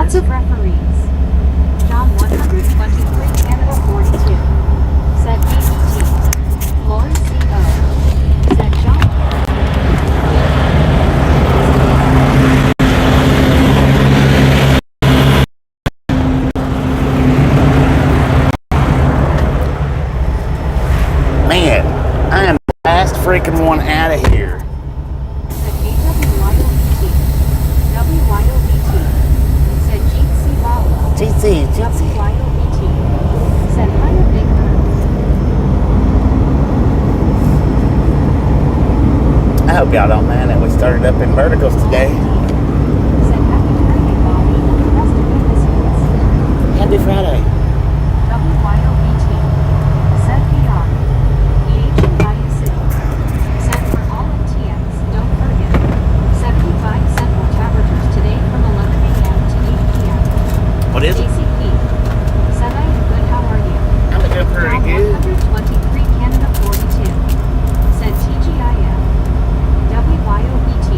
Lots of referees. John 123, Canada 42. Said ABT. Lori CO. Said John. Man, I am the last freaking one out of here. Said AWYOBT. WYOBT. Said GC Bala. GC. WYOBT. Said Higher Big Bird. I hope y'all don't mind that we started up in verticals today. Said Happy Friday, Bobby, and the rest of your biscuits. Happy Friday. WYOBT. Said PR. EH and Bayou City. Said for all MTMs, don't forget. 75 cent more taberners today from 11 a.m. to 8 p.m. What is it? JCP. Said I am good, how are you? I'm doing pretty John good. 123, Canada 42. Said TGIM. WYOBT.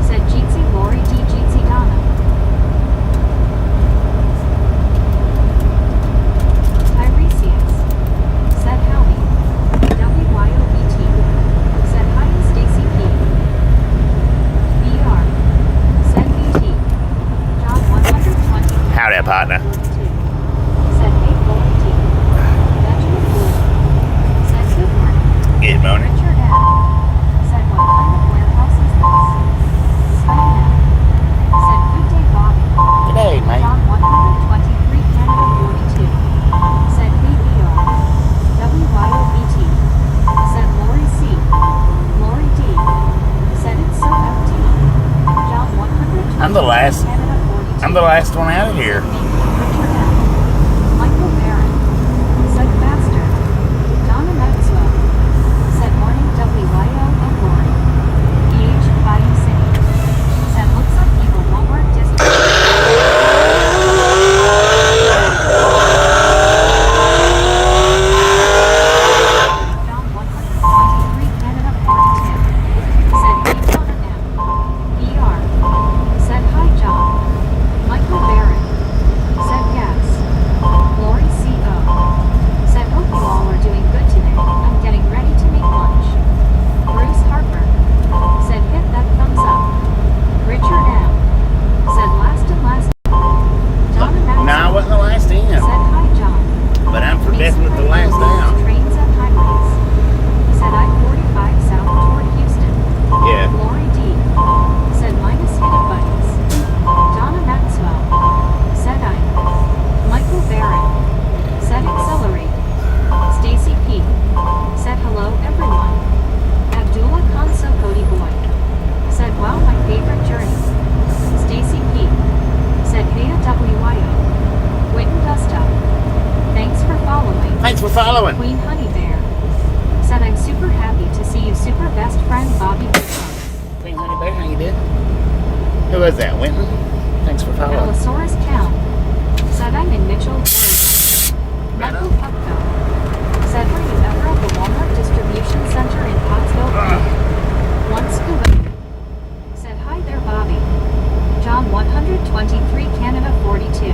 Said Jeetsy Lori D. Jeetsy Donna. Tiresias. Said Howie. WYOBT. Said hi and Stacy P. BR. Said BT. John 120. Howdy, partner. 42. Said hey Lori D. Benjamin Blue. Said good morning. Good morning. Richard M. Said what kind of warehouse is this? Skynet. Said good day Bobby. G'day, mate. John 123 Canada 42. Said hey BR. WYOBT. Said Lori C. Lori D. Said it's so empty. John 123 I'm the last- Canada 42. I'm the last one out of here. Richard M. Michael Barron. Said Bastard. Donna Maxwell. Said morning WYO and Lori. EH Bayou City. Said looks like evil Walmart district. John 123 Canada 42. Said hey Donna M. BR. Said hi John. Michael Barron. Said yes. Lori CO. Said hope you all are doing good today. I'm getting ready to make lunch. Bruce Harper. Said hit that thumbs up. Richard M. Said last and last. Donna Maxwell. No, I wasn't the last in, Said hi John. but I'm for These definite the are last roads, down. Trains and highways. Said I-45 south toward Houston. Yeah. Lori D. Said minus hidden buddies. Donna Maxwell. Said I. Michael Barron. Said accelerate. Stacy P. Said hello everyone. Abdullah Khanso Cody Boy. Said wow my favorite journey. Stacy P. Said hey WYO. Witten Dusta. Thanks for following. Thanks for following. Queen Honey Bear. Said I'm super happy to see you super best friend Bobby Beckons. Queen Honey Bear, how you doing? Who was that, Winton? Thanks for following. Allosaurus Town. Said I'm in Mitchell, Oregon. Michael Pupko. Said were you ever at the Walmart Distribution Center in Pottsville? One scuba. Said hi there Bobby. John 123 Canada 42.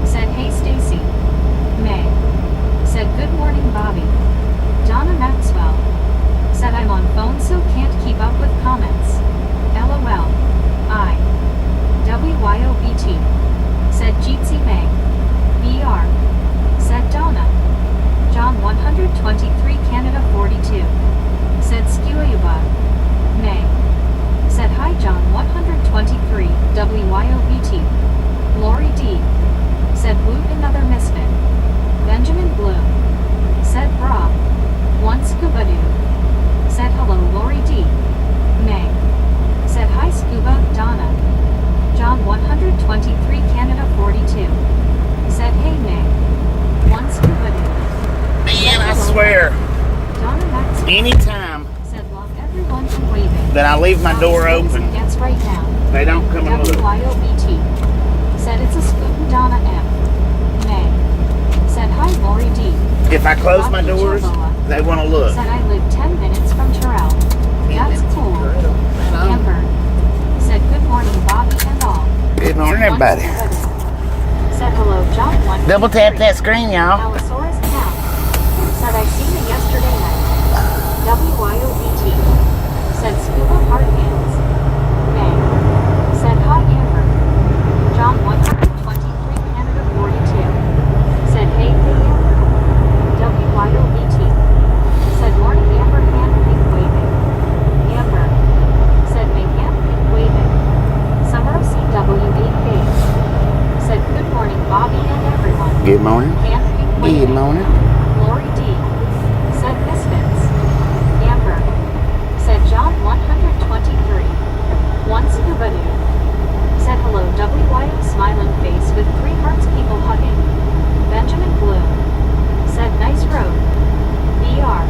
Said hey Stacy. May. Said good morning Bobby. Donna Maxwell. Said I'm on phone so can't keep up with comments. LOL. I. WYOBT. Said Jeetsy May. BR. Said Donna. John 123 Canada 42. Said Skewayuba. May. Said hi John 123 WYOBT. Lori D. Said woot another misfit. Benjamin Bloom. Said bra. One scuba dude. Said hello Lori D. May. Said hi scuba Donna. John 123 Canada 42. Said hey May. One scuba dude. Man, I swear, Donna Maxwell. anytime Said love everyone and waving. that I leave my door open, Yes, right now. they don't come and look. WYOBT. Said it's a scoop Donna M. May. Said hi Lori D. If I close my doors, they want to look. Said I live 10 minutes from Terrell. That's cool. Amber. Said good morning Bobby and all. Good morning, everybody. Said hello, John 1. Double tap that screen, y'all. Allosaurus Town. Said I seen it yesterday night. WYOBT. Said scuba hard hands. Bang. Said hi Amber. John 123 Canada 42. Said hey Amber. WYOBT. Said morning Amber hand pink waving. Amber. Said make hand pink waving. Summer of CW 8 days. Said good morning Bobby and everyone. Good morning. Hand pink waving. Good morning. Lori D. Said misfits. Amber. Said John 123. One scuba dude. Said hello WYO smiling face with 3 hearts people hugging. Benjamin Bloom. Said nice road. BR.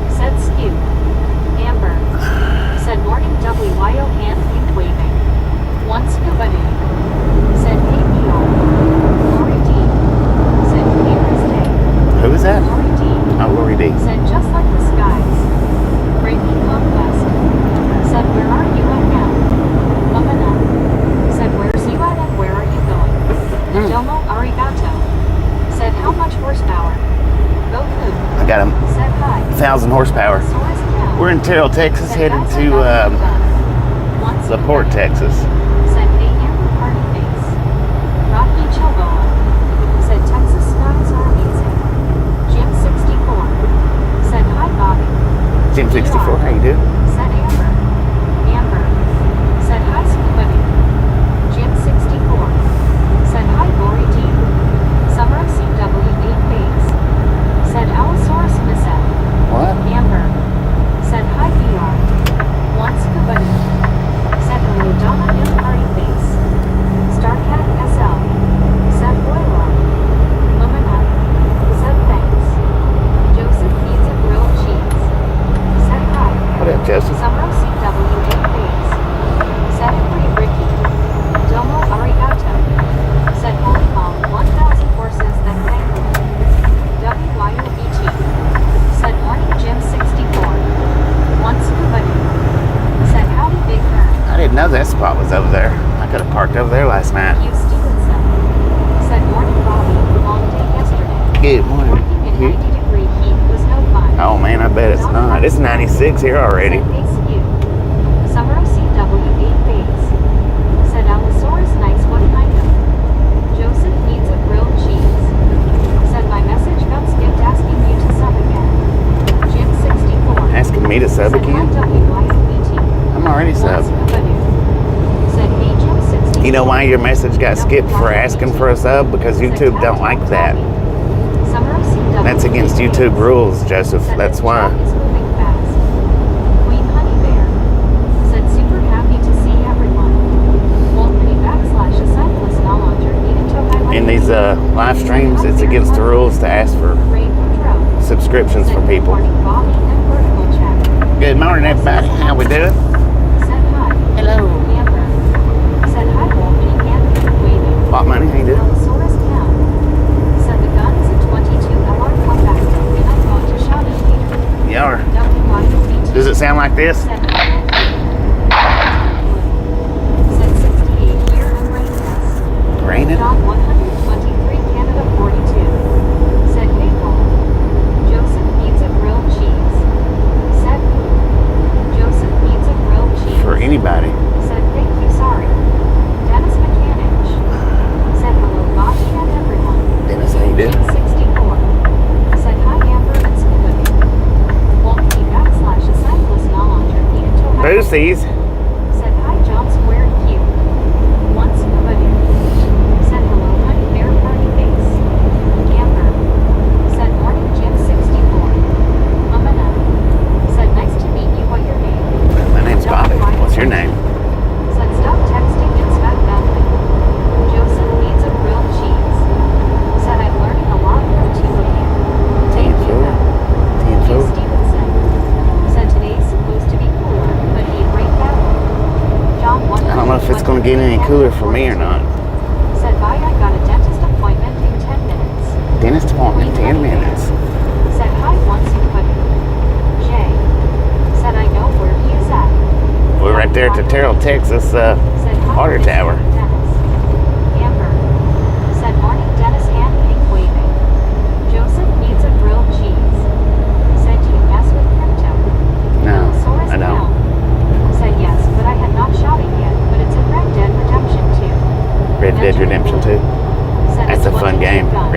Said skew. Amber. Said morning WYO hand pink waving. One scuba dude. Said hey BR. Lori D. Said Clearest day. Who is that? Lori D. Oh, Lori D. Said just like the skies. Breaking conquest. Said where are you at now? Mamana. Said where's you at and where are you going? Domo arigato. Said how much horsepower? Goku. I got him. Said hi. 1,000 horsepower. Allosaurus Town. We're in Terrell, Texas, Said headed guys to are not done. Once the Porte, Texas. Said hey Amber party face. Rocky Chilboa. Said Texas skies are amazing. Jim 64. Said hi Bobby. Jim 64, how you doing? Said Amber. Amber. Said hi Scuba. Jim 64. Said hi Lori D. Summer of CW 8 days. Said Allosaurus Missette. What? Amber. Said hi BR. One Scuba. Said hello Donna in party face. Starcat SL. Said Boiler. Lumina. Said thanks. Joseph needs a grilled cheese. Said hi. What up, Joseph? Summer of CW 8 days. Said free Ricky. Domo arigato. Said holy mom 1,000 horses that thank you. WYOBT. Said morning Jim 64. One scuba. Said howdy big bird. I didn't know that spot was over there. I could have parked over there last night. Hugh Stevenson. Said morning Bobby. Long day yesterday. Good morning. Working in 90-degree heat was no fun. Oh man, I bet it's not. It's 96 here already. Said hey skew. Summer of CW 8 days. Said Allosaurus nice what kind of. Joseph needs a grilled cheese. Said my message got skipped asking you to sub again. Jim 64. Asking me to sub Said hi again? WYOBT. I'm already subbed. Said hey Jim 64. You know why your message got skipped for asking for a sub? Because YouTube don't like that. Summer of CW. That's against YouTube rules, Joseph. Said That's the why. chat is moving fast. Queen Honey Bear. Said super happy to see everyone. Wolfie / assign list no longer needed to highlight. In these live streams, it's against the rules to ask for subscriptions for people. Good morning, everybody. How we doing? Said hi. Hello. Amber. Said hi, Wolfie and waving. What money? How you doing? Allosaurus Town. Said the gun is a 22 LR comeback and I'm going to shout it later. You are. WYOBT. Does it sound like this? Said 68 year and rainless. Raining? John 123 Canada 42. Said hey Paul. Joseph needs a grilled cheese. Said Joseph needs a grilled cheese. For anybody. Said thank you sorry. Dennis Mechanic. Said hello Bobby and everyone. Dennis, how you Jim doing? 64. Said hi Amber and Scuba. Wolfie / assign list no longer needed to highlight. Boosies. Said hi John Square Q. One Scuba. Said hello honey bear party face. Amber. Said morning Jim 64. Mamana. Said nice to meet you. What your name? My name's Bobby. What's your name? Said stop texting and spat badly. Joseph needs a grilled cheese. Said I'm learning a lot from 2 of you. Thank you. Hugh Stevenson. Said today's supposed to be cooler, but he break battle. John 1. I don't know if it's going to get any cooler for me or not. Said bye, I got a dentist appointment in 10 minutes. Dentist appointment, 10 minutes. Said hi once you put Jay. Said I know where he is at. We're right there at the Terrell, Texas Said hi, water Mr. tower. Dennis.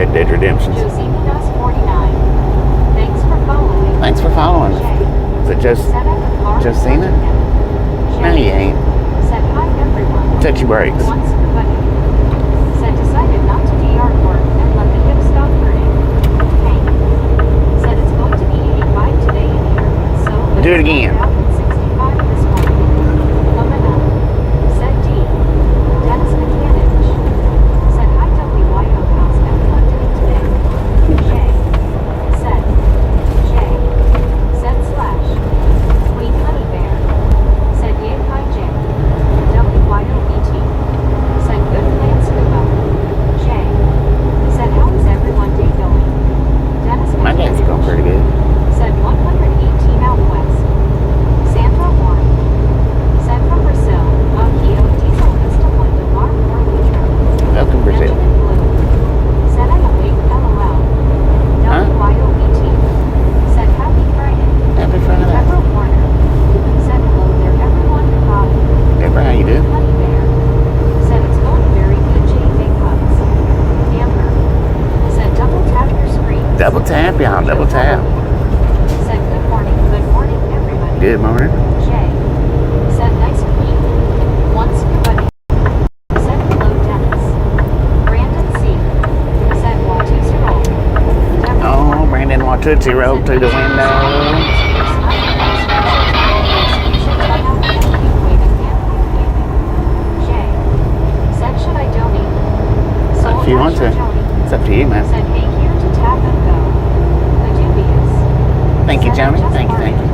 Red Dead Redemptions. Josephinas 49. Thanks for following. Thanks for following. Is it Set up the car. Josina? No, you ain't. Said hi everyone. Touch your brakes. Once buddy. Said decided not to DR work and let the hip stop hurting. Hank. Said it's going to be 85 today in here. So let's Do it again. start out at 65 this morning. Coming up. Said D. Dennis Mechanic. Said hi WYO house everyone doing today. J. Said. J. Said slash. Queen Honey Bear. Said yay hi J. WYOBT. Said good plan scuba. J. Said how is everyone day going? Dennis My day's Mechanic. going pretty good. Said 118 out west. Sandra 1. Said from Brazil. Kia diesel Vista Honda Mar 4 Litro. Welcome, Brazil. Benjamin Blue. Said I'm awake LOL. Huh? WYOBT. Said happy Friday. Happy Friday. Deborah Warner. Said hello there everyone. Bobby. Deborah, how you doing? Honey Bear. Said it's going very good. J. Big hugs. Amber. Said double tap your screen. Double tap, y'all. Double tap. Said good morning everybody. Good morning. Jay. Said nice queen. Once buddy. Said hello Dennis. Brandon C. Said Watusi roll. Oh, Brandon Watusi rolled through the window. Said should I donate? If you want to. It's up to you, man. Said hey here to tap and go. The dubious. Thank you, Said, Johnny. "Just Thank you, thank you.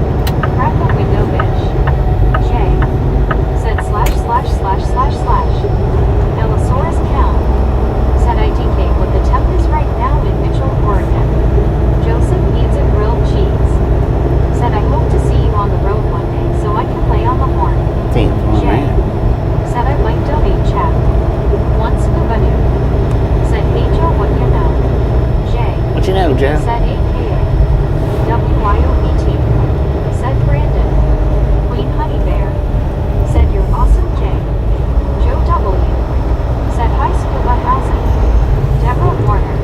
Crack the window, bitch. Jay. Said //////. Allosaurus count. Said IDK what the temp is right now in Mitchell, Oregon. Joseph needs a grilled cheese. Said I hope to see you on the road one day so I can play on the horn. Team for Jay. man. Said I might donate chat. Once scuba new. Said hey Joe what you know. Jay. What you know, Joe? Said AKA. WYOBT. Said Brandon. Queen Honey Bear. Said you're awesome Jay. Joe W. Said hi scuba housing. Deborah Warner.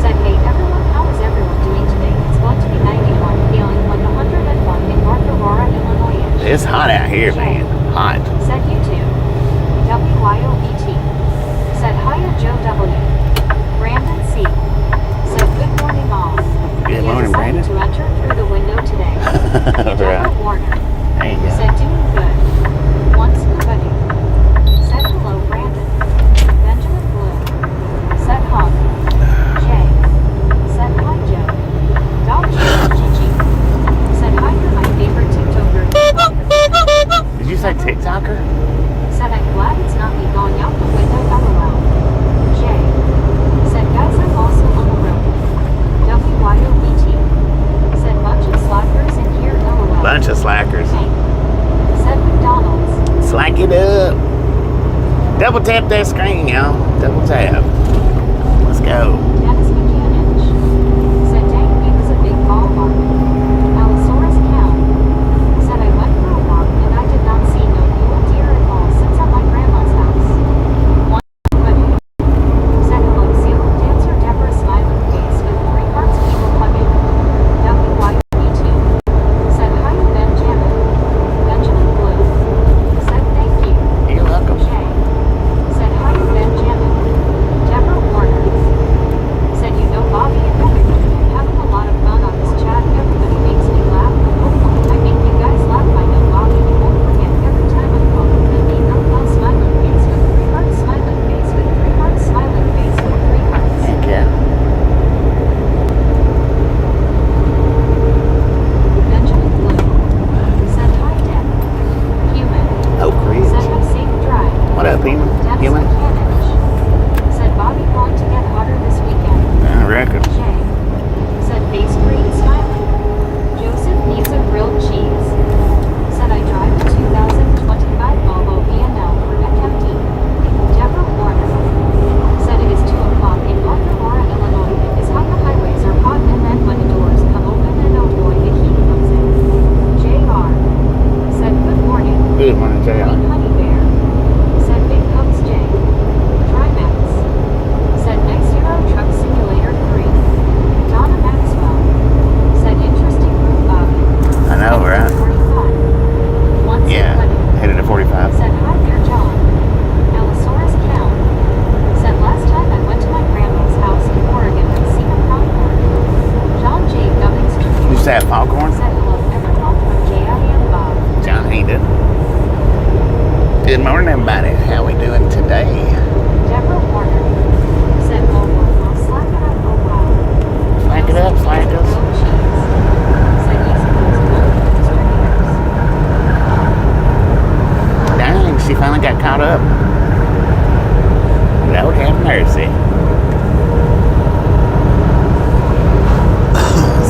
Said hey everyone how is everyone doing today? It's going to be 91 feeling like 101 in North Aurora, Illinois. It's hot out here, man. Hot. Said YouTube. WYOBT. Said hiya Joe W. Brandon C. Said good morning all. Good You morning, decided Brandon. to enter through the window today. Deborah Right. Warner. There you go. Said doing good. Once buddy. Said hello Brandon. Benjamin Blue. Said hug. Jay. Said hi Joe. Dog Gigi. Said hi you're my favorite TikToker. Did you say TikToker? Said I'm glad it's not me going out the window LOL. Jay. Said guys I'm also on the road. WYOBT. Said bunch of slackers in here LOL. Bunch of slackers. Hank. Said McDonald's. Slack it up. Double tap that screen, y'all. Double tap. Let's go. Dennis Mechanic. Said dang he was a big ball mark. Allosaurus count. Said I went for a walk and I did not see no mule deer at all since at my grandma's house. One buddy. Said hello seal dancer Deborah smiling face with 3 hearts people hugging. WYOB2. Said hi Benjamin. Benjamin Blue. Said thank you. You're welcome. Jay. Said hi Benjamin.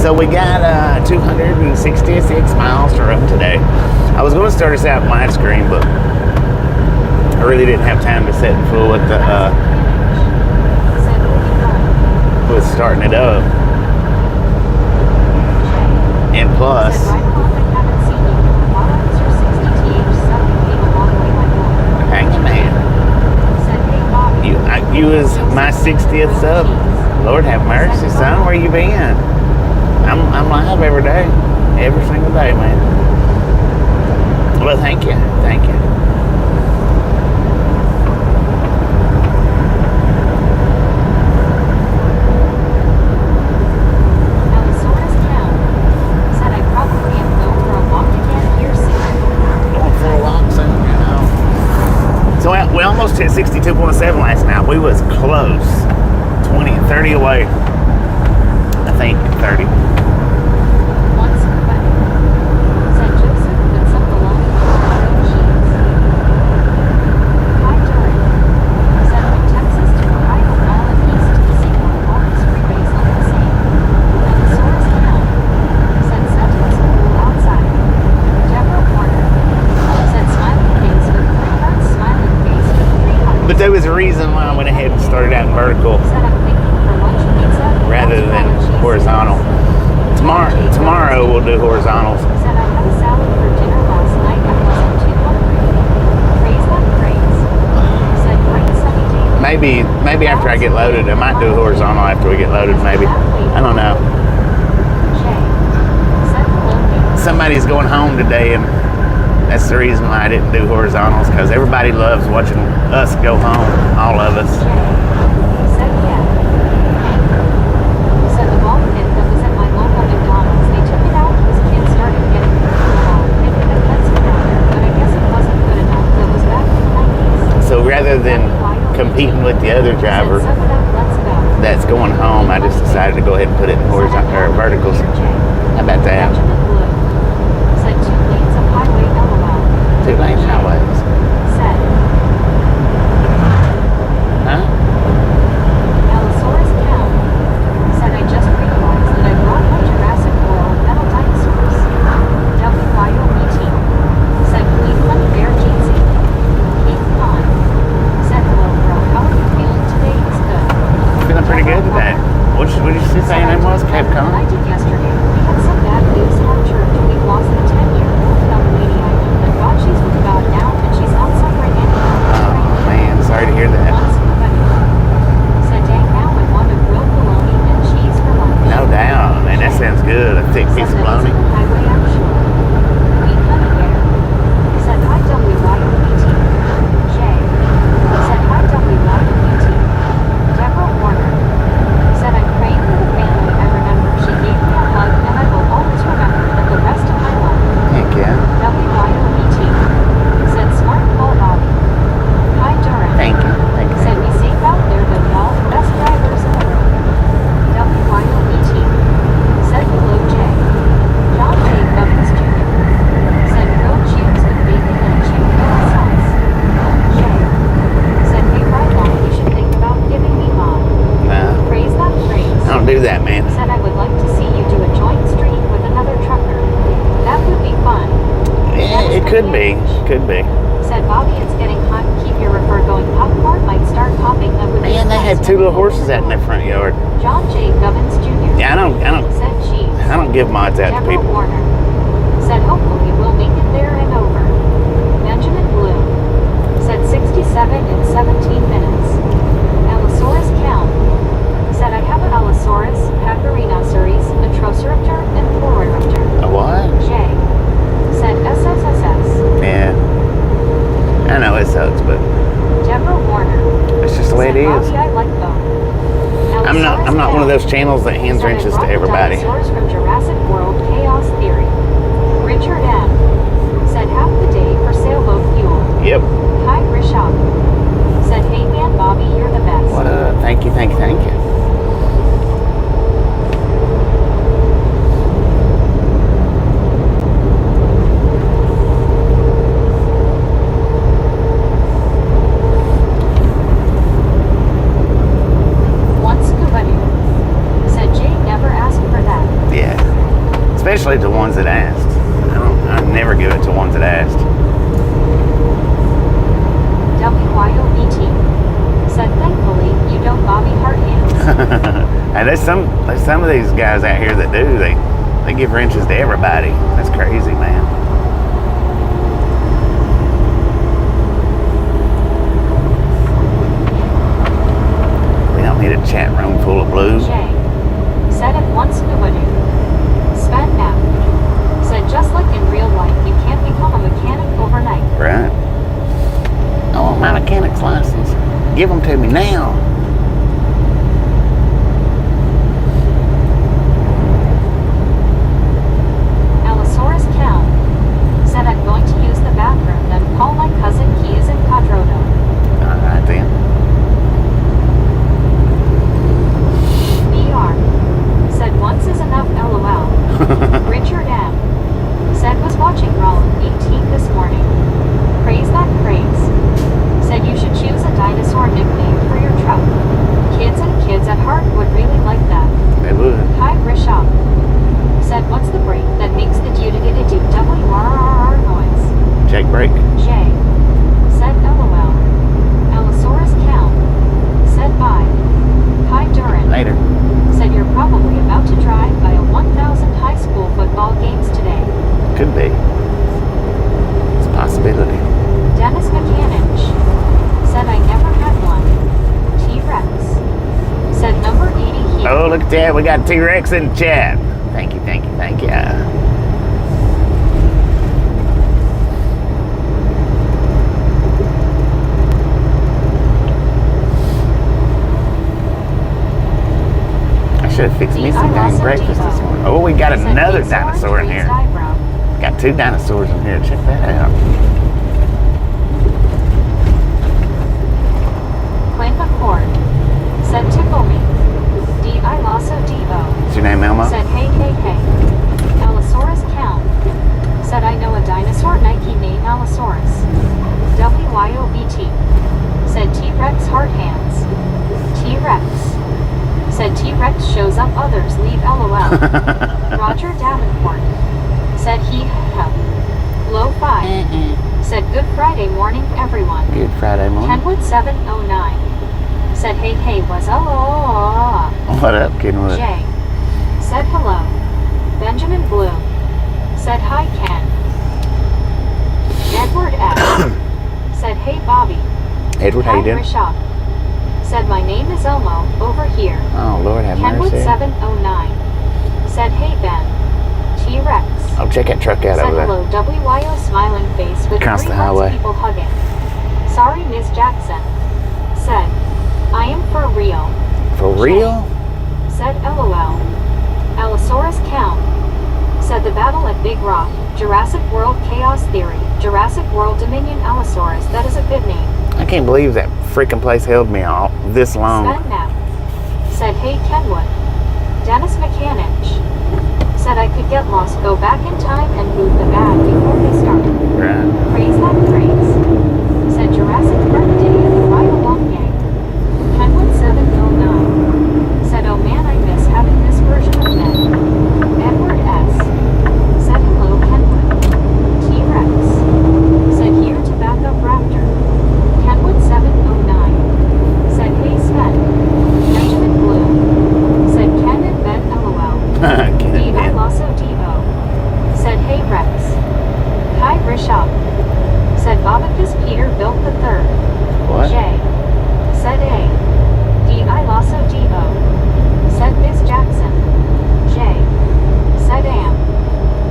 So we got 266 miles to run today. I was going to start us out widescreen, but I really didn't have time to set and fool with the with starting it up. And plus, thank you, man. You was my 60th sub. Lord have mercy, son. Where you been? I'm live every day, every single day, man. Well, thank you. So we almost hit 62.7 last night. We was close, 30 away. I think 30. But there was a reason why I went ahead and started out in vertical rather than horizontal. Tomorrow we'll do horizontals. Maybe after I get loaded, I might do horizontal after we get loaded. Maybe, I don't know. Somebody's going home today, and that's the reason why I didn't do horizontals, because everybody loves watching us go home, all of us. So rather than competing with the other driver that's going home, I just decided to go ahead and put it in horizontal or verticals. How about that? 2-lane highways. Huh? Allosaurus Cow said, I just realized that I brought my Jurassic World metal dinosaurs. WYOBT said, Cleveland Bear Jeezy. Keith Pond said, hello, bro. How are you feeling today? It's good. Feeling pretty good today. What did you say your name was? Cape Con? I did yesterday. We had some bad news in our church. We've lost the 10-year-old young lady I knew that God, she's with God now, and she's not suffering anymore. Oh, man. Sorry to hear that. Said, dang, now I want a grilled bologna and cheese for lunch. No doubt. Man, that sounds good. A thick piece of bologna. Highway actually. Meet Honey Bear. Said, IWYOBT. Jay. Said, IWYOBT. Deborah Warner. Said, I'm praying for the family. I remember she gave me a hug, and I will always remember that the rest of my life. Heck yeah. WYOBT. Said, smart call, Bobby. Hi, Durham. Thank you. Said, be safe out there, though, y'all. Best drivers in the world. WYOBT. Said, hello, Jay. John J. Beckons Jr. Said, grilled cheese with bacon and chicken sauce. Jay. Said, hey, right on, you should think about giving me mom. Nah, Praise that phrase. I don't do that, man. Said, I would like to see you do a joint stream with another trucker. That would be fun. Yeah, it could be. Could be. Said, Bobby, it's getting hot. Keep your refer going. Popcorn might start popping. That would be Man, they had fast. 2 little horses out in their front yard. John J. Gubbins Jr. Yeah, Said, cheese. I don't give mods out to Deborah people. Warner. Said, hopefully we'll make it there and over. Benjamin Bloom. Said, 67 in 17 minutes. Allosaurus Count. Said, I have an Allosaurus, Pacorrhinoceros, a Troceraptor, and Plororaptor. A what? J. Said, SSSS. Yeah. I know it sucks, but Deborah Warner. it's just the way it Said, is. Bobby, I like them. I'm not one of those channels that hands wrenches to everybody. Dinosaurs from Jurassic World Chaos Theory. Richard M. Said, half the day for sailboat fuel. Yep. Hi, Rishab. Said, hey man, Bobby, you're the best. What up? Thank you. Once Kubadu. Said, Jay never asked for that. Yeah. Especially the ones that asked. I never give it to ones that asked. WYOBT said, thankfully, you don't Bobby Hart hands. And there's some of these guys out here that do. They give wrenches to everybody. That's crazy, man. We don't need a chat room full of blues. Jay said it once Scooby-Doo. Sped now said, just like in real life, you can't become a mechanic overnight. Right. I want my mechanic's license. Give them to me now. Allosaurus Cow said, I'm going to use the bathroom, then call my cousin. He is in Cadrodo. All right, then. BR said, once is enough, LOL. Richard M said, was watching Raw 18 this morning. Praise that praise. Said you should choose a dinosaur nickname for your truck. Kids and kids at heart would really like that. They would. Hi Rishab said, what's the brake that makes the doo-doo-doo-doo WRRR noise? Check brake. Jay said, LOL. Allosaurus Cow said, bye. Hi Duran Later. said, you're probably about to drive by a 1,000 high school football games today. Could be. It's a possibility. Dennis McCanich said, I never had one. T-Rex said, number 80 here. Oh, look at that. We got T-Rex in the chat. Thank you, thank you, thank you. I should have fixed me some dang breakfast this morning. Oh, we got another dinosaur in here. Got 2 dinosaurs in here. Check that out. Clint McCord said, tickle me. D.I. Lasso Devo What's your name, Elmo? said, hey, hey, hey. Allosaurus Count said, I know a dinosaur Nike named Allosaurus. WYOBT said, T-Rex hard hands. T-Rex said, T-Rex shows up, others leave, LOL. Roger Davenport said, he low 5 said, good Friday morning, everyone. Good Friday morning. Kenwood 709 said, hey, hey, was What up, Kenwood? Jay said, hello. Benjamin Bloom said, hi, Ken. Edward F said, hey, Bobby. Edward, how you doing? Rishab said, my name is Elmo, over here. Oh, Lord have Kenwood mercy. 709 said, hey, Ben. T-Rex Oh, check that truck out said, over there. hello, WYO smiling face with Across 3 the highway. people hugging. Sorry, Miss Jackson said, I am for real. For real? Said LOL. Allosaurus Count said, the battle at Big Rock, Jurassic World Chaos Theory, Jurassic World Dominion Allosaurus, that is a good name. I can't believe that freaking place held me all this long. Sven Knapp said, hey Kenwood. Dennis McCanich said, I could get lost, go back in time and move the bag before they start. Right. Praise that praise. Said Jurassic Park Day and the Ride Along Gang. Kenwood 709 said, oh man, I miss having this version of Ned. Edward S said, hello Kenwood. T-Rex said, here to back up Raptor. Kenwood 709 said, hey Sven. Benjamin Bloom said, Ken and Ben LOL. D.I. Lasso Devo said, hey Rex. Hi Rishab said, Bobicus Peter built the third. What? J said, A. D.I. Lasso Devo said, Miss Jackson. J said, Am.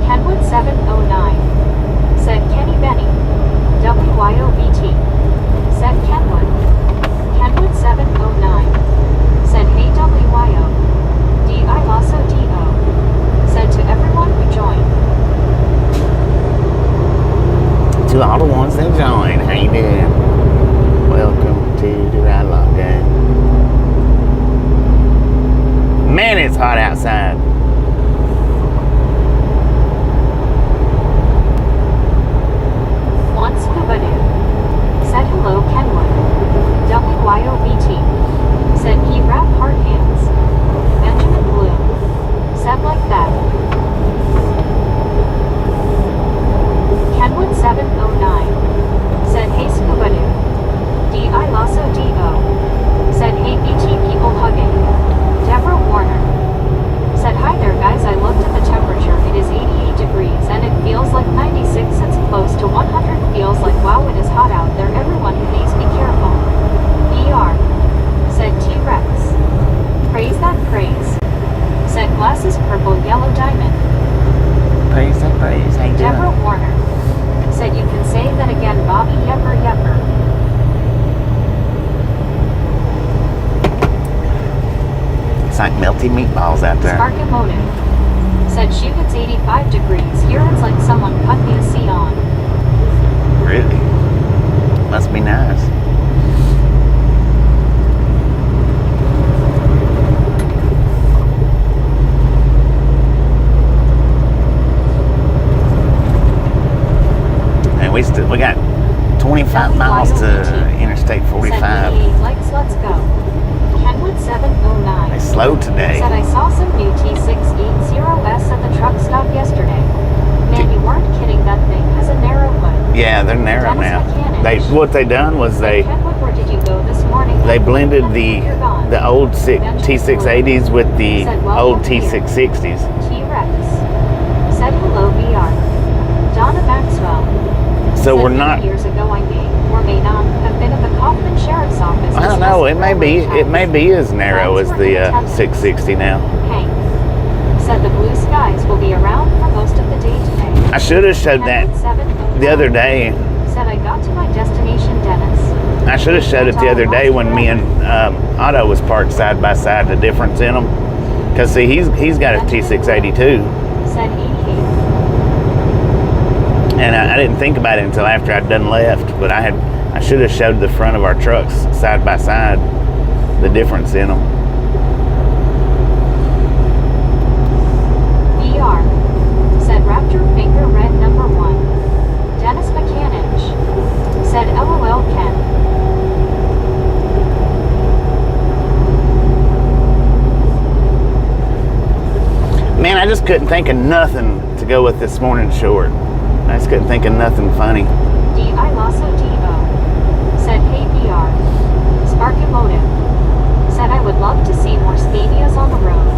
Kenwood 709 said, Kenny Benny. WYOBT said, Kenwood. Kenwood 709 said, hey WYO. D.I. Lasso Devo said, to everyone who joined. To all the ones that joined, how you doing? Welcome to the Ride Along Gang. Man, it's hot outside. Once Scooby-Doo said, hello Kenwood. WYOBT said, he wrap hard hands. Benjamin Bloom said, like that. Praise that praise. Said glasses purple yellow diamond. Praise that praise. How you Deborah doing? Warner. Said you can say that again, Bobby. Yepper yepper. It's like melty meatballs out there. Sparkamotive. Said shoot, it's 85 degrees. Here it's like someone cut the AC on. Really? Must be nice. And we got 25 miles to Interstate 45. Said EA likes let's go. Kenwood 709. It's slow today. Said I saw some new T680S at the truck stop yesterday. Man, you weren't kidding, that thing has a narrow hood. Yeah, they're narrow now. What they done was they Kenwood, where did you go this morning? they blended the old T680s with the old T660s. T-Rex. Said hello VR. Donna Maxwell. So Said we're many not. years ago I may or may not have been at the Kaufman Sheriff's Office. I don't know. It discussing may be as narrow as Friends were the in attendance. 660 now. Hank. Said the blue skies will be around for most of the day today. I should have showed that Kenwood 709. the other day. Said I got to my destination, Dennis. I should have showed it the other day when me and Otto was parked side by side. The difference in them, because see, he's got a T680 too, Said 88. and I didn't think about it until after I'd done left. But I should have showed the front of our trucks side by side, the difference in them. VR. Said Raptor finger red number 1. Dennis Mechanic. Said LOL Ken. Man, I just couldn't think of nothing to go with this morning's short. I just couldn't think of nothing funny. D.I. Lasso D.O. Said hey VR. Sparkamotive. Said I would love to see more Scanias on the road.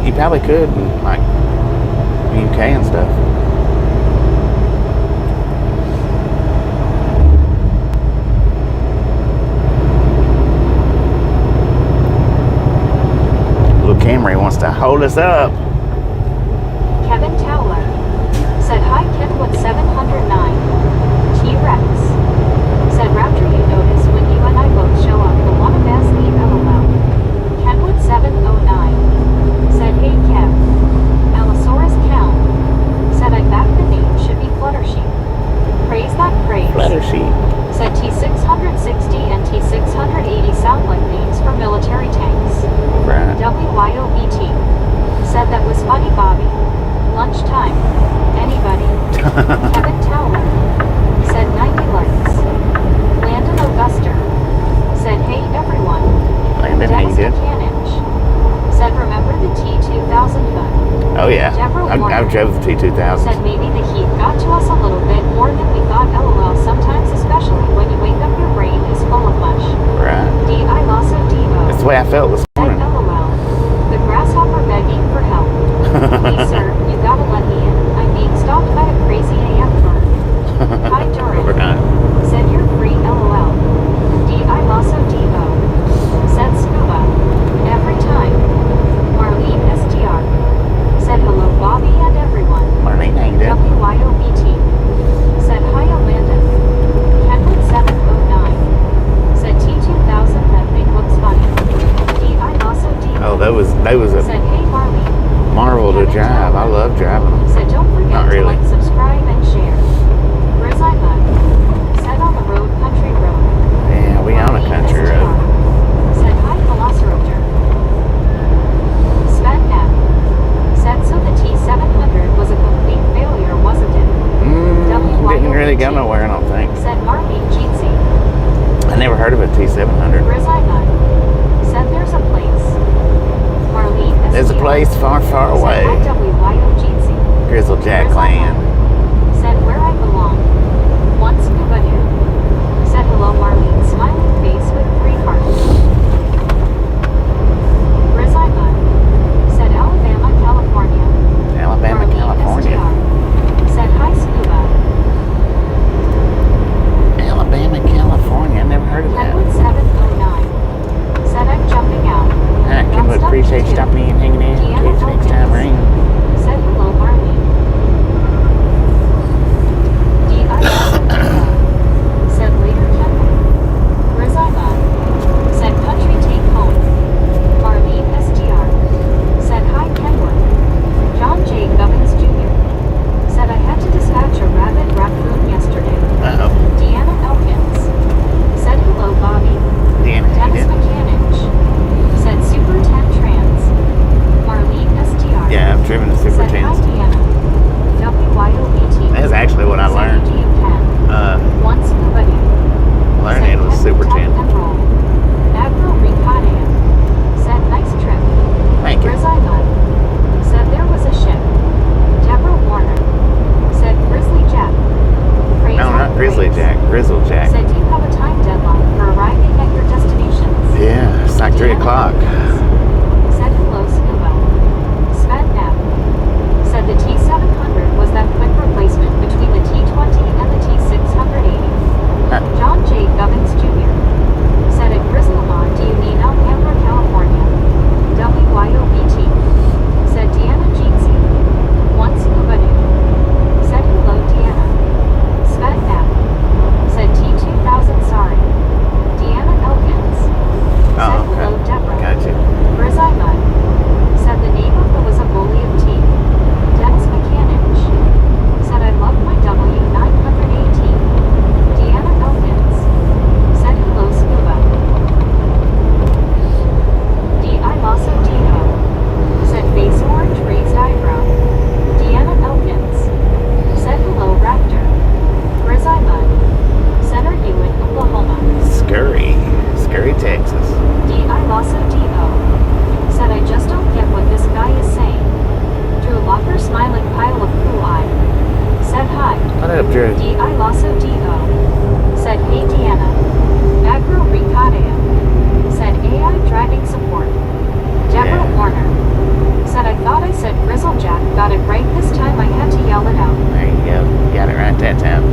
You probably could, in, like UK and stuff. Little Camry wants to hold us up. Kevin Towler. Said hi Kenwood 709. T-Rex. Said Raptor, you notice when you and I both show up, the one of us leave LOL. Kenwood 709. Said hey Kev. Allosaurus Count. Said I back the name should be Fluttershy. Praise that praise. Fluttershy. Said T660 and T680 sound like names for military tanks. Right. WYOBT. Said that was funny, Bobby. Lunchtime. Anybody? Kevin Towler. Said 90 likes. Landon Auguster. Said hey everyone. Landon, how you Dennis doing? Mechanic. Said remember the T2000 hood. Oh yeah, Deborah I've Warner. drove the Said T2000. maybe the heat got to us a little bit more than we thought. LOL. Sometimes, especially when you wake up, your brain is full of mush. Right. D.I. Lasso D.O. That's the way I felt this Said morning. LOL. The grasshopper begging for help. Please sir, you gotta let me in. I'm being stalked by a crazy AF bird. Hi Doran. Right. Said you're free. LOL. D.I. Lasso D.O. Said scuba. Every time. Marlene STR. Said hello Bobby and everyone. Marlene, how you doing? WYOBT. Said hi Landon. Kenwood 709. Said T2000, that thing looks funny. D.I. Lasso D.O. Oh, that was a Said hey Marlene. marvel to drive. I love driving them. Said don't forget Not really. to like, subscribe, and share. Grizzly Bug. Said on the road, country road. Yeah, we on a country road. Said hi Velociraptor. Sven M. Said so the T700 was a complete failure, wasn't it? Didn't really go nowhere, I don't think. Said Marlene Jeetsy. I never heard of a T700. Grizzly Bug. Said there's a place. Marlene There's a STR. place far, far away. Said hi WYOGC. Grizzle Jack Land. Said where I belong. Once scuba knew. Said hello Marlene, smiling face with 3 hearts. Grizzly Bug. Said Alabama, California. Alabama, Marlene California. STR. Said hi scuba. Alabama, California. I never heard of that. o'clock. Said hello, Scuba. Sped nap. Said the T700 was that quick replacement between the T20 and the T680. John J. Gubbins Jr. said at Grizzlemont, do you need Alhambra, California? WYOBT. Said Deanna Jeansy. One Scuba Doo. Said hello, Deanna. Sped nap. Said T2000 sorry. Deanna Elkins. Said hello, Deborah. Gotcha. Grizzly Mud. Said the name of the was a bully of tea. Dennis McCanich. Said I love my W918. Deanna Elkins. Said hello, Scuba. D.I. Lasso D.O. Said face orange raised eyebrow. Deanna Elkins. Said hello, Raptor. Grizzly Mud. Said are you in Oklahoma? Scurry, Texas. D.I. Lasso D.O. said I just don't get what this guy is saying. Drew Locker smiling pile of cool eye. Said hi. What up, Drew? D.I. Lasso D.O. said hey Deanna. Agro Ricadea. Said AI driving support. Deborah Yeah. Warner. Said I thought I said Grizzlejack got it right this time I had to yell it out. There you go. You got it right that time.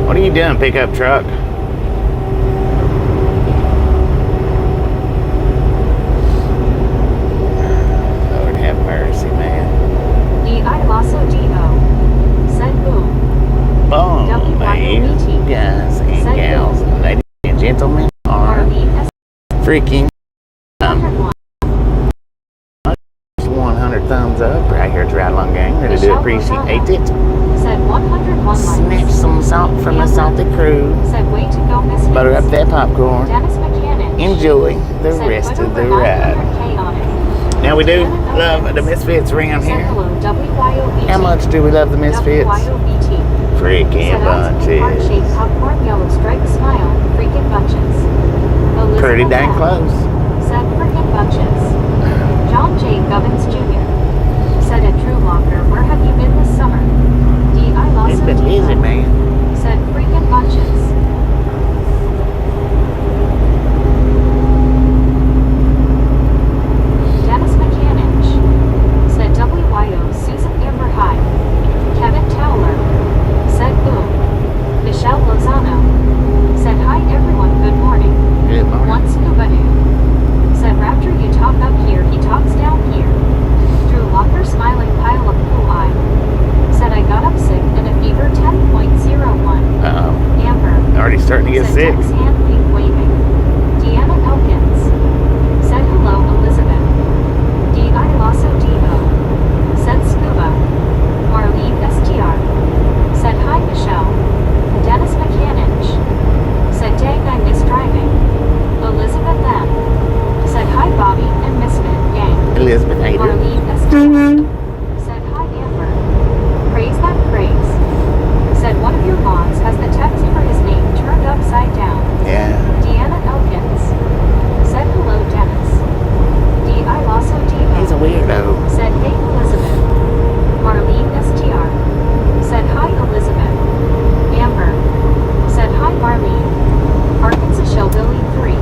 What are you doing, pickup truck? Lord have mercy, man. D.I. Lasso D.O. said boom. Boom, WYOBT. guys and Said gals, ladies and gentlemen, are Marlene S. freaking 101. 100 thumbs up right here at the Ride Along Gang. Really do Michelle appreciate Lozano. it. Said 101 likes. Snatch some salt from the salty crew. Said way to go, Miss Butter up Fitz. that popcorn. Dennis McCannon. Enjoy the Said rest put of the over ride. 900K on it. Now we do Deanna love Elkins. the Misfits around Said here. hello, WYOBT. How much do we love the Misfits? WYOBT. Freaking Said ice cream heart shaped bunches. popcorn yellow striped smile. Freaking bunches. Elizabeth Pretty dang M. close. Said freaking bunches. John J. Gubbins Jr. said at Drew Locker, where have you been this summer? D.I. It's Lasso been D.O. busy, man. said freaking bunches. Dennis McCanich said WYO Susan Amber High. Kevin Towler said boom. Michelle Lozano said hi everyone, good morning. Good morning. One Scuba Doo said Raptor, you talk up here, he talks down here. Drew Locker smiling pile of cool eye. Said I got up sick and a fever 10.01. Uh-oh. Amber Already starting to get said sick. Dennis hand wink waving. Deanna Elkins said hello, Elizabeth. D.I. Lasso D.O. said Scuba. Marlene STR said hi, Michelle. Dennis McCanich said dang, I miss driving. Elizabeth M. said hi, Bobby and Misfit Gang. Elizabeth Hader. Marlene STR said hi, Amber. Praise that praise. Said one of your moms has the text for his name turned upside down. Yeah. Deanna Elkins said hello, Dennis. D.I. Lasso D.O. He's a weirdo. said hey, Elizabeth. Marlene STR said hi, Elizabeth. Amber said hi, Marlene. Arkansas Showbilly 3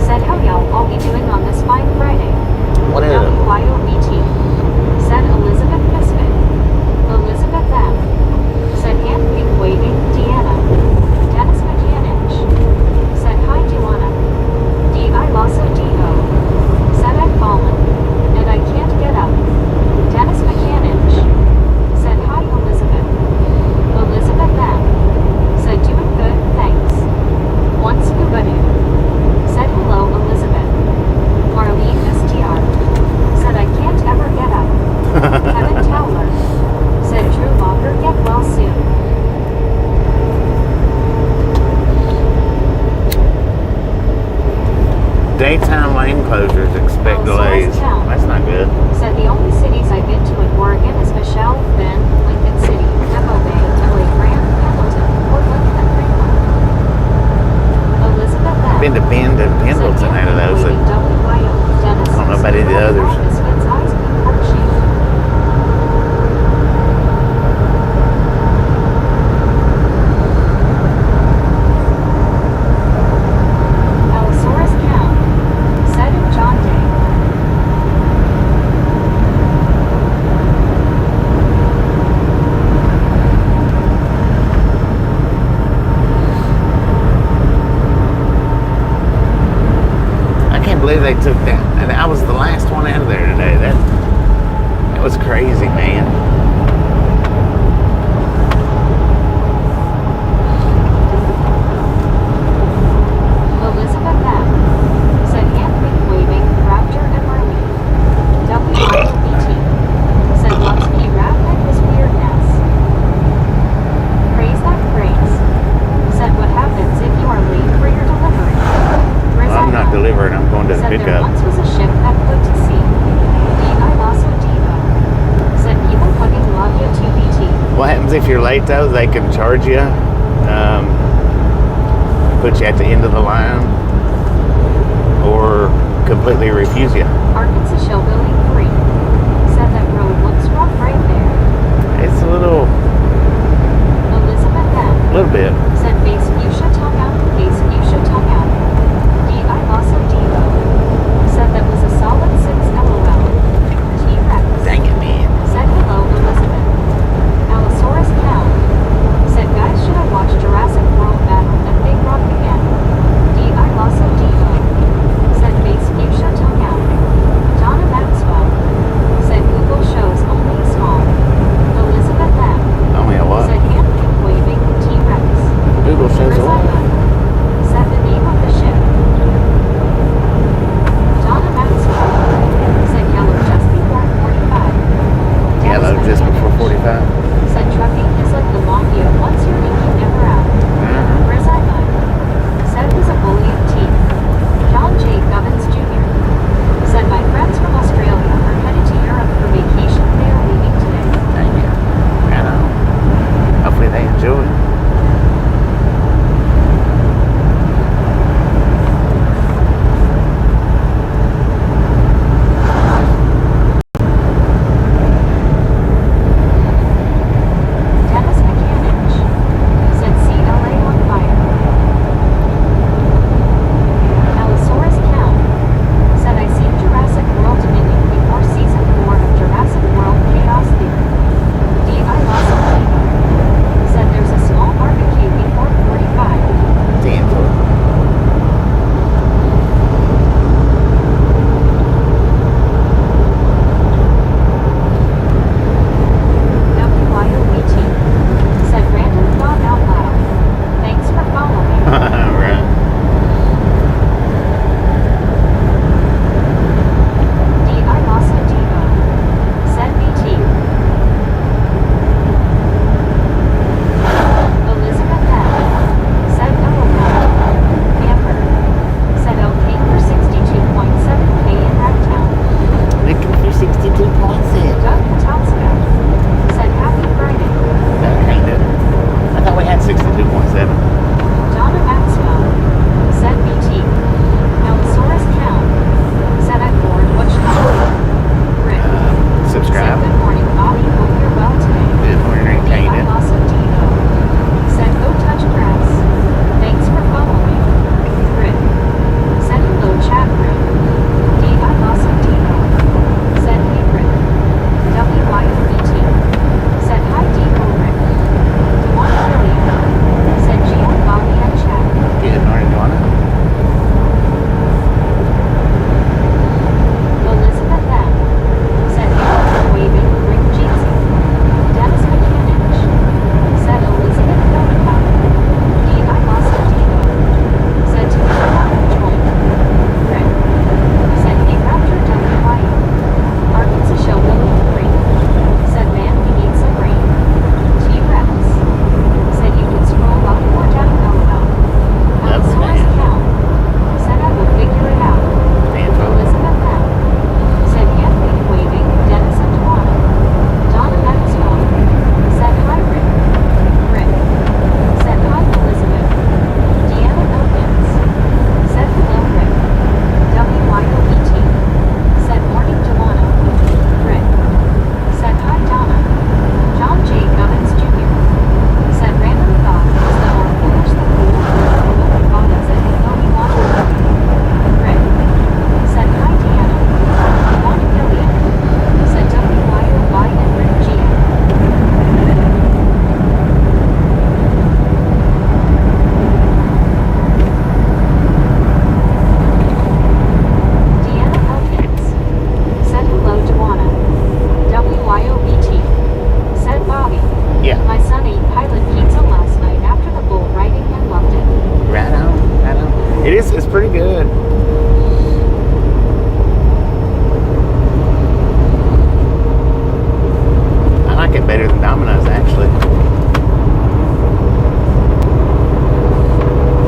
said how y'all all be doing on this fine Friday. What is it? WYOBT said Elizabeth Misfit. Elizabeth M. said hand wink waving. Deanna. Dennis McCanich said hi, Deanna. D.I. Lasso D.O. said I've fallen and I can't get up. Dennis McCanich said hi, Elizabeth. Elizabeth M. said doing good, thanks. One Scuba Doo said hello, Elizabeth. Marlene STR said I can't ever get up. Kevin Towler said Drew Locker, get well soon. Daytime lane closures, expect delays. That's not good. Said the only cities I've been to in Oregon is Michelle, Bend, Lincoln City, Depot Bay, LA Grande, Pendleton, Portland, and Fremont. Elizabeth M. Been to Bend and Pendleton out of those. So I don't know about any of the others. Allosaurus Cow believe they took that. And I was the last one out of there today. That was crazy, man. Elizabeth M. said hand waving Raptor and Marlene. WRBT said loves me rap and his weirdness. Praise that praise. Said what happens if you are late for your delivery. I'm not delivering. I'm going to the said there pickup. once was a ship that put to sea. I also Devo. Said people fucking love you 2BT. What happens if you're late though? They can charge you, put you at the end of the line, or completely refuse you. Arkansas Showbilly 3 said that road looks rough right there. It's a little Elizabeth M. bit. said face fuchsia tongue out, face fuchsia tongue out. I also Devo said that was a solid 6 LOL. T-Rex Dang it, man. said hello Elizabeth. Allosaurus Cow said guys should have watched Jurassic World Battle at Big Rock again. I also Devo said face fuchsia tongue out. Donna Maxwell said Google shows only small. Elizabeth M. Only a what? said hand waving T-Rex. good. I like it better than Domino's, actually.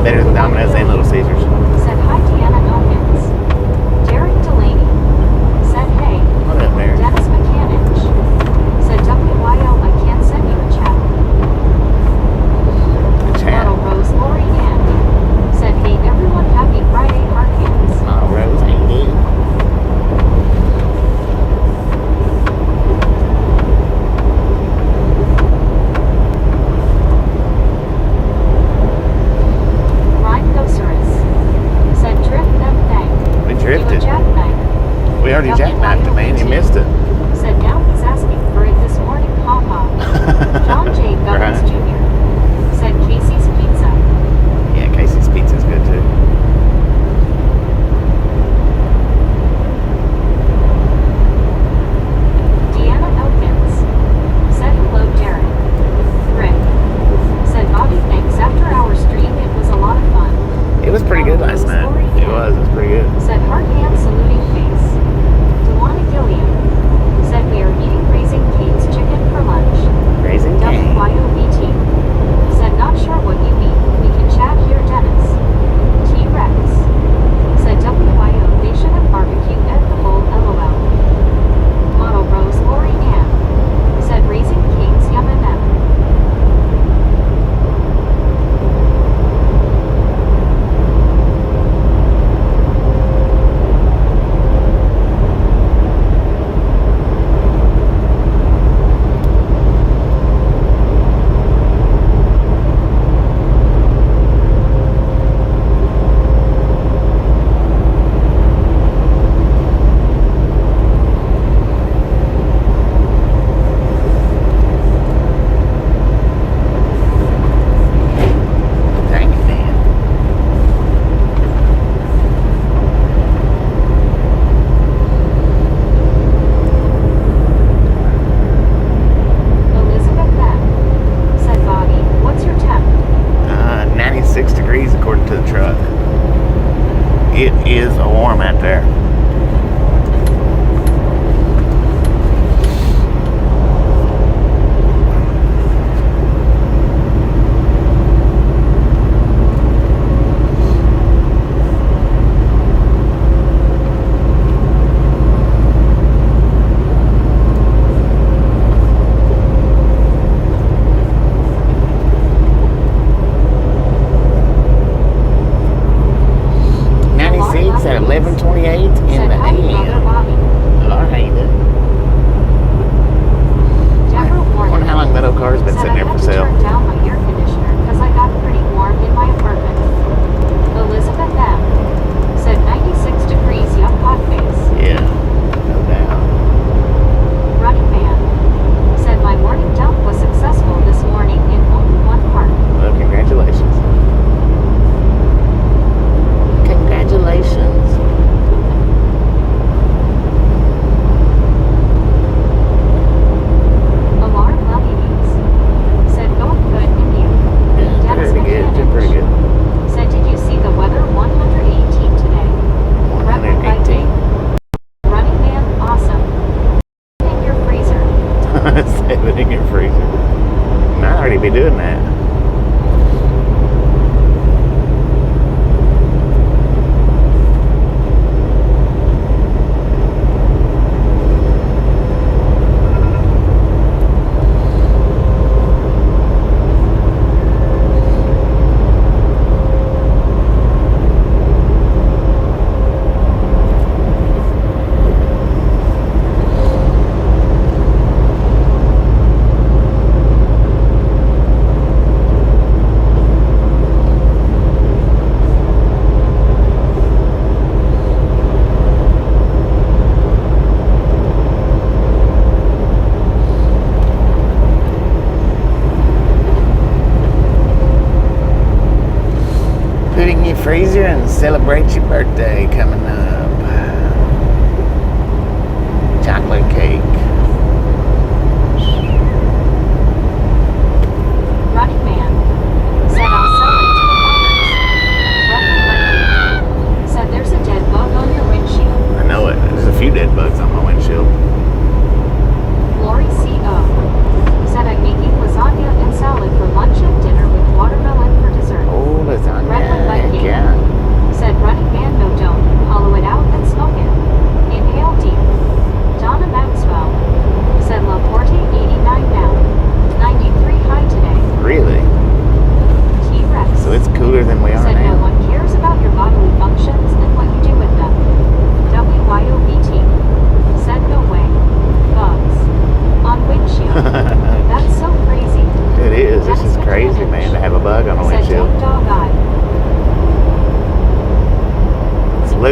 Better than Domino's and Little Caesars. Said hi, Deanna Elkins. Derek Delaney. Said hey. What up there? Dennis Mechanic. Said WYL, I can't send you a chat. A chat. Little Rose Lori Ann. Said hey everyone, happy Friday, hard hands. Oh, Rose, how you doing? Ryan Gosaris. Said drift them thing. We You a drifted. jackknife. We already jackknifed it, man. You missed it. Said now he's asking for it this morning, haha. John J. Gubbins Right. Jr. Said Casey's Pizza. Yeah, Casey's Pizza's good too. Deanna Elkins. Said hello, Jared. Rick. Said Bobby, thanks. After our stream, it was a lot of fun. It was pretty good last night. It was pretty good. Said hard hand saluting face. Dewana Gilliam. Said we are eating Raising Cane's chicken for lunch. Raising Cane. WYOBT. Said not sure what you mean. We can chat here, Dennis. T-Rex. Said WYO, they should have barbecued at the bowl, LOL. Model Rose Lori Ann. Said Raising Cane's yum and them. Dang it, man. Elizabeth Beth. Said Bobby, what's your temp? 96 degrees according to the truck. It is warm out there. At 11:28 in Said the hi, brother AM. Bobby. Lord, how you doing? Deborah Wonder Warren. how long that old car's been Said sitting there I for had to sale. turn down my air conditioner because I got pretty warm in my apartment. Elizabeth M. Said 96 degrees, yup, hot face. Yeah, no doubt. Running Man. Said my morning dump was successful this morning in only one part. Well, congratulations. Congratulations. Alarm Ladies. Said going good in you. Yeah, Dennis pretty good. Did pretty good. Said did you see the weather 118 today? Rebel by 118. day. Running Man, awesome. In your freezer. Save it in your freezer. I'd already be doing that. Freezer and celebrate your birthday coming up. Chocolate cake. Running Man. Said I'll sell it to the farmers. Rebel Lady.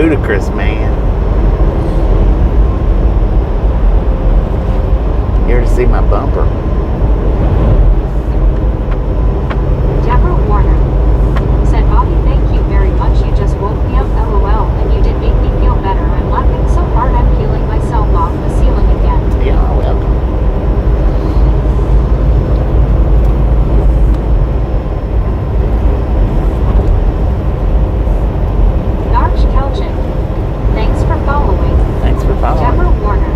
ludicrous, man. Here to see my bumper. Deborah Warner said, Bobby, thank you very much. You just woke me up, LOL, and you did make me feel better. I'm laughing so hard I'm peeling myself off the ceiling again. You're welcome. Narch Kelchin, thanks for following. Thanks for following. Deborah Warner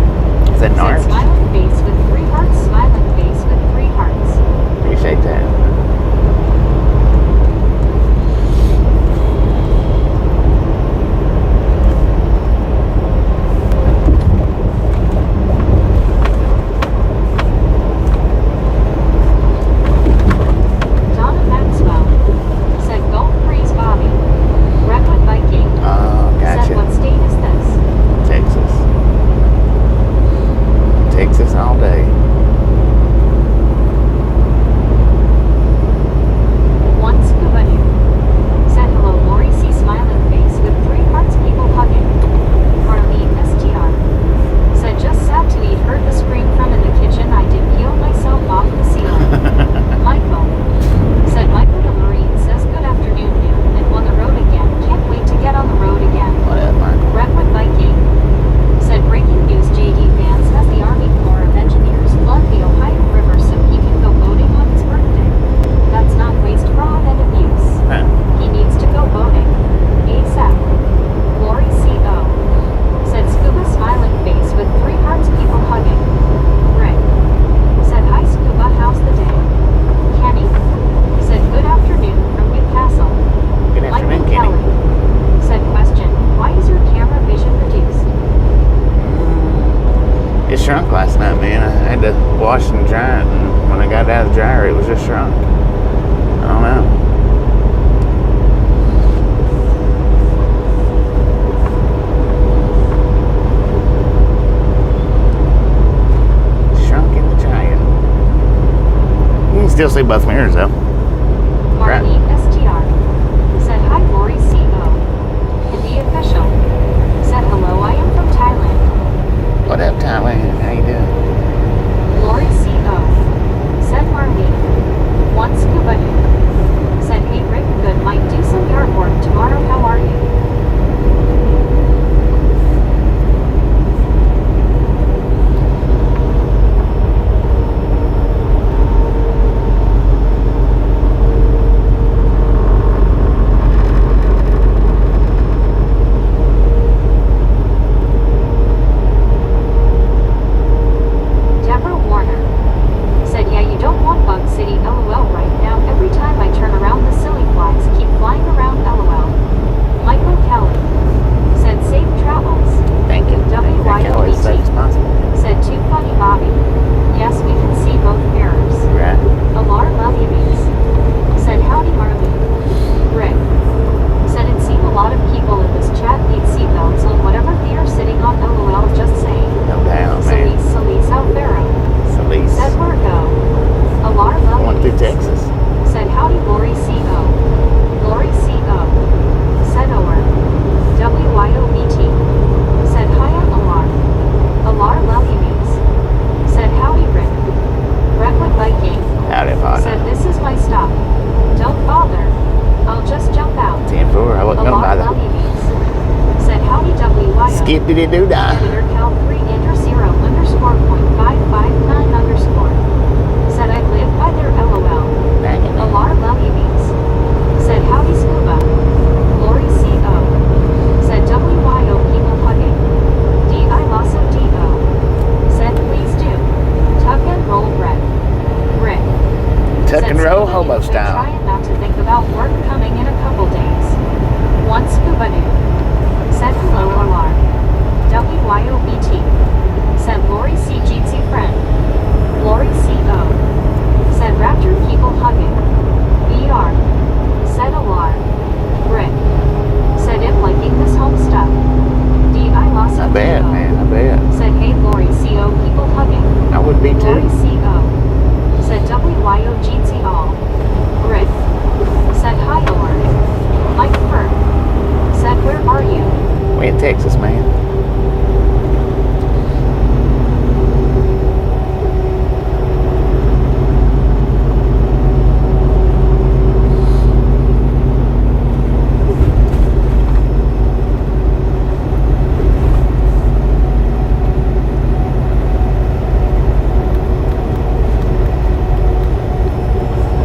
Is that said, Narch? smiling face with 3 hearts, smiling face with 3 hearts. Appreciate that. Donna Maxwell said, Gulf Breeze Bobby. Redwood Viking Oh, said, gotcha. what state is this? Texas. Texas all day. One Scuba Noob said, hello, Lori C. Smiling face with 3 hearts, people hugging. Marlene STR said, just sad to eat, heard the scream from in the kitchen. I did peel myself off the ceiling. Michael said, Michael the Marine says, good afternoon, noon, and on the road again. Can't wait to get on the road again. What up, Michael? Redwood Viking said, breaking news, JD Vance has the Army Corps of Engineers flood the Ohio River so he can go boating on his birthday. That's not waste, fraud, and abuse. Huh. He needs to go boating. ASAP. Lori C.O. said, Scuba smiling face with 3 hearts, people hugging. Rick said, hi Scuba, how's the day? Kenny said, good afternoon from Newcastle. Good afternoon, Michael Kenny. Kelly said, question, why is your camera vision reduced? It shrunk last night, man. I had to wash and dry it, and when I got it out of the dryer, it was just shrunk. I don't know. Shrunk in the dryer. You can still see both mirrors, though. Right. Marlene STR said, hi Lori C.O. And the official said, hello, I am from Thailand. What up, Thailand? How you doing? Lori C.O. said, Marlene. One Scuba Noob said, hey Rick, good, might do some yard work tomorrow, how are you? Deborah Warner said, yeah, you don't want Bug City, LOL, right now. Every time I turn around, the silly flies keep flying around, LOL. Michael Kelly said, safe travels. Thank you. Thank you. Always safe as possible. Said, too funny, Bobby. Yes, we can see both mirrors. Right. Alar love you, bees. Said, howdy, Marley. Rick said, it seemed a lot of people in this chat need seatbelts on whatever they are sitting on, LOL, just saying. No doubt, man. Salise Alvaro Salise. said, Virgo. Alar love Going you, through bees. Texas. Said, howdy, Lori C.O. Lori C.O. said, Or. WYOBT. Said, hiya, Alar. Alar love you, bees. Said, howdy, Rick. Redwood Viking Howdy, partner. said, this is my stop. Don't bother. I'll just jump out. 10-4. I wasn't going to buy Alar love that. you, bees. Said, howdy, WYO. Skip-diddy-doo-dah. Editor Cal 3_0_559_. Said, I live by their LOL. Back in there. Alar love you, bees. Said, howdy, Scuba. Lori C.O. said, WYO people hugging. D.I. Lasso D.O. said, please do. Tuck and roll, Brett. Rick Tuck said, and roll, Scuba hobo Noob, I'm style. trying not to think about work coming in a couple days. One Scuba Noob said, hello, Alar. WYO in Texas, man.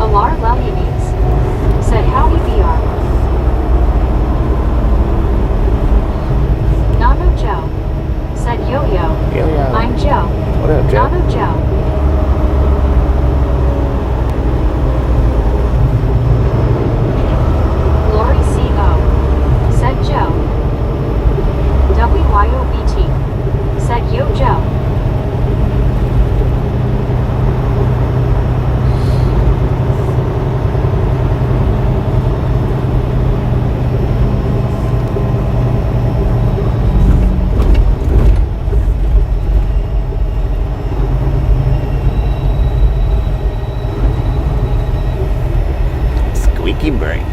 Alar Lelianes said howdy VR. Nano Joe said yo-yo. Yo-yo. I'm Joe. What up, Joe? Nano Joe. Lori CO said Joe. WYOBT said yo Joe. Squeaky brakes.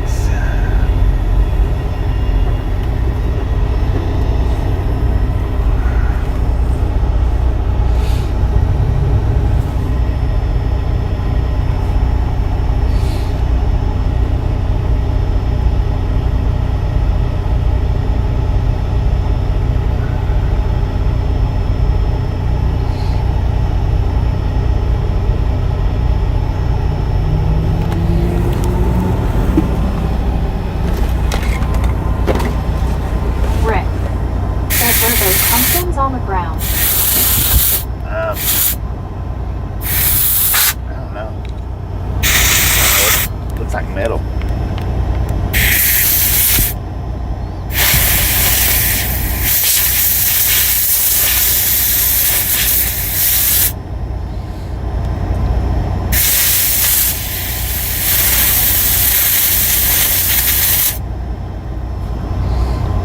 Rick said were those pumpkins on the ground? I don't know. Looks like metal.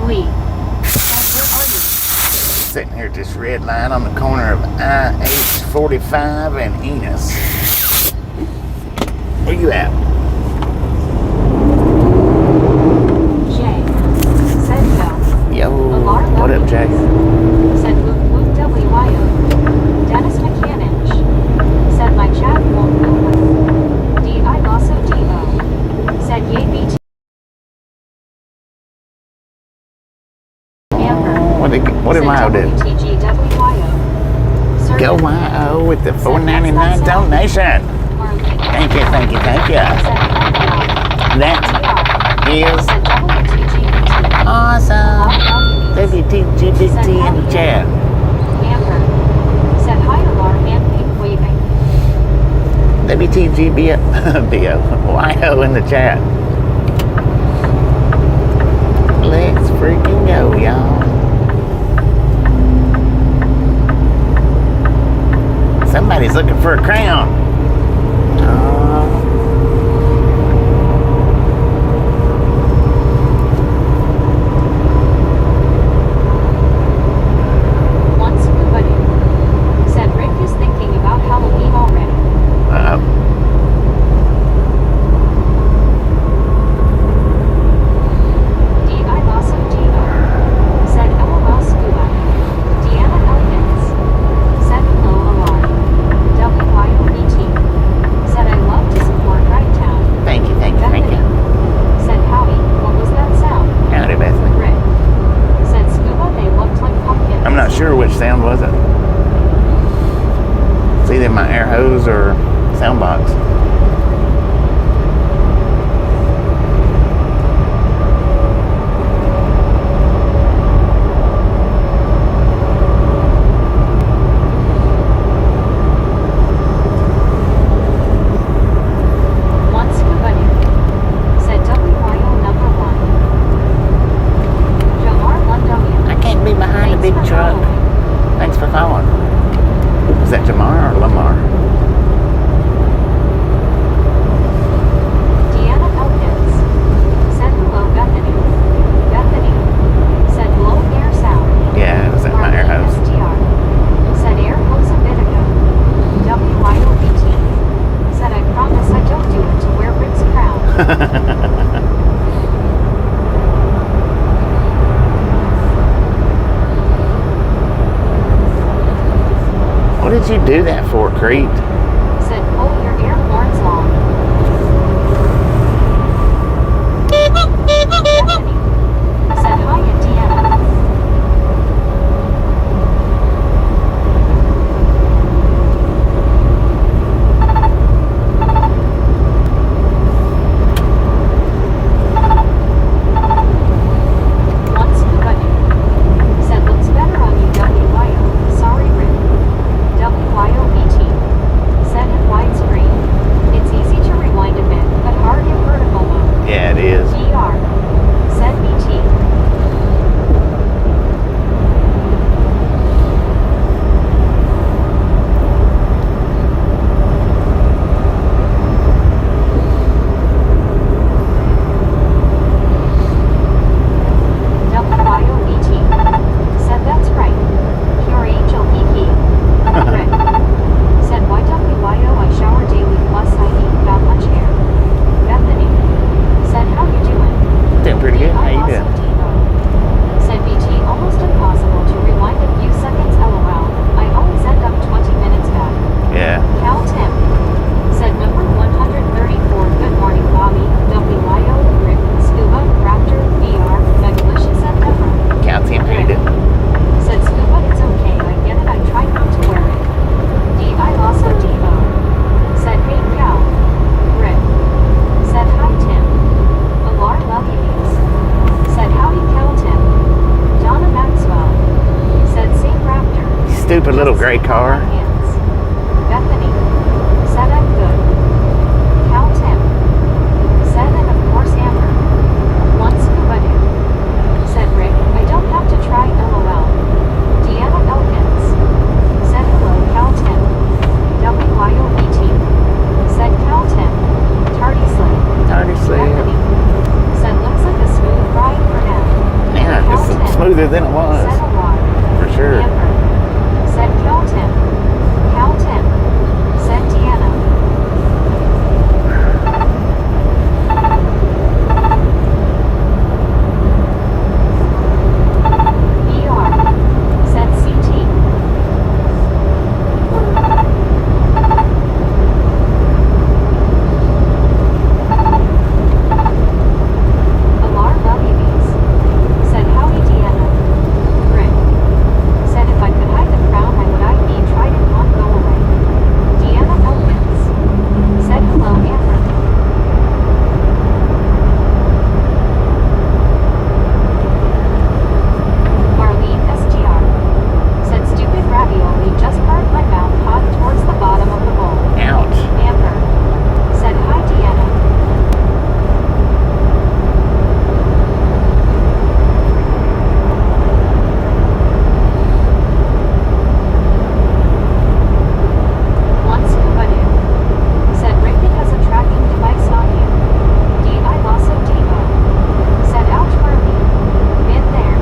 Lee said where are you? Sitting here at this red line on the corner of I-45 and Enos. Where you at? Jay said no. Yo, Alar what up, Jay? said whoop whoop WYO. Dennis McCannich said my chat won't open. D.I. Lasso D.O. said yay BT. Amber What did Myo do? WTGWYO. Go Myo with the $4.99 donation. Thank you, thank you, thank you. That is awesome. WTGBT in the chat. Amber said hi Alar and pink waving. WTGBO in the chat. Let's freaking go, y'all. Somebody's looking for a crown. Once nobody said Rick is thinking about Halloween already. D.I. Lasso D.O. said LOL Scuba. Deanna Elkins said hello Alar. WYOBT said I love to support Right Town. Thank you, thank you, thank you. Said howdy, what was that sound? Howdy, Bethany. Rick said Scuba, they looked like pumpkins. I'm not sure which sound was it. It's either my air hose or sound box. Once nobody said WYO number 1. Jamar Londonian. I can't be behind a big truck. Thanks for following. Is that Jamar or Lamar? What'd you do that for, Crete? Said pull your air horns long. Bethany. Said hi, Indiana. Once Bethany. Said looks better on you, WYO. Sorry, Rick. WYOBT. Set in widescreen. It's easy to rewind a bit, but hard in vertical mode. Yeah, it is. DR. Set BT. WYOBT. Said that's right. Pure angel EK. Rick. Said YWYO I shower daily plus I eat not much hair. Bethany. Said how you doing? Doing pretty good. How you Also doing? Devo. Said BT almost impossible to rewind a few seconds LOL. I always end up 20 minutes back. Yeah. Cal Tim. Said number 134. Good morning, Bobby. WYO, Rick, Scuba, Raptor, VR, Megalicious, and Pepper. Cal Tim, how you doing? Said Scuba, it's okay. I get it. I tried not to wear it. I also Devo. Said hey Cal. Rick. Said hi Tim. Alar love yous. Said howdy Cal Tim. Donna Maxwell. Said same Raptor. Stupid little gray car. Hands. Bethany. Said I'm good. Cal Tim. Said and of course Amber. Once Scuba do. Said Rick, I don't have to try LOL. Deanna Elkins. Said hello Cal Tim. WYOBT. Said Cal Tim. Tardy Slay. Tardy Bethany. slip. Said looks like a smooth ride for now. Yeah, Cal it's Tim. smoother than it was. Said a lot. For sure. Amber. Said Cal Tim. Cal Tim. Said Deanna. ER. Said CT. Alar WBs. Said howdy Deanna. Rick. Said if I could hide the crown I would ID tried it won't go away. Deanna Elkins. Said hello Amber. Marlene SGR. Said stupid ravioli just burned my mouth hot towards the bottom of the bowl. Ouch. Amber. Said hi Deanna. Once Scuba do. Said Rick has a tracking device on you. I also Devo. Said ouch Marlene. Been there.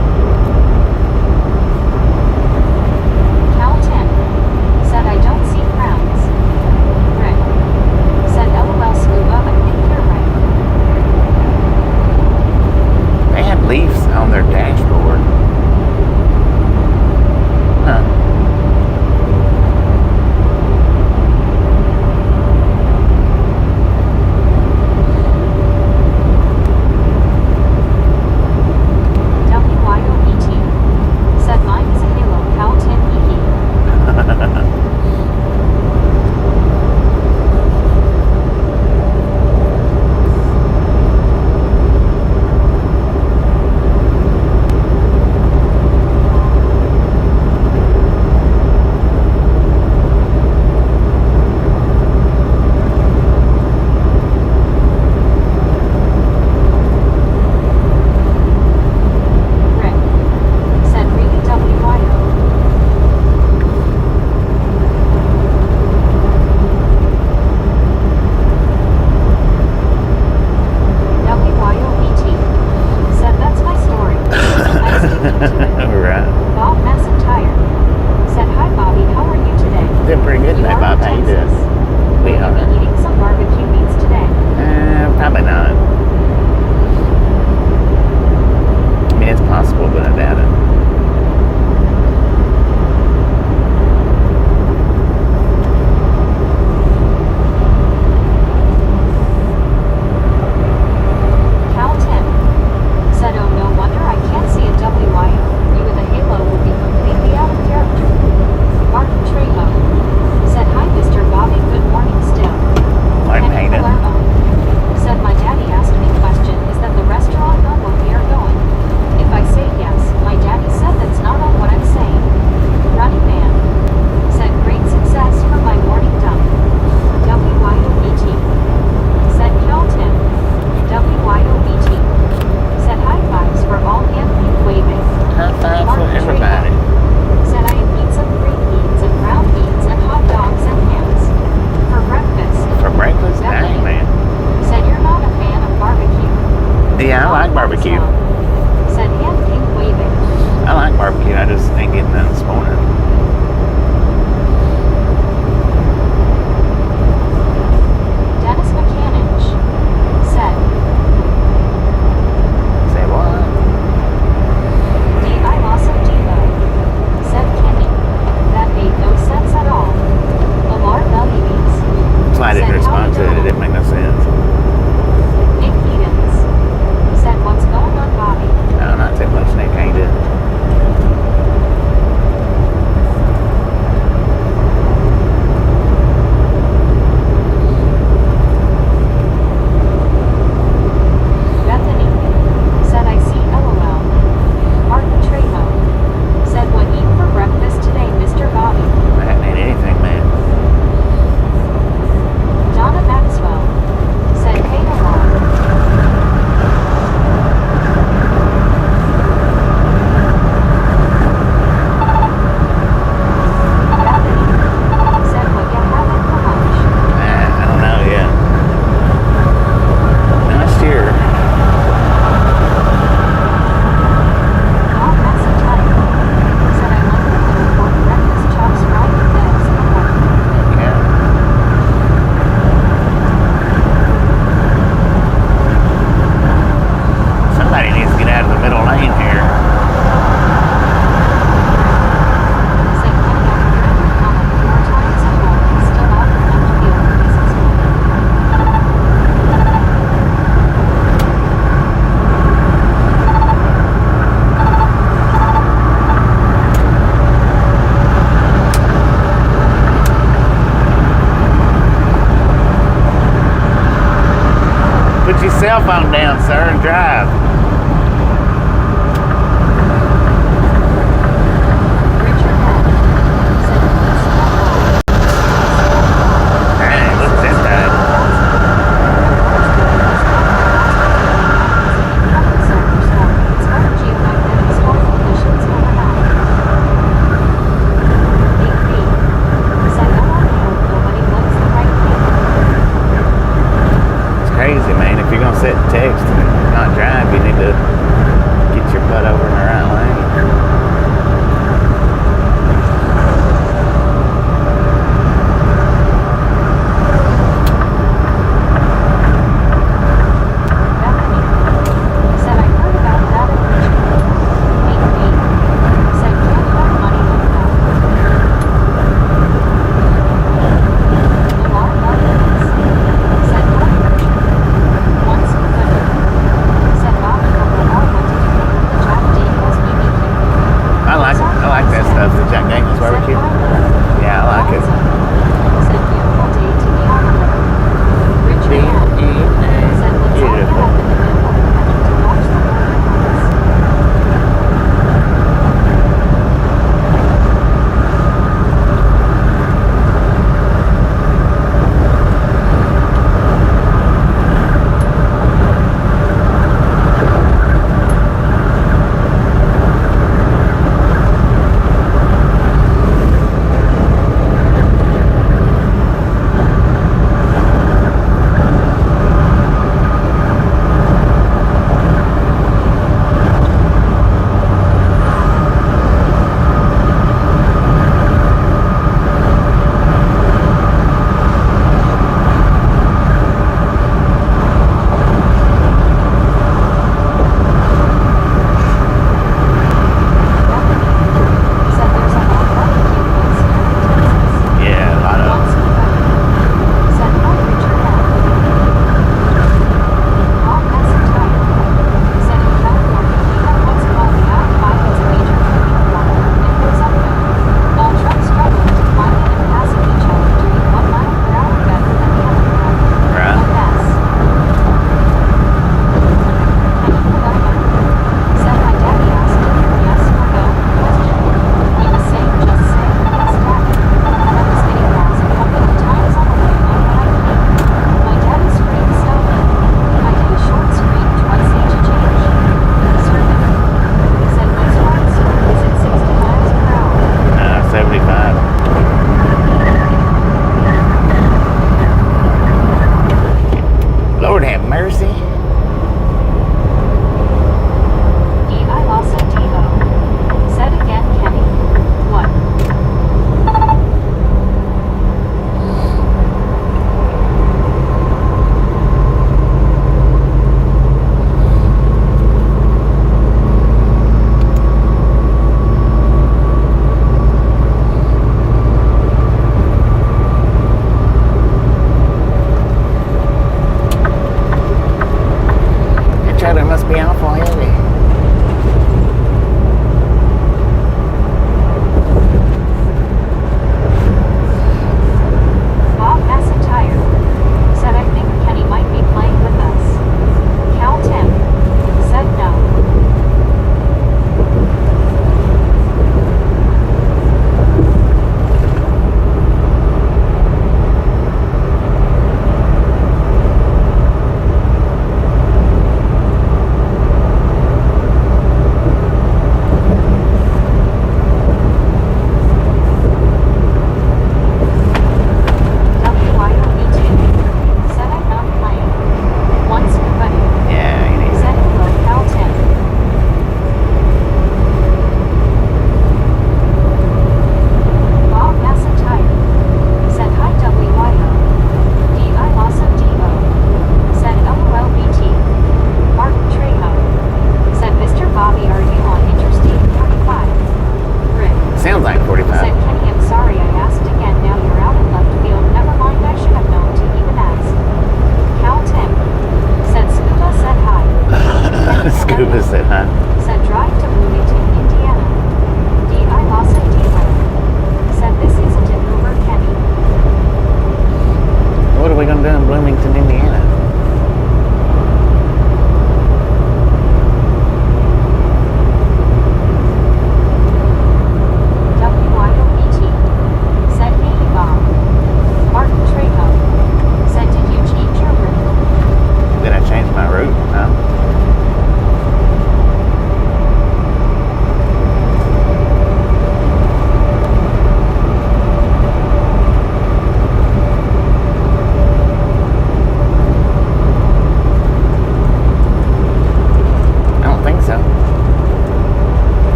Cal 10. Said I don't see crowns. Rick. Said LOL Scuba, I think you're right. They had leaves on their dashboard. Huh. WYOBT. Said mine is a Halo, Cal 10 EE. Rick. Said really WYO. WYOBT. Said that's my story. I'm sticking to it. Alright. Bob Massentire. Said hi Bobby, how are you today? Doing pretty good You today, are Bob. in How you doing? Texas. We Will you are. be eating some barbecue meats today? Probably not. I mean, it's possible, but I doubt it. cell phone down, sir, and drive. Richard Hall. Said police Dang, look at that thing. It's crazy, man. If you're gonna set text and not drive, you need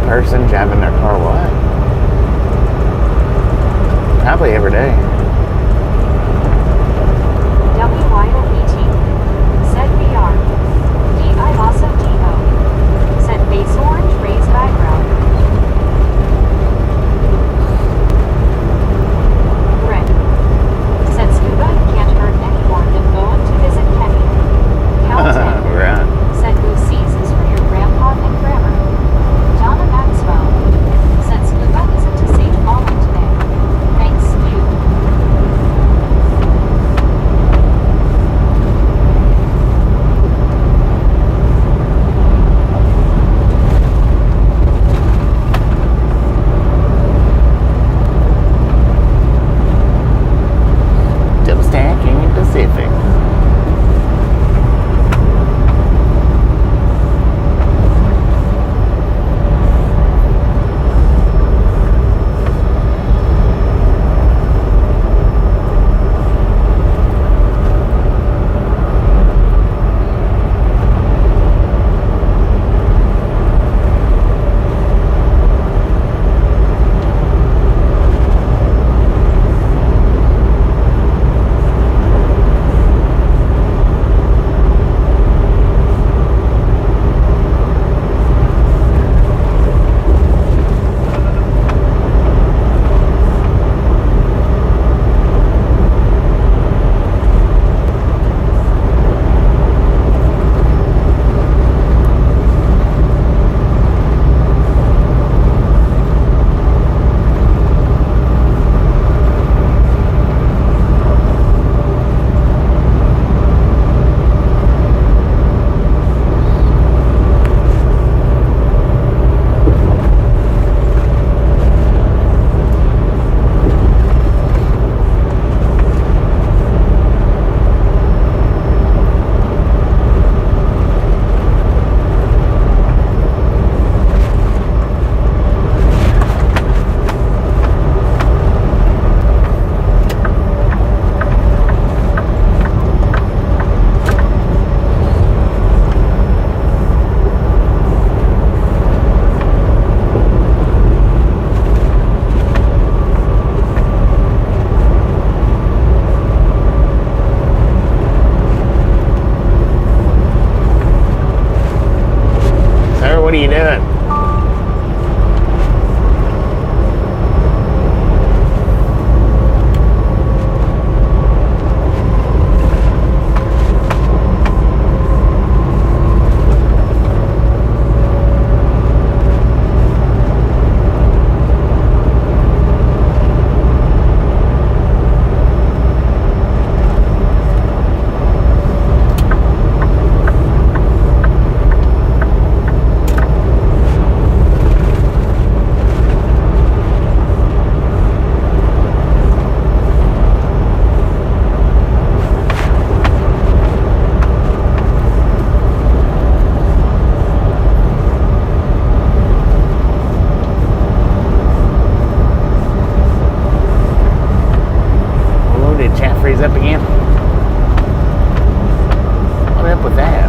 person driving their car what? Probably every day. WYOET. Set VR. DI also DO. Set base orange raised background. Red. Set scuba can't hurt anyone and going to visit Kenny. Count 10. Right. Set go seasons for your grandpa and grammar. Donna Maxwell. Set scuba isn't a safe falling today. Thanks, you. Double stack Union Pacific. Sir, what are you doing? Did chat freeze up again? What up with that?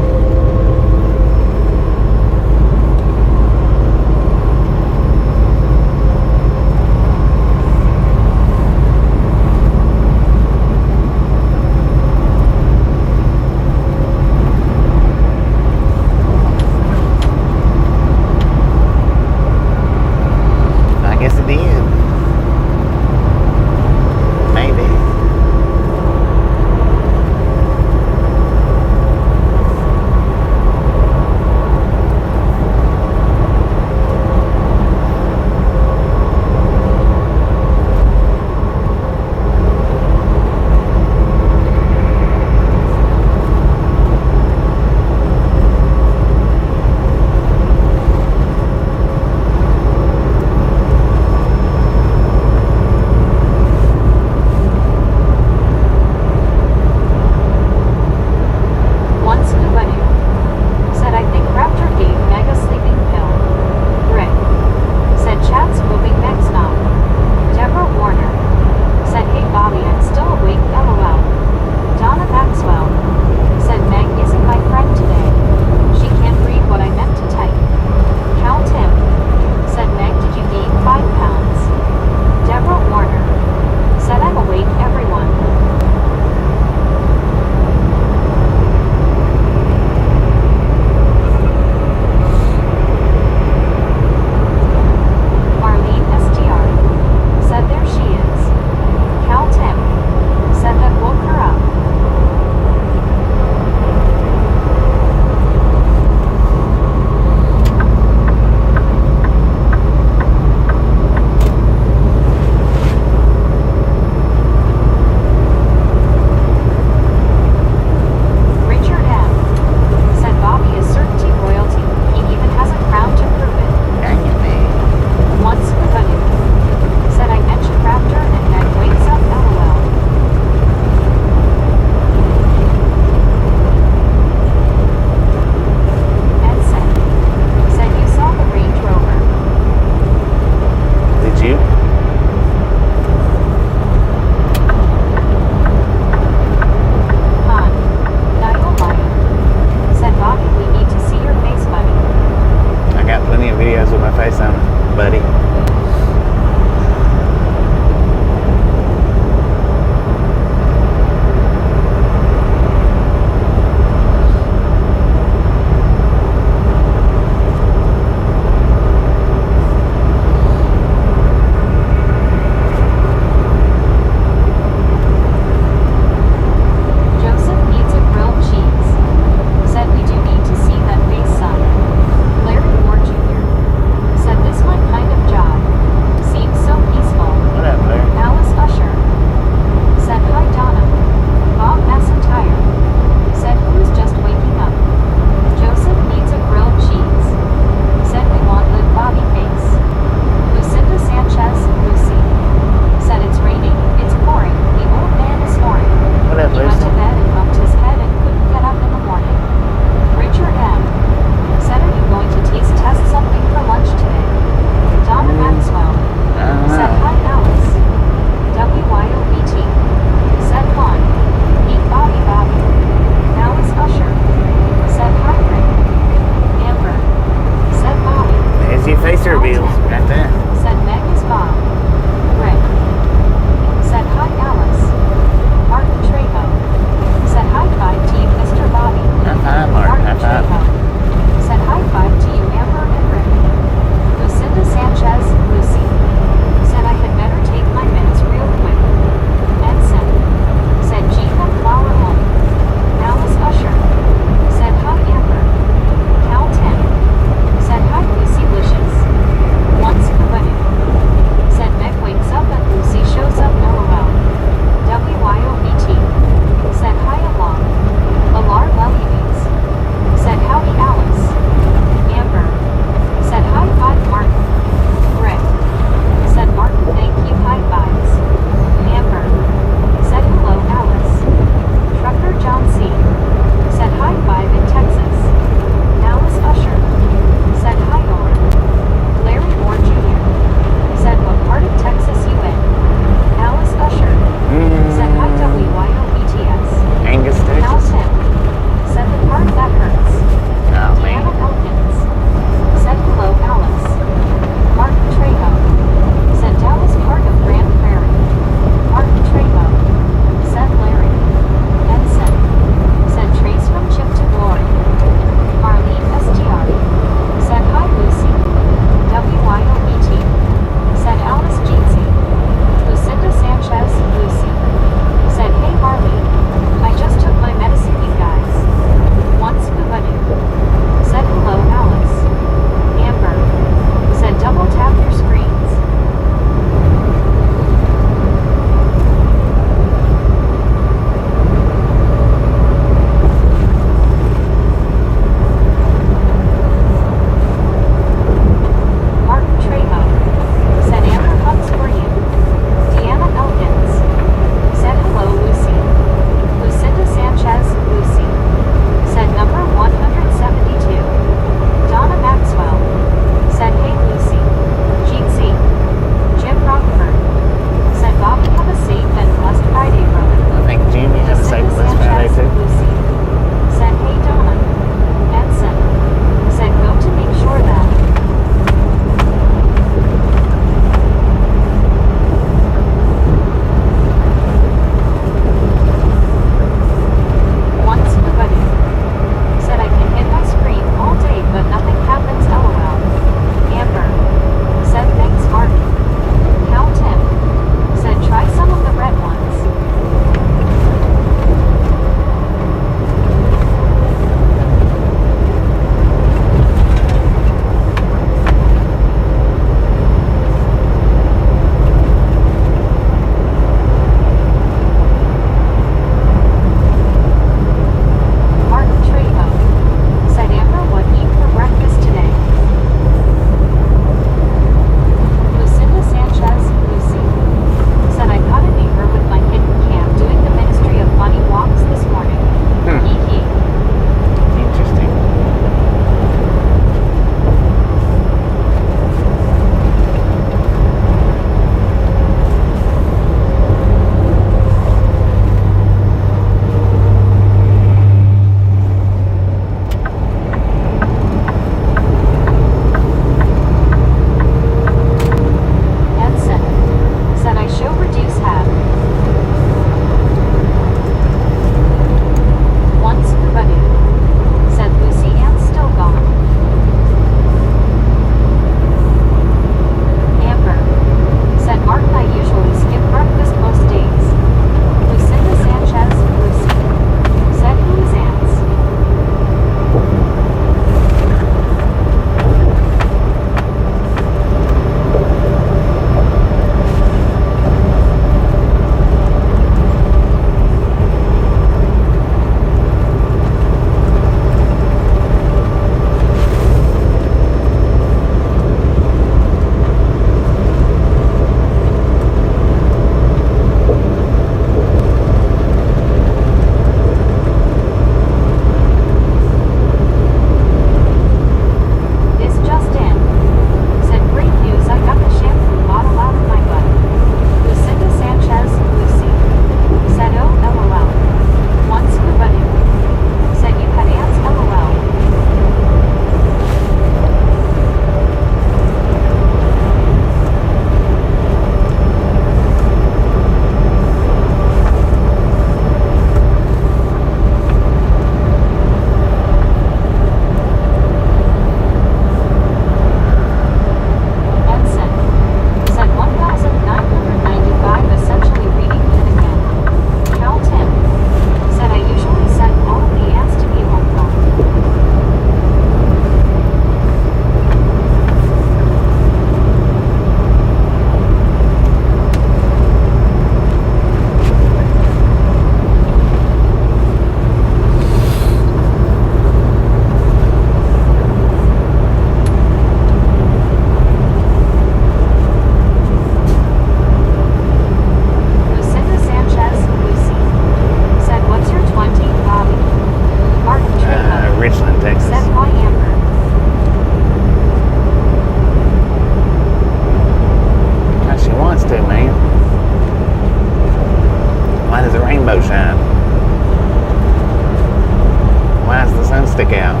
stick out.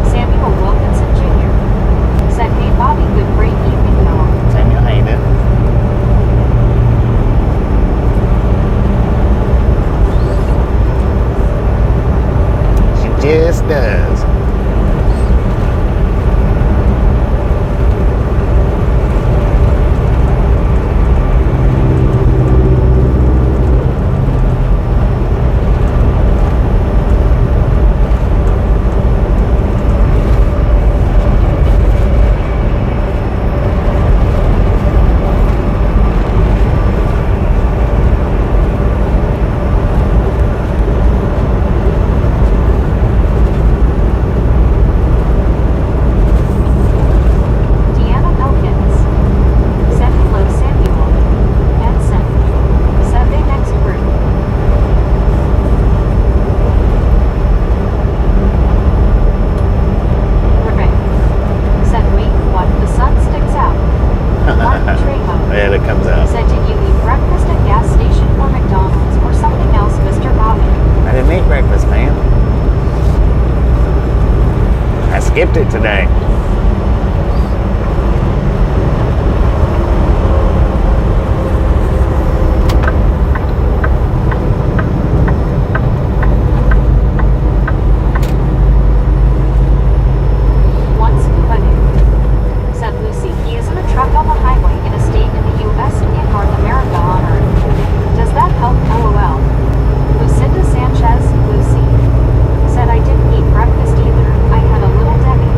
Samuel Wilkinson Jr. said, "Hey Bobby, good great evening y'all." Samuel Hayden. She just does. Deanna Elkins said, "Hello Samuel." Benson said, "They next group." Rick said, "Wait, what? The sun sticks out." Martin Trejo Yeah, it comes out. said, "Did you eat breakfast at gas station or McDonald's or something else, Mr. Bobby?" I didn't eat breakfast, man. I skipped it today. Once Kubanu said, "Lucy, he is in a truck on the highway in a state in the U.S. and in North America on Earth. Does that help? LOL." Lucinda Sanchez Lucy said, "I didn't eat breakfast either. I had a little Debbie."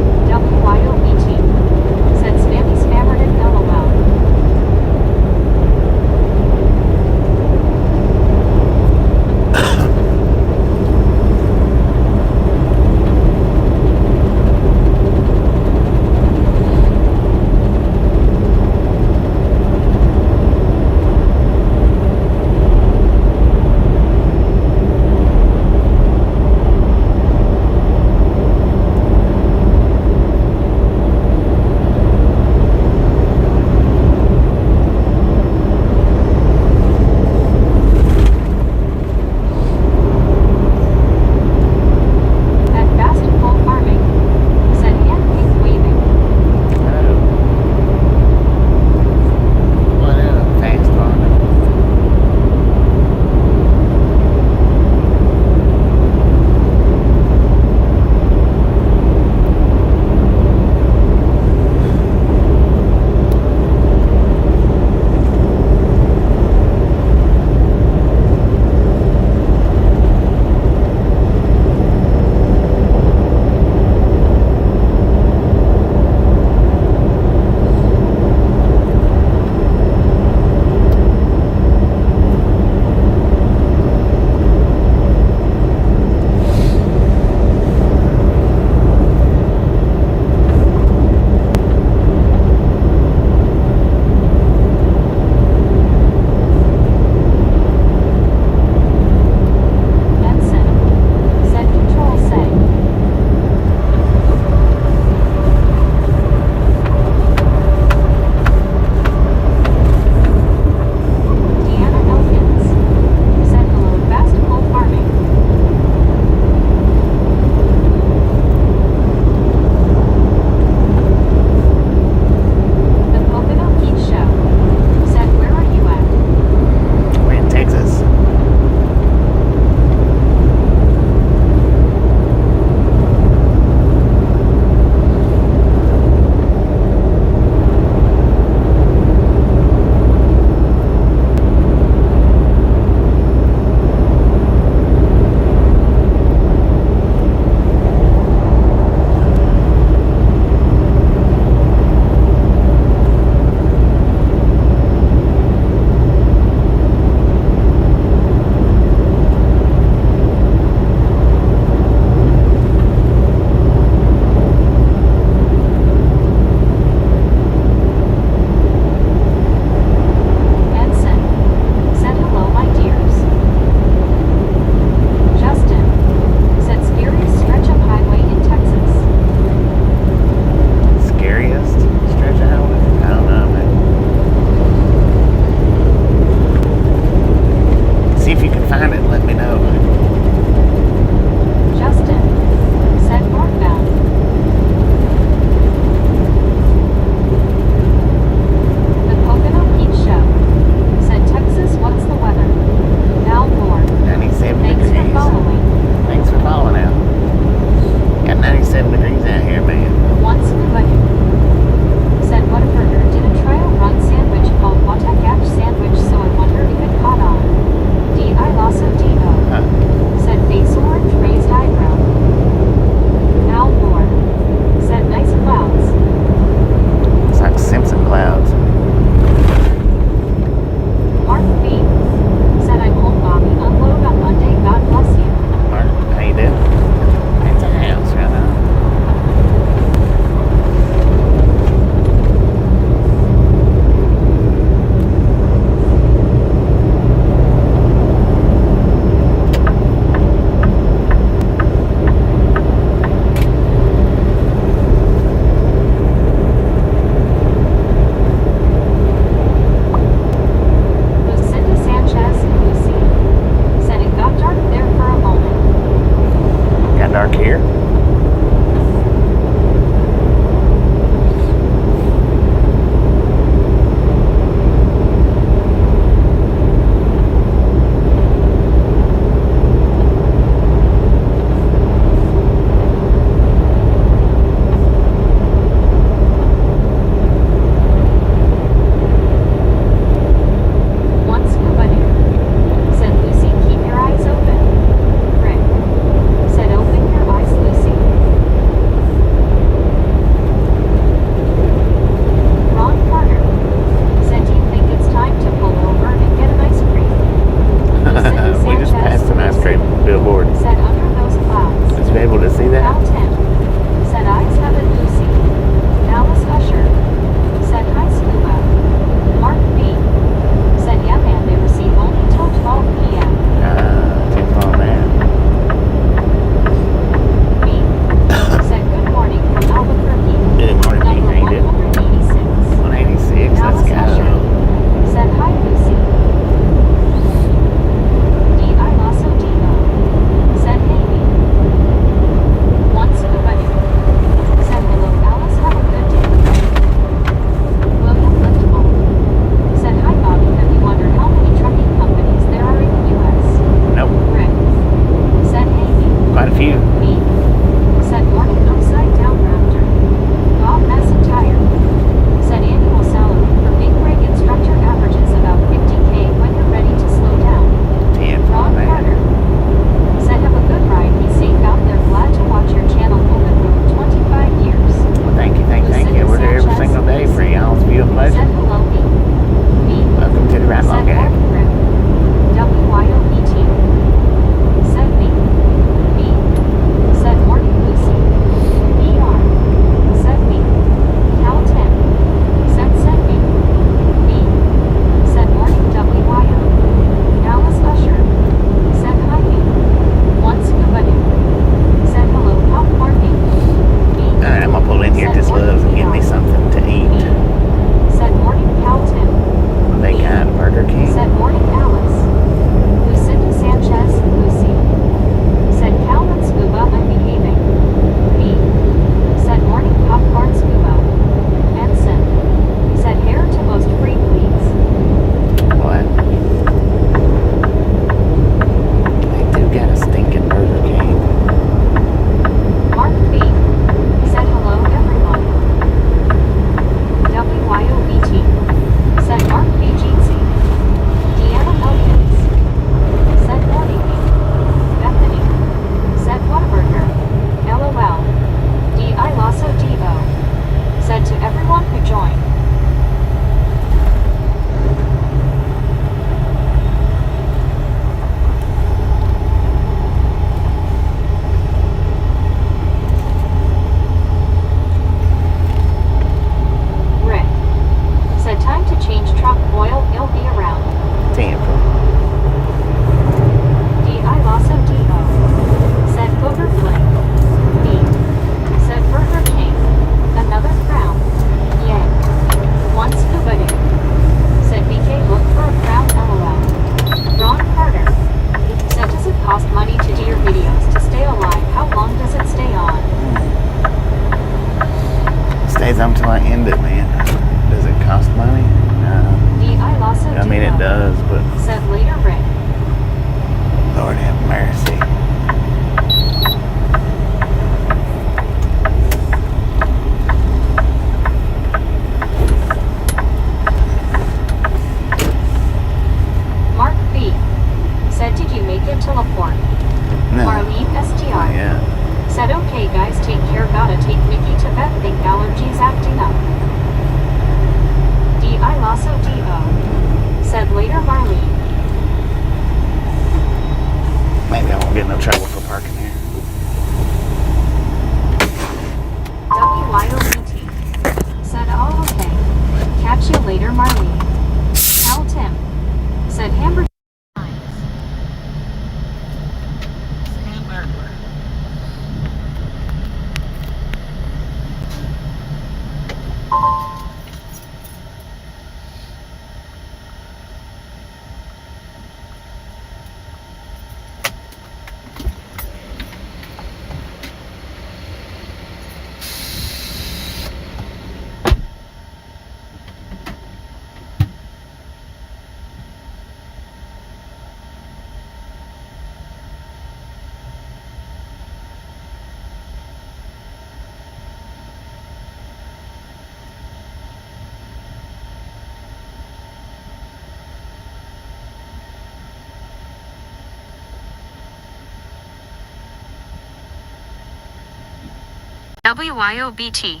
WYOBT.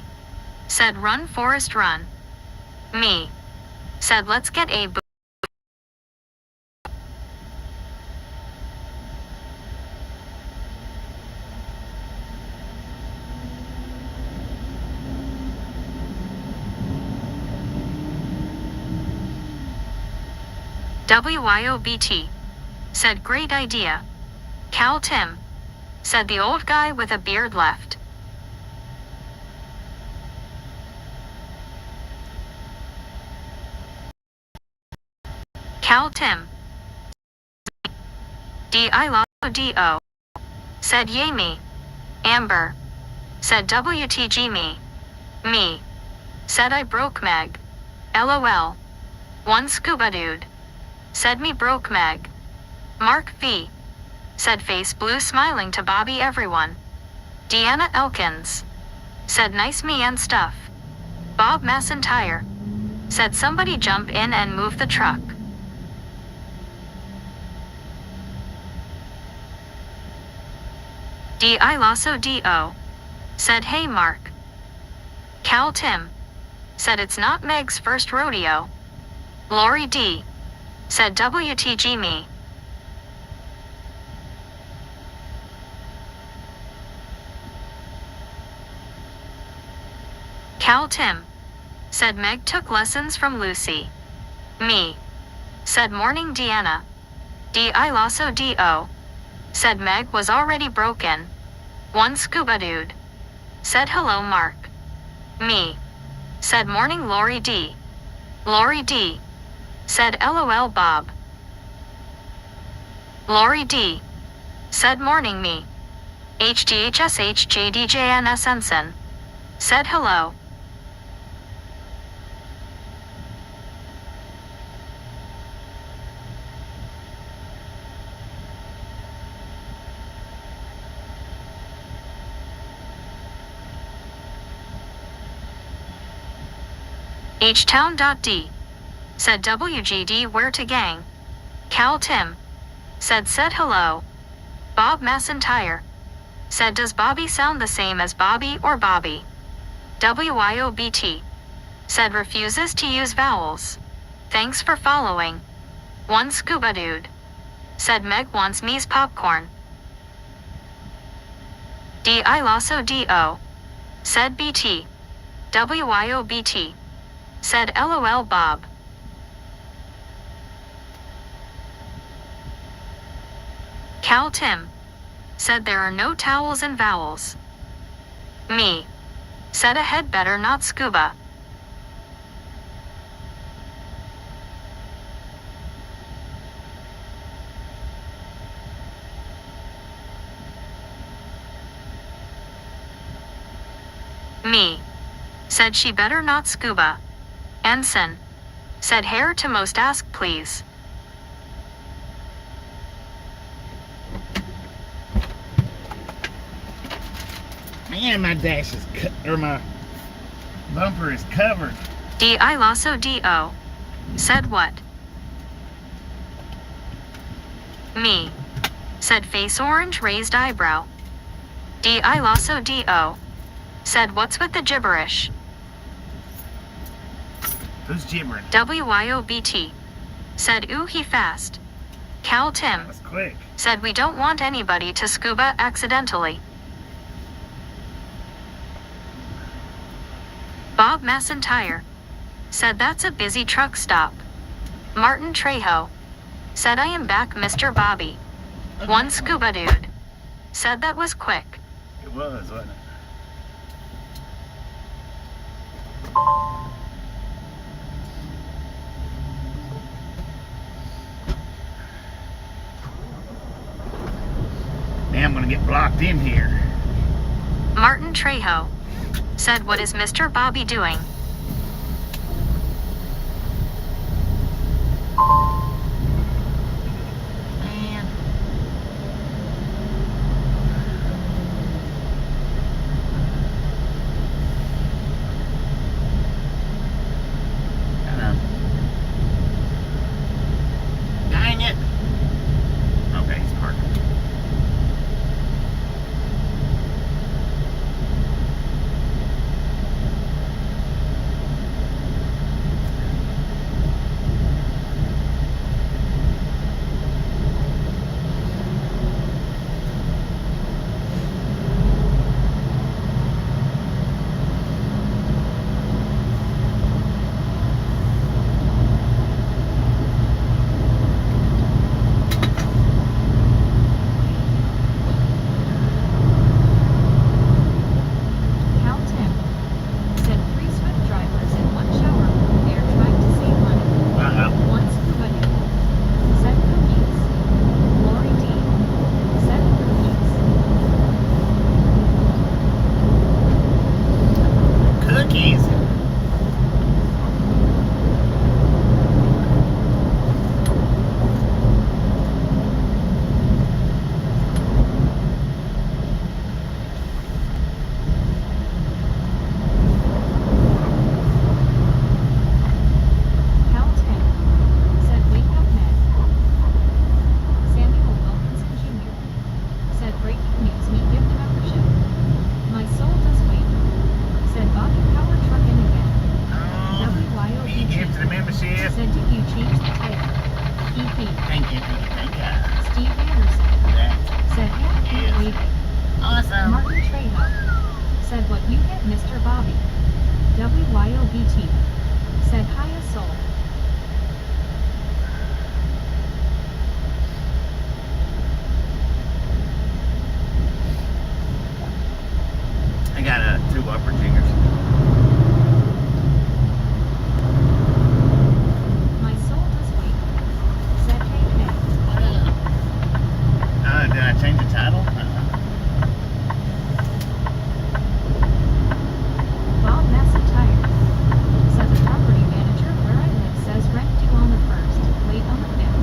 Said run Forrest run. Me. Said let's get a WYOBT. Said great idea. Cal Tim. Said the old guy with a beard left. Cal Tim. D-I-L-O-D-O. Said yay me. Amber. Said WTG me. Me. Said I broke Meg. LOL. One scuba dude. Said me broke Meg. Mark V. Said face blue smiling to Bobby everyone. Deanna Elkins. Said nice me and stuff. Bob Massentire. Said somebody jump in and move the truck. D-I-L-O-D-O. Said hey Mark. Cal Tim. Said it's not Meg's first rodeo. Lori D. Said WTG me. Cal Tim. Said Meg took lessons from Lucy. Me. Said morning Deanna. D-I-L-O-D-O. Said Meg was already broken. One scuba dude. Said hello Mark. Me. Said morning Lori D. Lori D. Said LOL Bob. Lori D. Said morning me. HDHSHJDJNS Ensign. Said hello. H-Town.D. Said WGD where to gang. Cal Tim. Said hello. Bob Massentire. Said does Bobby sound the same as Bobby or Bobby? WYOBT. Said refuses to use vowels. Thanks for following. One scuba dude. Said Meg wants me's popcorn. D-I-L-O-D-O. Said BT. WYOBT. Said LOL Bob. Cal Tim. Said there are no towels and vowels. Me. Said a head better not scuba. Me. Said she better not scuba. Ensign. Said hair to most ask please. Man, my dash is my bumper is covered. D-I-L-O-D-O. Said what? Me. Said face orange raised eyebrow. D-I-L-O-D-O. Said what's with the gibberish? Who's gibbering? WYOBT. Said ooh he fast. Cal Tim. That was quick. Said we don't want anybody to scuba accidentally. Bob Massentire. Said that's a busy truck stop. Martin Trejo. Said I am back Mr. Bobby. One scuba dude. Said that was quick. It was, wasn't it? Man, I'm gonna get blocked in here. Martin Trejo. Said what is Mr. Bobby doing? Man. Dang it. Okay, he's parked. did you change the tire? EP. Thank you. Steve Anderson That said hand is waving. awesome. Martin Trejo said what you get, Mr. Bobby. WYOBT said hiya soul. I got 2 upper jingers. My soul does wait. Said hey hey. Did I change the title? Bob Massey Tire said the property manager where I live says rent due on the 1st, late on the 5th.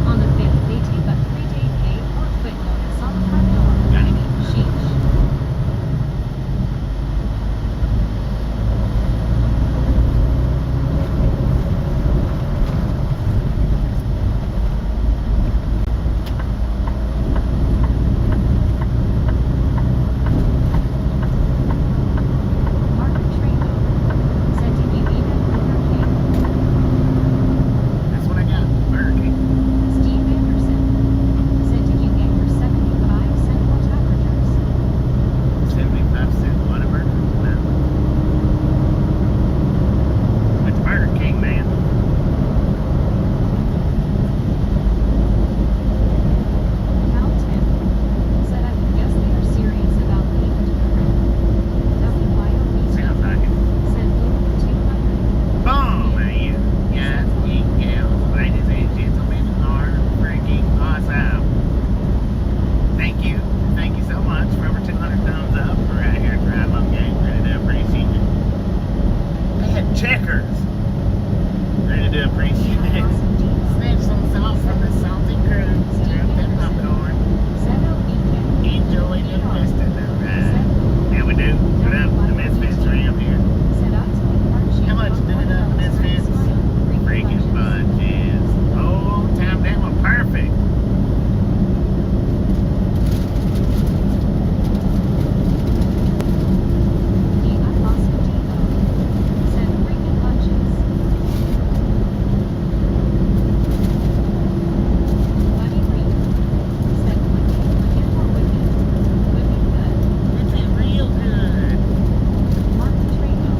On the 5th, they take a 3-day pay or quit notice on the front door. Sheesh. Martin Trejo said did you eat at Burger King? That's what I got. Burger King. Steve Anderson said did you get your 75-cent Whatabers? 75 cent Whataburger? No. It's Burger King, man. Cal Tim said I would guess they are serious about payment for rent. WYOBT Sounds like it. said blue 200. Boom! You guys, you gals, ladies and gentlemen are freaking awesome. Thank you. Thank you so much for over 200 thumbs up. We're right here at the Ride Love Game. Ready to appreciate it. They had checkers. Ready to appreciate it. Awesome deal. Snatch some salt from the salty cruise. Drop that popcorn. Said OBK. Enjoy the rest of the ride. Yeah, we do. What up? The Misfits around here. Said October March. How much did it up, Misfits? Freaking bunches. Oh, timed that one perfect. I lost a Devo. Said freaking bunches. Buddy Reed said wicked or wicked? Wicked good. It's real good. Martin Trejo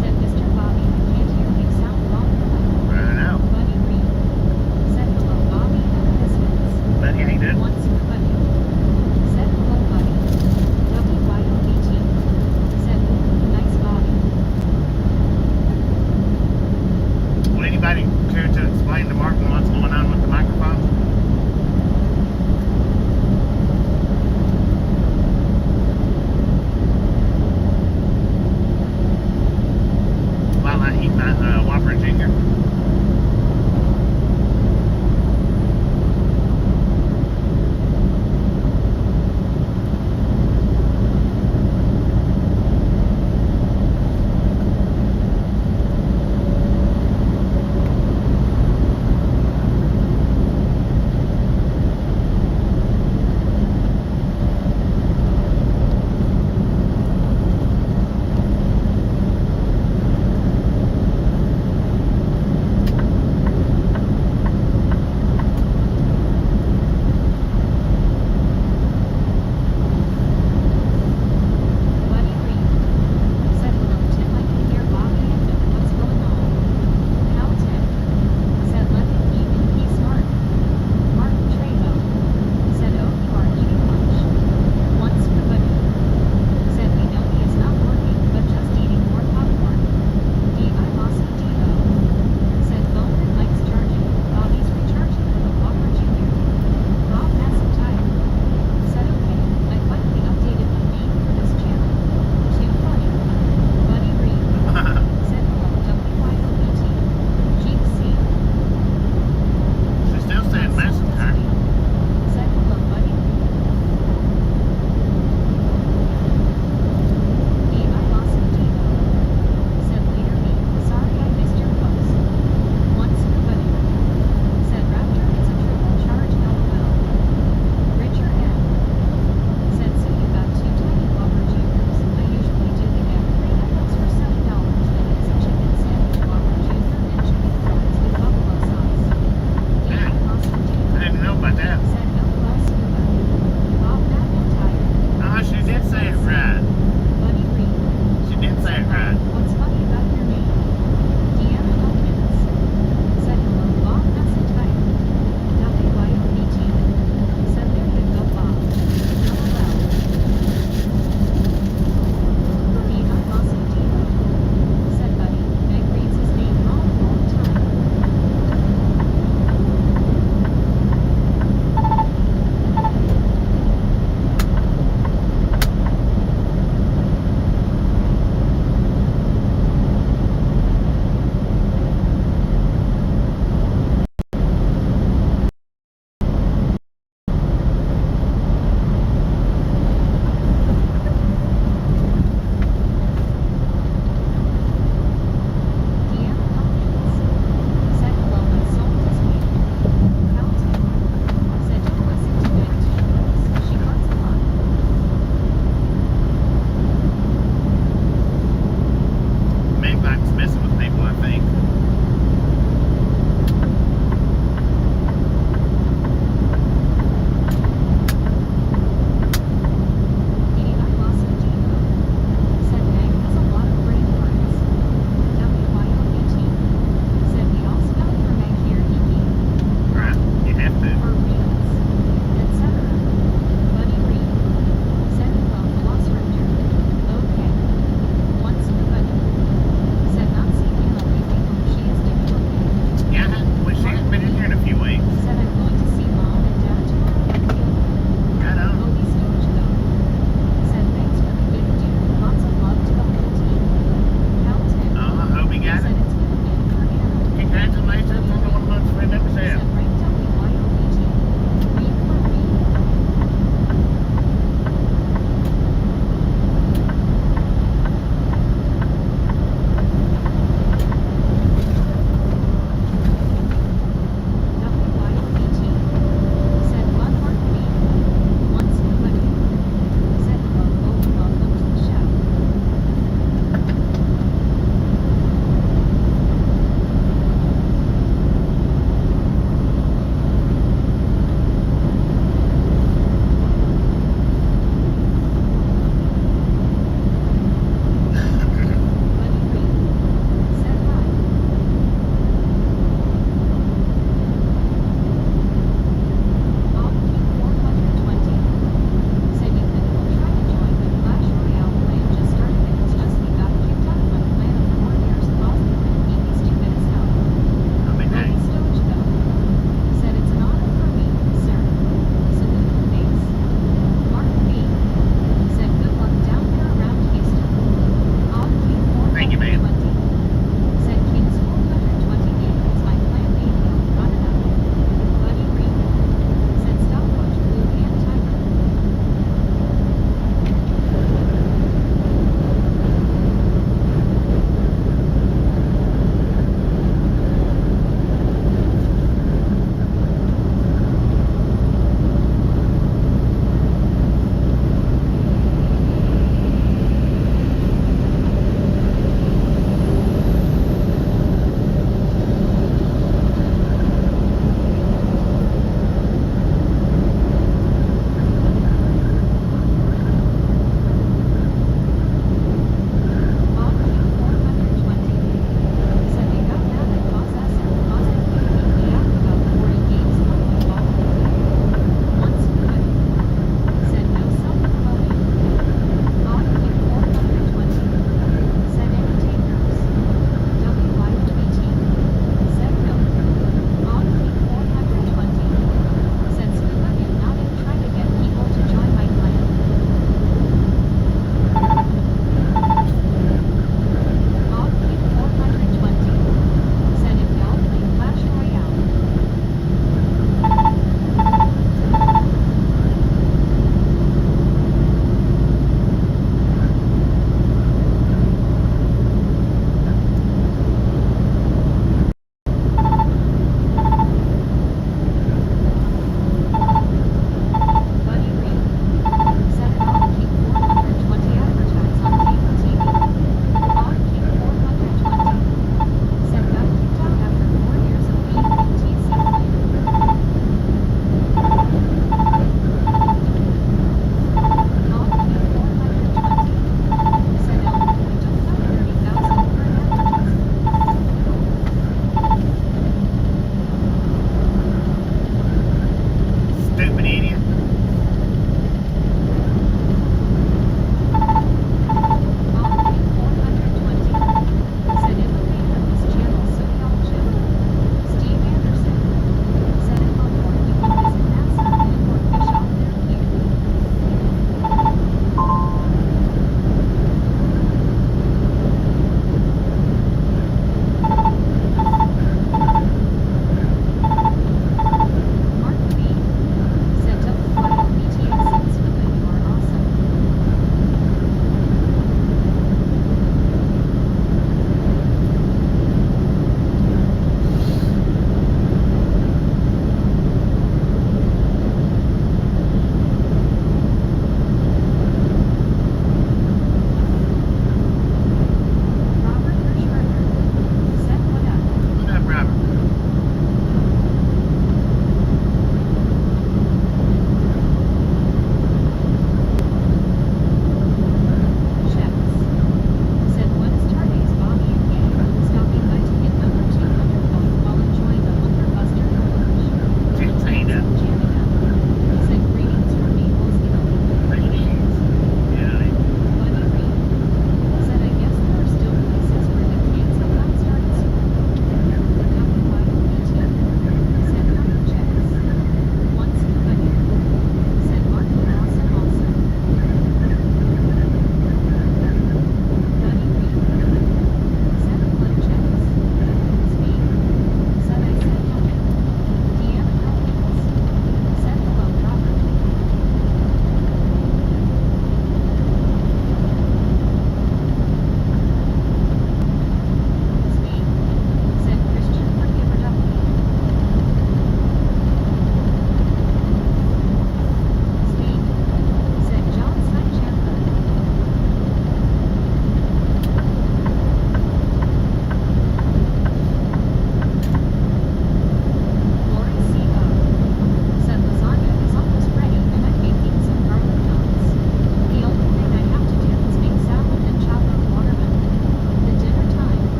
said Mr. Bobby, I can't hear you sound wrong. I know. Buddy Reed said hello Bobby and the Misfits. Buddy, how you doing? Once Buddy said hello Buddy. WYOBT said ooh, nice Bobby. Would anybody care to explain to Martin what's going on with the microphone? While I eat my Whopper Junior.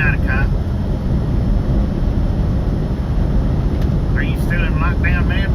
not a cop. Are you still in lockdown, man?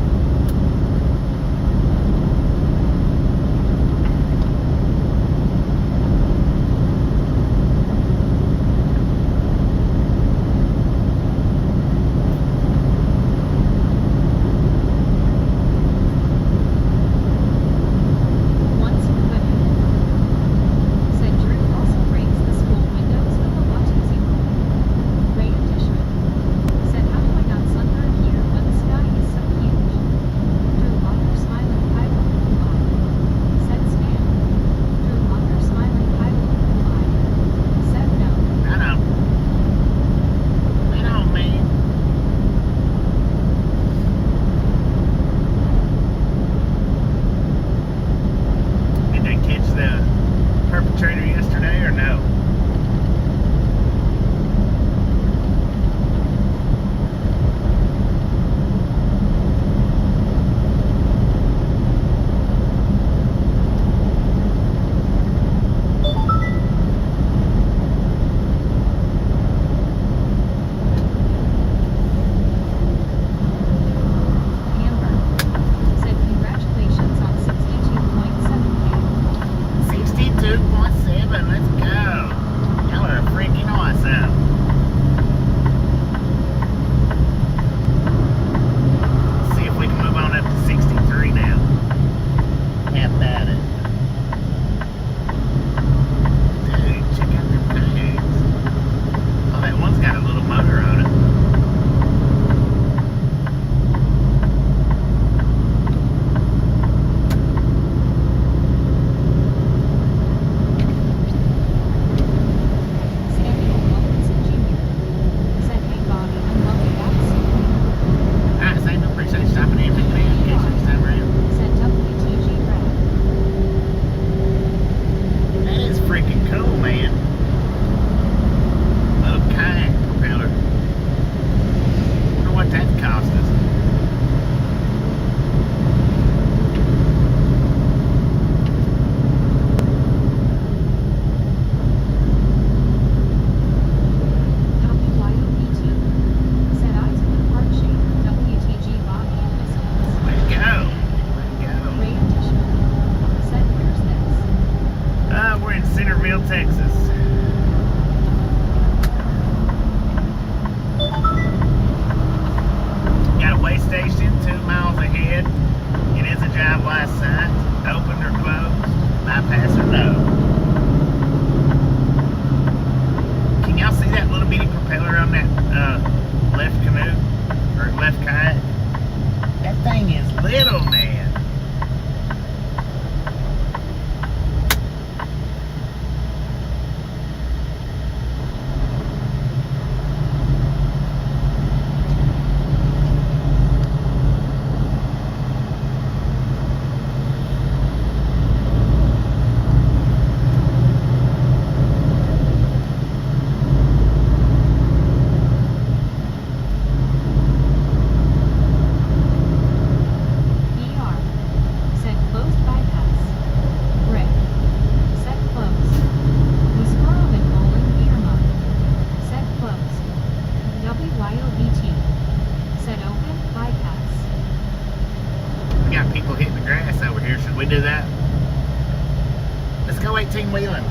Do that. Let's go 18 wheeling.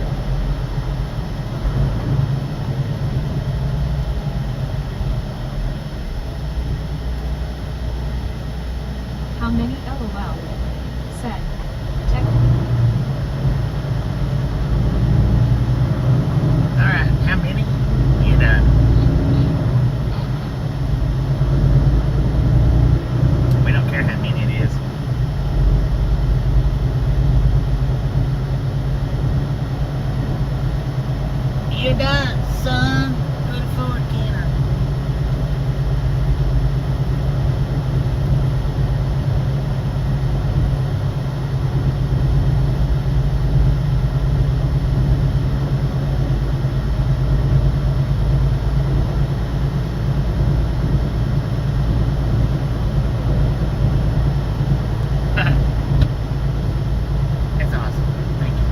How many LOL? Said. Technically. Alright, how many? You done. We don't care how many it is. You're done, son. Good forward, Kenner. That's awesome. Thank you.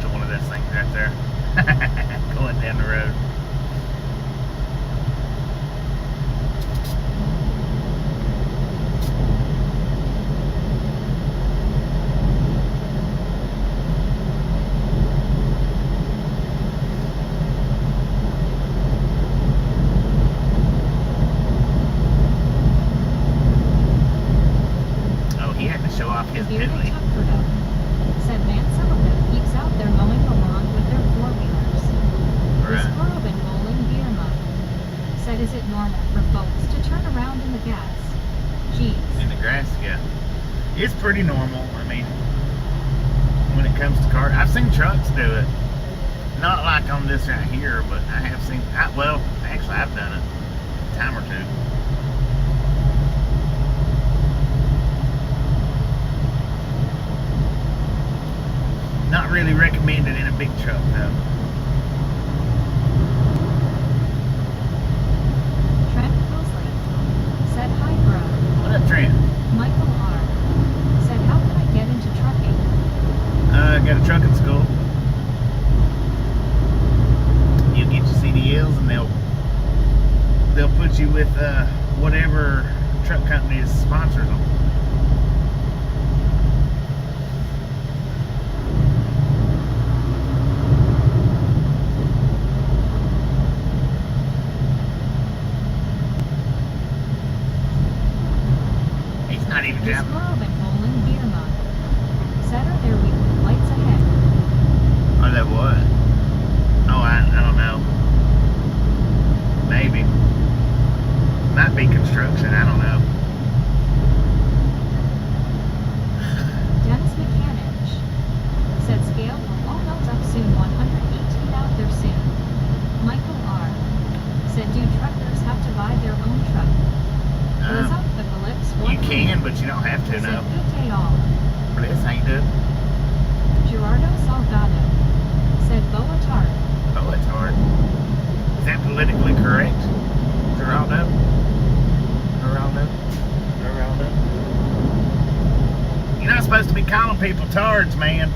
to one of those things right there. Going down the road. Oh, he had to show off his The bearded piddly. truck product said man some of them keeps out there mowing the lawn with their four-wheelers. The Right. squirrel been rolling beer mug. Said is it normal for folks to turn around in the gas? Jeez. In the grass, yeah. It's pretty normal. I mean, when it comes to cars, I've seen trucks do it. Not like on this right here, but I have seen. Well, actually, I've done it a time or two. Not really recommended in a big truck, though. Trent Mosley said hi bro. What up, Trent? Michael R. said how can I get into trucking? Got a trucking school. You'll get your CDLs, and they'll put you with whatever truck company sponsors them. He's not even The driving. squirrel been rolling beer mug. Said are there lights ahead? Or that what? Oh, I don't know. Maybe. Might be construction. I don't know. Dennis McCanich said scale will all melt up soon. 118 out there soon. Michael R. said do truckers have to buy their own truck? Was up the Calypse You can, but you don't have to. said No. good day all. Bliss ain't good. Gerardo Salgado said Boa Tart. Oh, it's hard. Is that politically correct? Geraldo? Geraldo? Geraldo? You're not supposed to be calling people tards, man.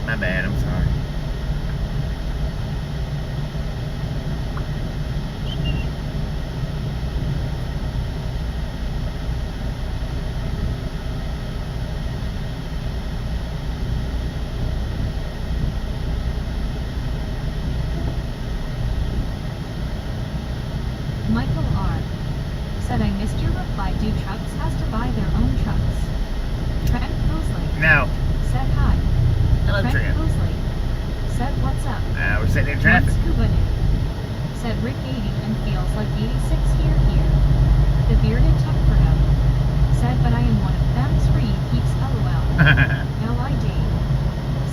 My bad, I'm sorry. Michael R. said I missed your reply. Do trucks has to buy their own trucks? Trent Mosley No. said hi. Hello, Trent Trent. Mosley said what's up? We're sitting in traffic. Scuba said Rick 80 and feels like 86 here. The bearded tuck product said but I am one of them three keeps LOL. LID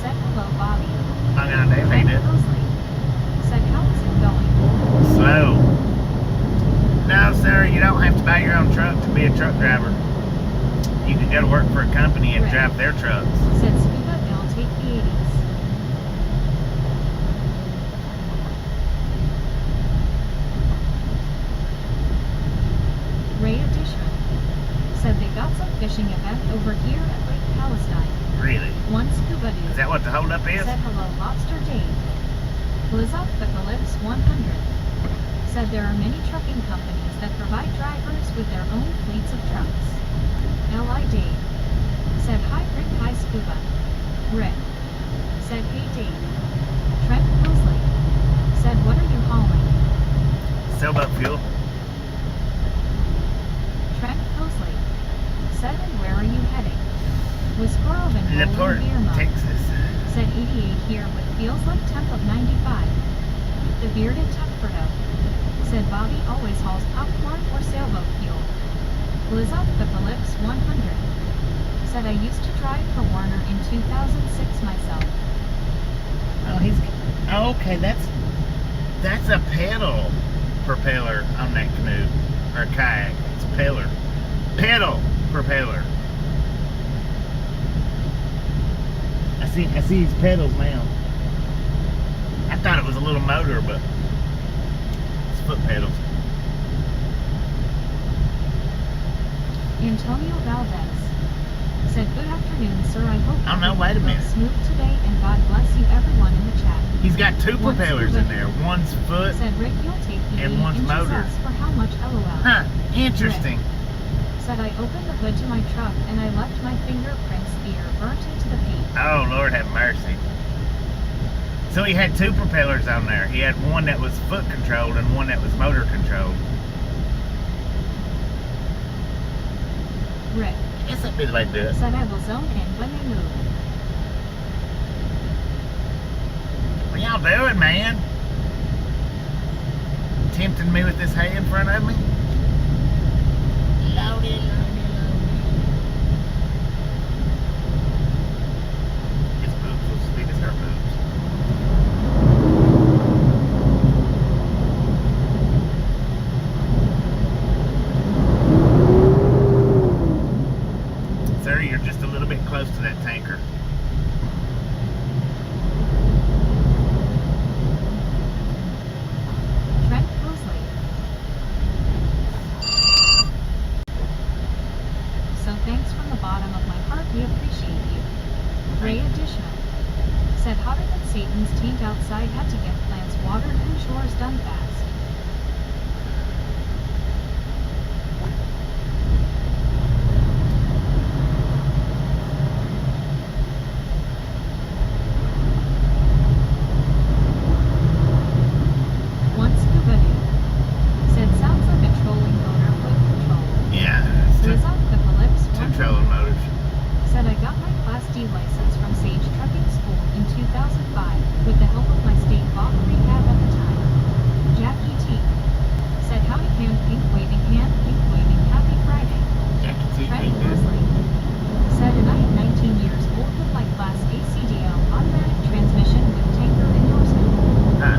said hello Bobby. Hung on, Dave. Hey, Trent dude. Mosley said how is it going? Slow. No, sir, you don't have to buy your own truck to be a truck driver. You can go to work for a company and Right. drive their trucks. Said Scuba Bill take the 80s. Ray Edition said they got some fishing event over here at Lake Palestine. Really? One scuba dude Is that what the holdup is? said hello Lobster Dave. Bliss up the Calypse 100 said there are many trucking companies that provide drivers with their own fleets of trucks. L.I. Dave said hi Rick, hi Scuba. Rick said hey Dave. Trent Mosley said what are you hauling? Sailboat fuel. Trent Mosley said and where are you heading? Was Squirrel been La rolling Porte, beer mug? Texas. Said 88 here with feels like temp of 95. The bearded tuckfordo said Bobby always hauls popcorn or sailboat fuel. Liz up the Calypse 100 said I used to drive for Warner in 2006 myself. Oh, okay, that's a pedal propeller on that canoe or kayak. It's a pedal propeller. I see these pedals now. I thought it was a little motor, but it's foot pedals. Antonio Valdez said, "Good afternoon, sir. I hope Oh, no, wait a minute. smooth today, and God bless you, everyone in the chat." He's got two One's propellers in scuba there. One's foot. said, "Rick, you'll take the And 8 one's inches motor. S for how much? LOL." Huh, interesting. Said, "I opened the hood to my truck and I left my fingerprints there burnt into the paint." Oh, Lord have mercy. So he had two propellers on there. He had one that was foot controlled and one that was motor controlled. Rick I guess that'd be the way to do it. said, "I will zone in when they move." What y'all doing, man? Tempting me with this hay in front of me? Loaded, loaded, loaded. His boobs will speed as her boobs. Sir, you're just a little bit close to that tanker. Trent Mosley. "So thanks from the bottom of my heart, we appreciate you." Ray Additional said, "Hotter than Satan's taint outside, had to get plants watered and chores done fast." One Scuba Dude said, "Sounds like a trolling motor foot control." Yeah, it's Liz Apocalypse two one trolling motors. said, "I got my Class D license from Sage Trucking School in 2005 with the help of my state Bob rehab at the time." Jackie T said, "Howdy hand, pink waving, happy Friday." Jackie T. Trent Mosley said, "And I am 19 years old with my Class ACDL automatic transmission with tanker endorsement." Huh.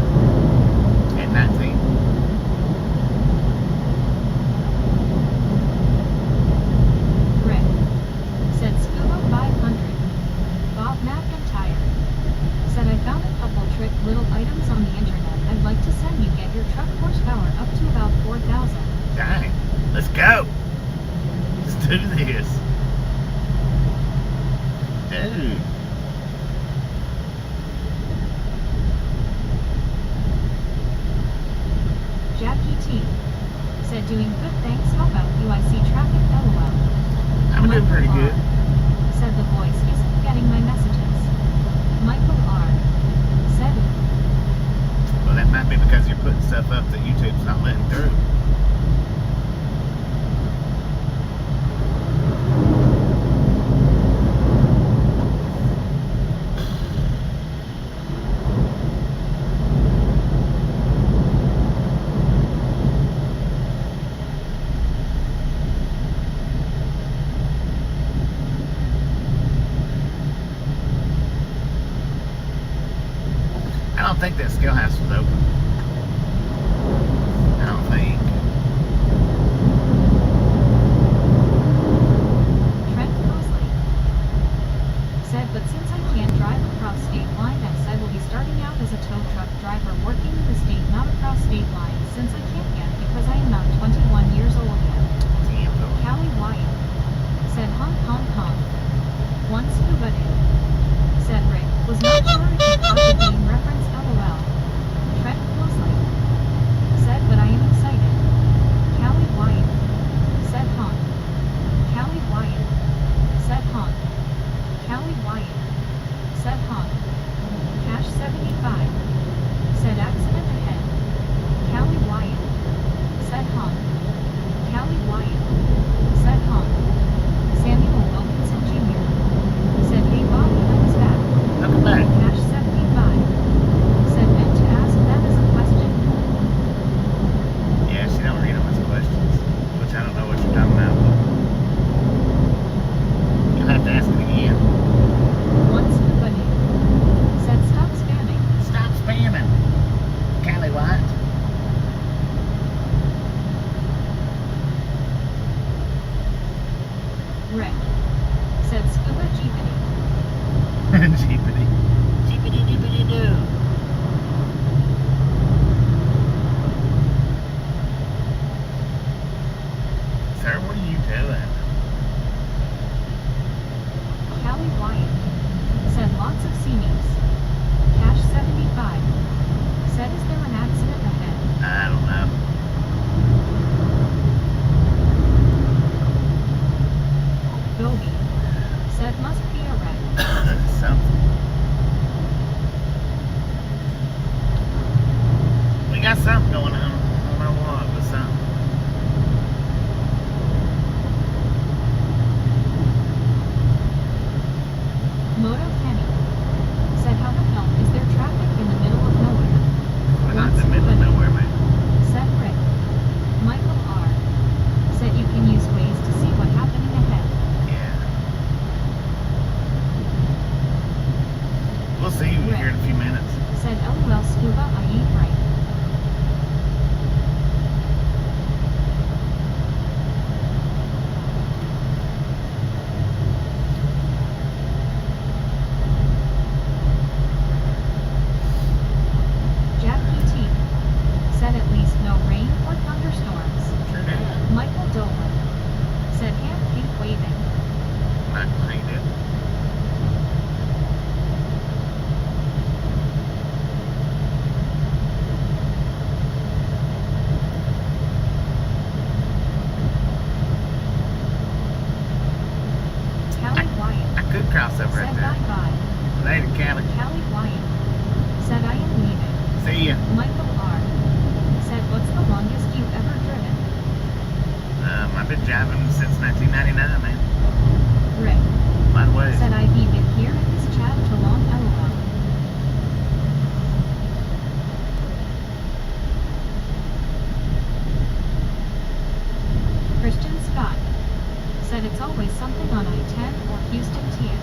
At 19. Rick said, "Scuba 500. Bob McIntyre said, "I found a couple trick little items on the internet I'd like to send you. Get your truck horsepower up to about 4,000. Dang. Let's go. Let's do this. Dude. Jackie T said, "Doing good, thanks. How about you? I see traffic, LOL." I'm doing pretty Michael good. R said, "The voice isn't getting my messages." Michael R said, Well, that might be because you're putting stuff up that YouTube's not letting through. I don't think that skill house was open. I don't think. Trent Mosley said, "But since I can't drive across state lines, I will be starting out as a tow truck driver working in the state, not across state lines, since I can't yet because I am not 21 years old yet." Damn, though. Callie Wyatt said, "Honk, honk, honk." One Scuba Dude said, "Rick was not sure if you caught the game reference, LOL." Trent been driving since 1999, man. Rick. A lot of ways. Said I've been here in this chat to long LOL. Christian Scott. Said it's always something on I-10 or Houston TX.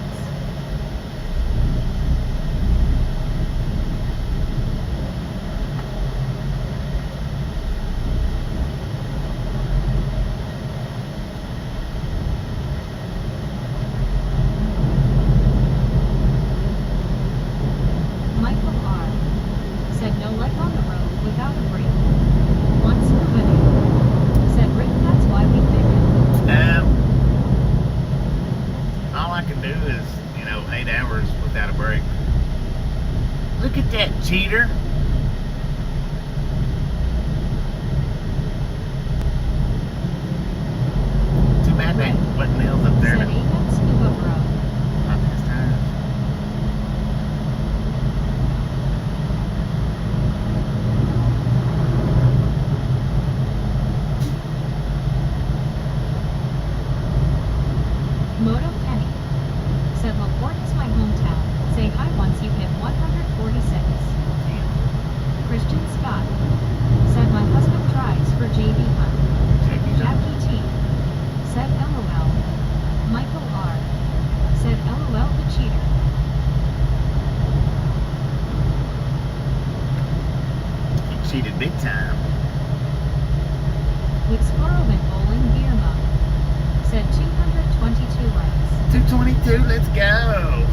Michael R. Said no leg on the road without a brake. Once per video. Said Rick, that's why we pick it. All I can do is, 8 hours without a break. Look at that cheater. Too bad they put nails up there. Said Aiden Scuba Bro. Not this time. Moto Penny. Said La Porte is my hometown. Say hi once you hit 146. Christian Scott. Said my husband drives for JB Hunt. Jackie T. Said LOL. Michael R. Said LOL the cheater. He cheated big time. With Squirrel and Bowling Beer Mug. Said 222 likes. 222, let's go.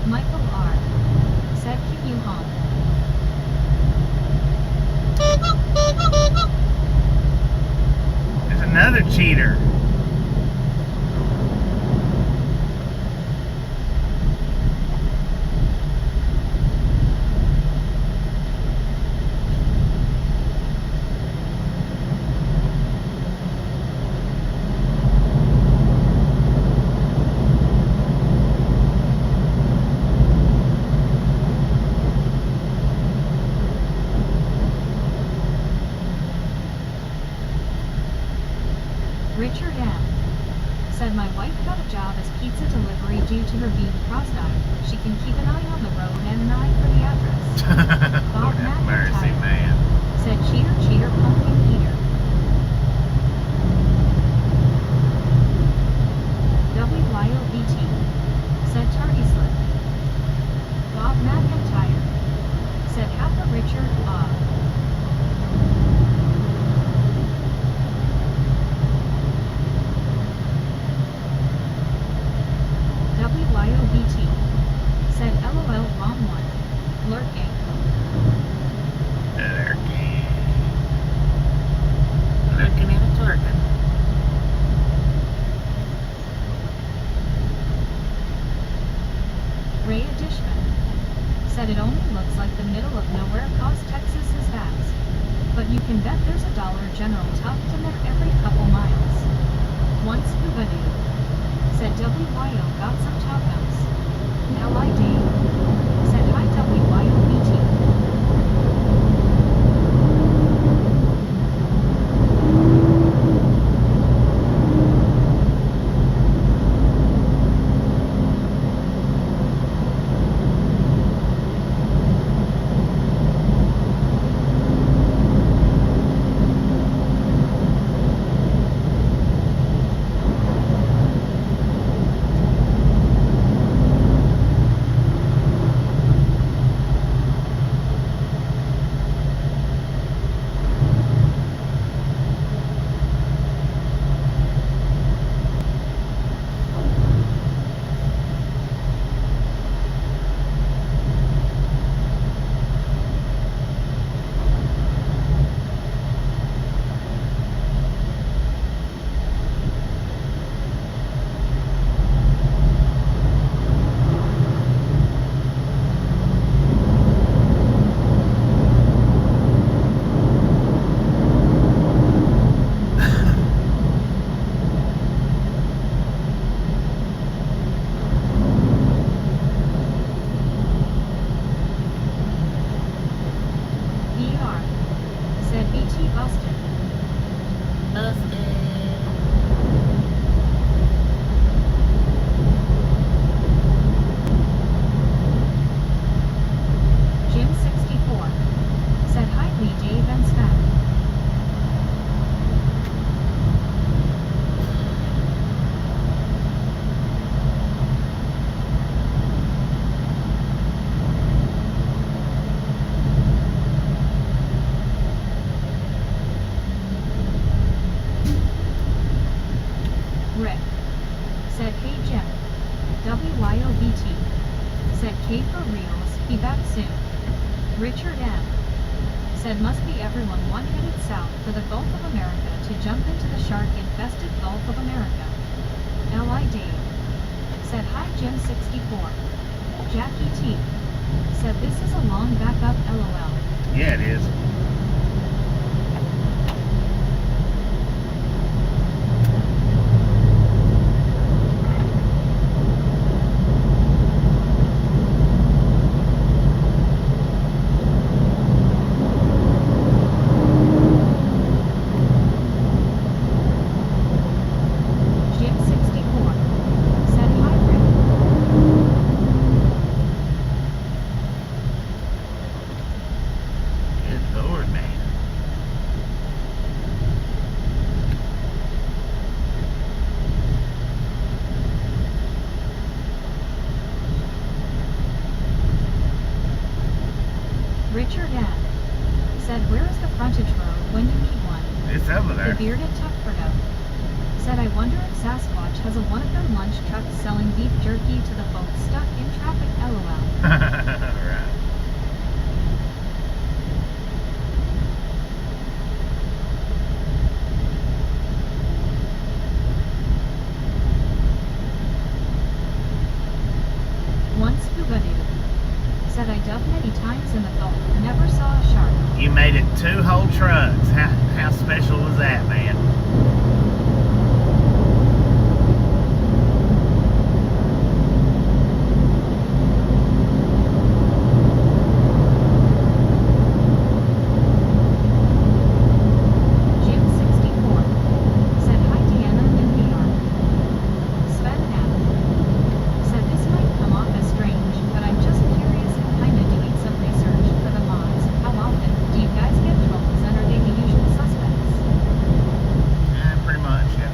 Michael R. Said can you honk? There's another cheater. Richard M. Said my wife got a job as pizza delivery due to her being cross-eyed. She can keep an eye on the road and an eye for the address. Lord have mercy, man. Said cheater, cheater, pumpkin eater. WYOBT. Said tardy slip. Bob McIntyre. Said half a Richard, WYOBT. Said LOL wrong one. Lurking. Lurking and it's lurking. Ray Dishman. Said it only looks like the middle of nowhere cause Texas is vast. But you can bet there's a Dollar General tucked in there every couple miles. Once Scuba Dude. Said WYO got some tacos. LID. Said hi WYOBT. Hey for reals, be back soon. Richard M. said must be everyone one headed south for the Gulf of America to jump into the shark-infested Gulf of America. L.I. Dave said hi Jim 64. Jackie T said this is a long backup LOL. Yeah, it is. Jim 64 said hi Rick. Good Lord, man. Richard M. said where is the frontage road when you need one? It's over The there. bearded Tuckford said I wonder if Sasquatch has a one of them lunch trucks selling beef jerky to the folks stuck in traffic LOL. Right. One scuba dude said I dove many times in the Gulf, never saw a shark. You made it 2 whole trucks. How special was that, man? Jim 64 said hi Deanna in New York. Sven Knapp said this might come off as strange, but I'm just curious and kinda doing some research for the mods. How often do you guys get trolls and are they the usual suspects? Pretty much, yeah.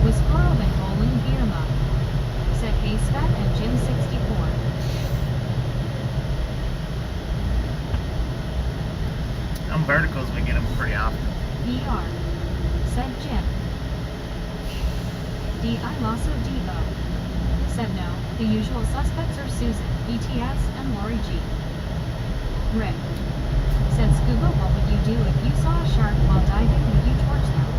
Whisperer and Bowling Beer Mug said hey Sven and Jim 64. Them verticals, we get them pretty often. VR said Jim. D.I. Lasso Devo said no, the usual suspects are Susan, BTS, and Lori G. Rick said Scuba, what would you do if you saw a shark while diving? Would you torch them?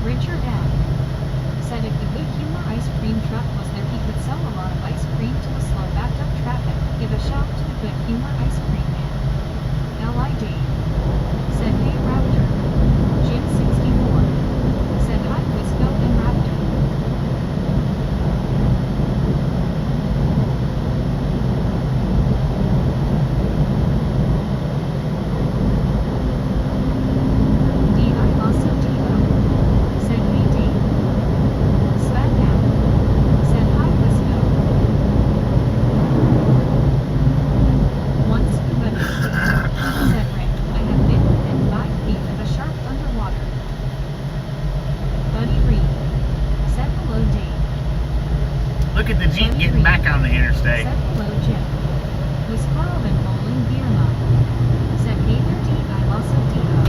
Richard M. said if the Good Humor ice cream truck was there he could sell a lot of ice cream to the slow backed up traffic. Give a shout to the Good Humor ice cream man. L.I. Dave said hey Raptor. Jim 64 said hi Wisco and Raptor. D.I. Lasso Devo said hey Dave. Sven Knapp said hi Wisco. One scuba dude said Rick, I have been within 5 feet of a shark underwater. Buddy Reed said hello Dave. Look at the Jeep getting back on the interstate. Said hello Jim. Whisperer and Bowling Beer Mug said hey there D.I. Lasso Devo.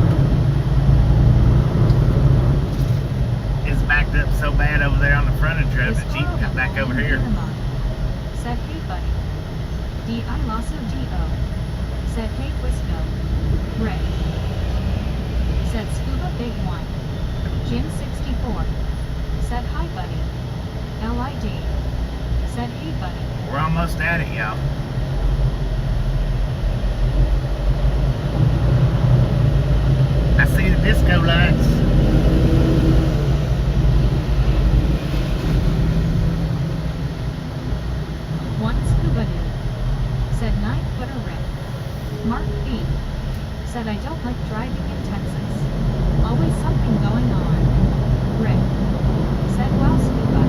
It's backed up so bad over there on the frontage road, the Jeep got back over here. Said hey buddy. D.I. Lasso D.O. Said hey Wisco. Ray. Said Scuba Big One. Jim 64. Said hi buddy. L.I. Dave. Said hey buddy. We're almost at it, y'all. I see the disco lights. One scuba dude said 9-footer Rick. Mark B said I don't like driving in Texas. Always something going on. Rick said well scuba.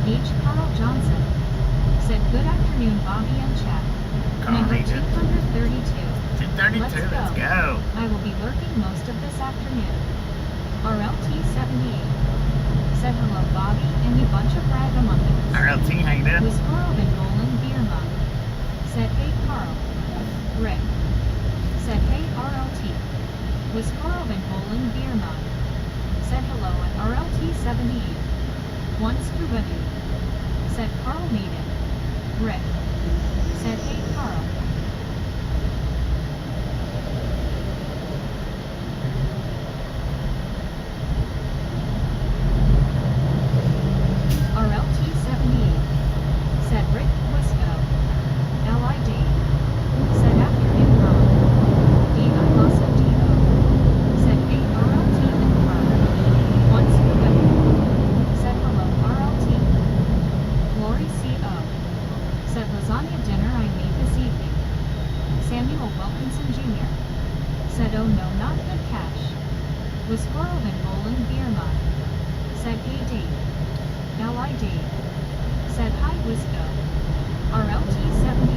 H. Carl Johnson Bobby and Chad. Call Number me to 232. 232. Let's go. I will be lurking most of this afternoon. RLT 78. Said hello, Bobby, and you bunch of ragamuffins. RLT, how you doing? Was Carl and Nolan beer mug. Said hey, Carl. Rick. Said hey, RLT. Was Carl and Nolan beer mug. Said hello at RLT 78. One scuba dude. Said Carl made it. Rick. Said hey, Carl. RLT 78. Said Rick Wisco. L.I. Dave. Said afternoon Ron. D.I. Lassa D.O. Said hey, RLT and Carl. One scuba dude. Said hello, RLT. Lori C.O. Said lasagna dinner I made this evening. Samuel Wilkinson Jr. Said oh no, not good cash. Was Squirrel and Roland beer mug. Said hey, Dave. L.I. Dave. Said hi, Wisco. RLT 78.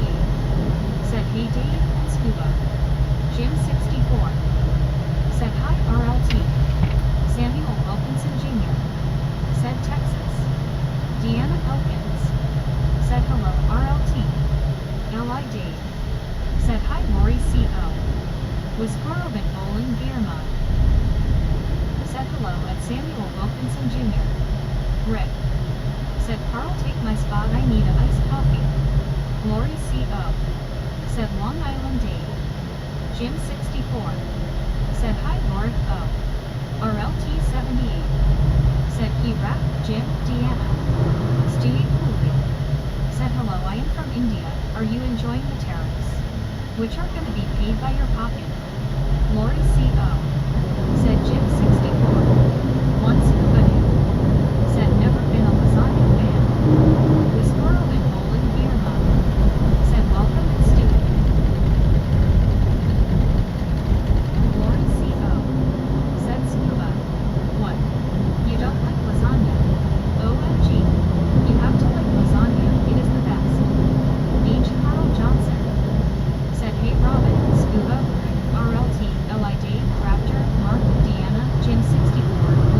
Said hey, Dave and Scuba. Jim 64. Said hi, RLT. Samuel Wilkinson Jr. Said Texas. Deanna Elkins. Said hello, RLT. L.I. Dave. Said hi, Lori C.O. Was Squirrel and Bowling beer mug. Said hello at Samuel Wilkinson Jr. Rick. Said Carl, take my spot, I need a iced coffee. Lori C.O. Said Long Island Dave. Jim 64. Said hi, Lord O. RLT 78. Said he rap, Jim, Deanna. Stewie Cooley. Said hello, I am from India, are you enjoying the tariffs? Which are gonna be paid by your pocket. Lori C.O. Said Jim 64. One scuba dude. Said never been a lasagna fan. Was Squirrel and Nolan beer mug. Said welcome and Stewie. Lori C.O. Said scuba. What? You don't like lasagna? OMG. You have to like lasagna, it is the best. H. Carl Johnson. Said hey Robin, scuba, RLT, L.I. Dave, Raptor, Mark, Deanna, Jim 64,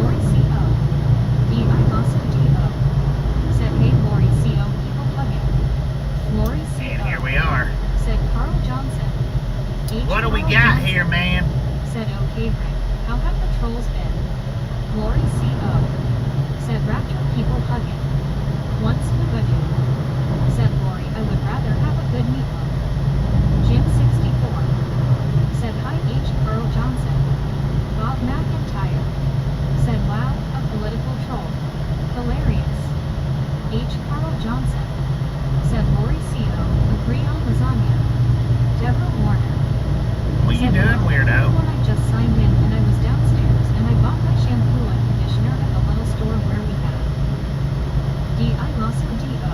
Lori C.O. D.I. Lasso D.O. Said hey Lori C.O. people hugging. Lori C.O. And here we are. Said Carl Johnson. H. What do we Carl got Johnson. here, man? Said okay Rick, how have the trolls been? Lori C.O. Said Raptor people hugging. One scuba dude. Said Lori, I would rather have a good meatloaf. Jim 64. Said hi H. Carl Johnson. Bob McIntyre. Said wow, a political troll. Hilarious. H. Carl Johnson. Said Lori C.O. Agree on lasagna. Deborah Warner. What you Said, doing, "Well, weirdo?" when I just signed in and I was downstairs and I bought my shampoo and conditioner at the little store where we had. D.I. Lasso D.O.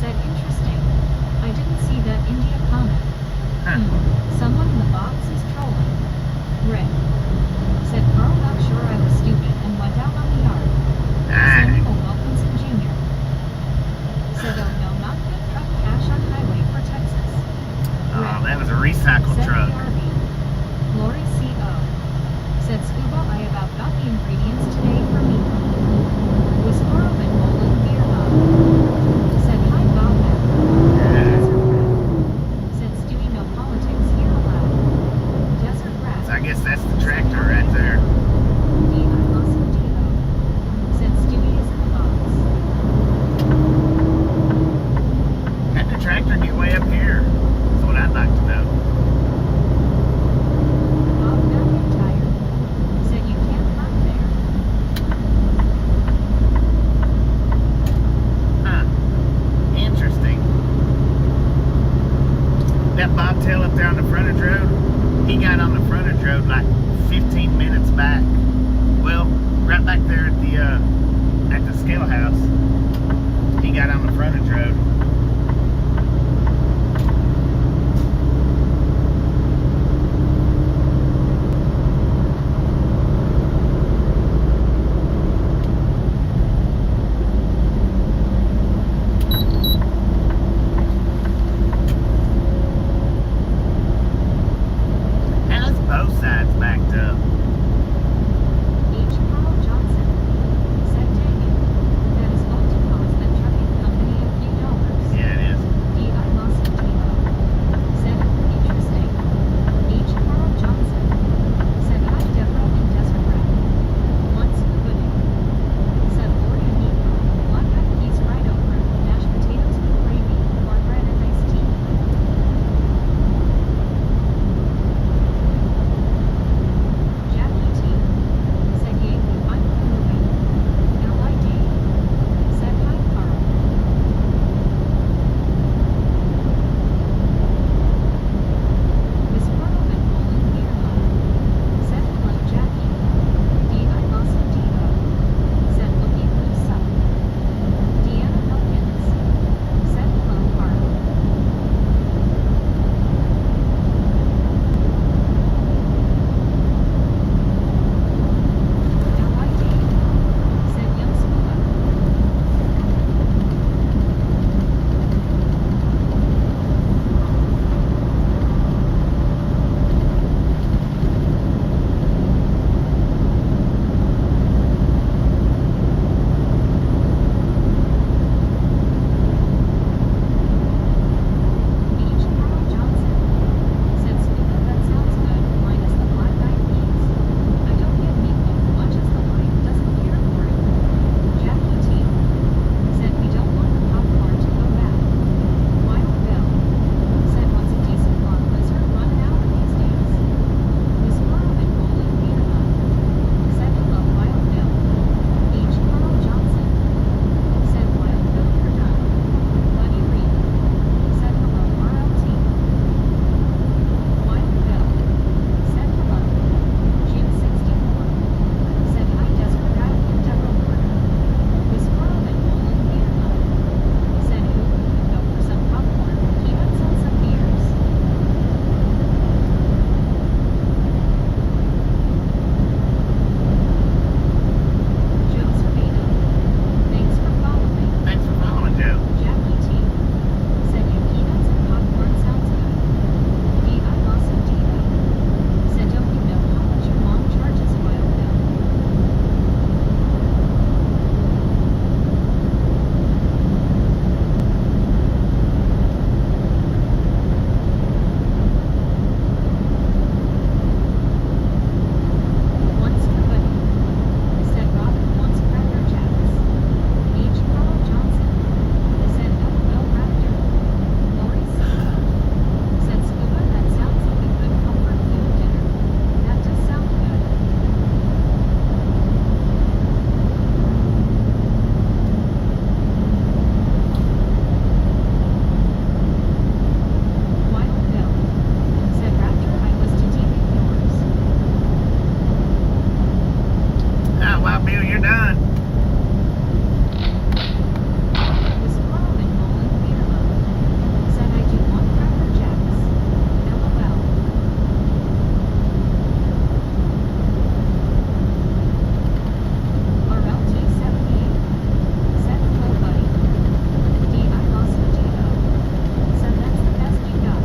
Said interesting. I didn't see that India comment. Huh. Someone in the box is trolling. Rick. Said Carl got sure I was stupid and went out on the yard. Samuel Wilkinson Jr. Said oh no, not good truck cash on highway for Texas. Oh, that was a recycle Said truck. ARB. Lori C.O. Said Scuba, I about got the ingredients today for me. Was Squirrel and Nolan beer mug. Said hi Bob Mac. Said Stewie, no politics here allowed. Desert Rat. So I guess that's the tractor right there. D.I. Lasso D.O. Said Stewie is in the box. How'd the tractor get way up here? That's what I'd like to know. Bob McIntyre. Said you can't park there. Huh. Interesting. That bobtail up there on the frontage road, he got on the frontage road like 15 minutes back. Well, right back there at the scale house, he got on the frontage road. you're done. Was Robin Nolan Beerlow? Said I do want Cracker Jacks. LOL. RL278. Said hello buddy. DI lost potato. Said that's the best you got.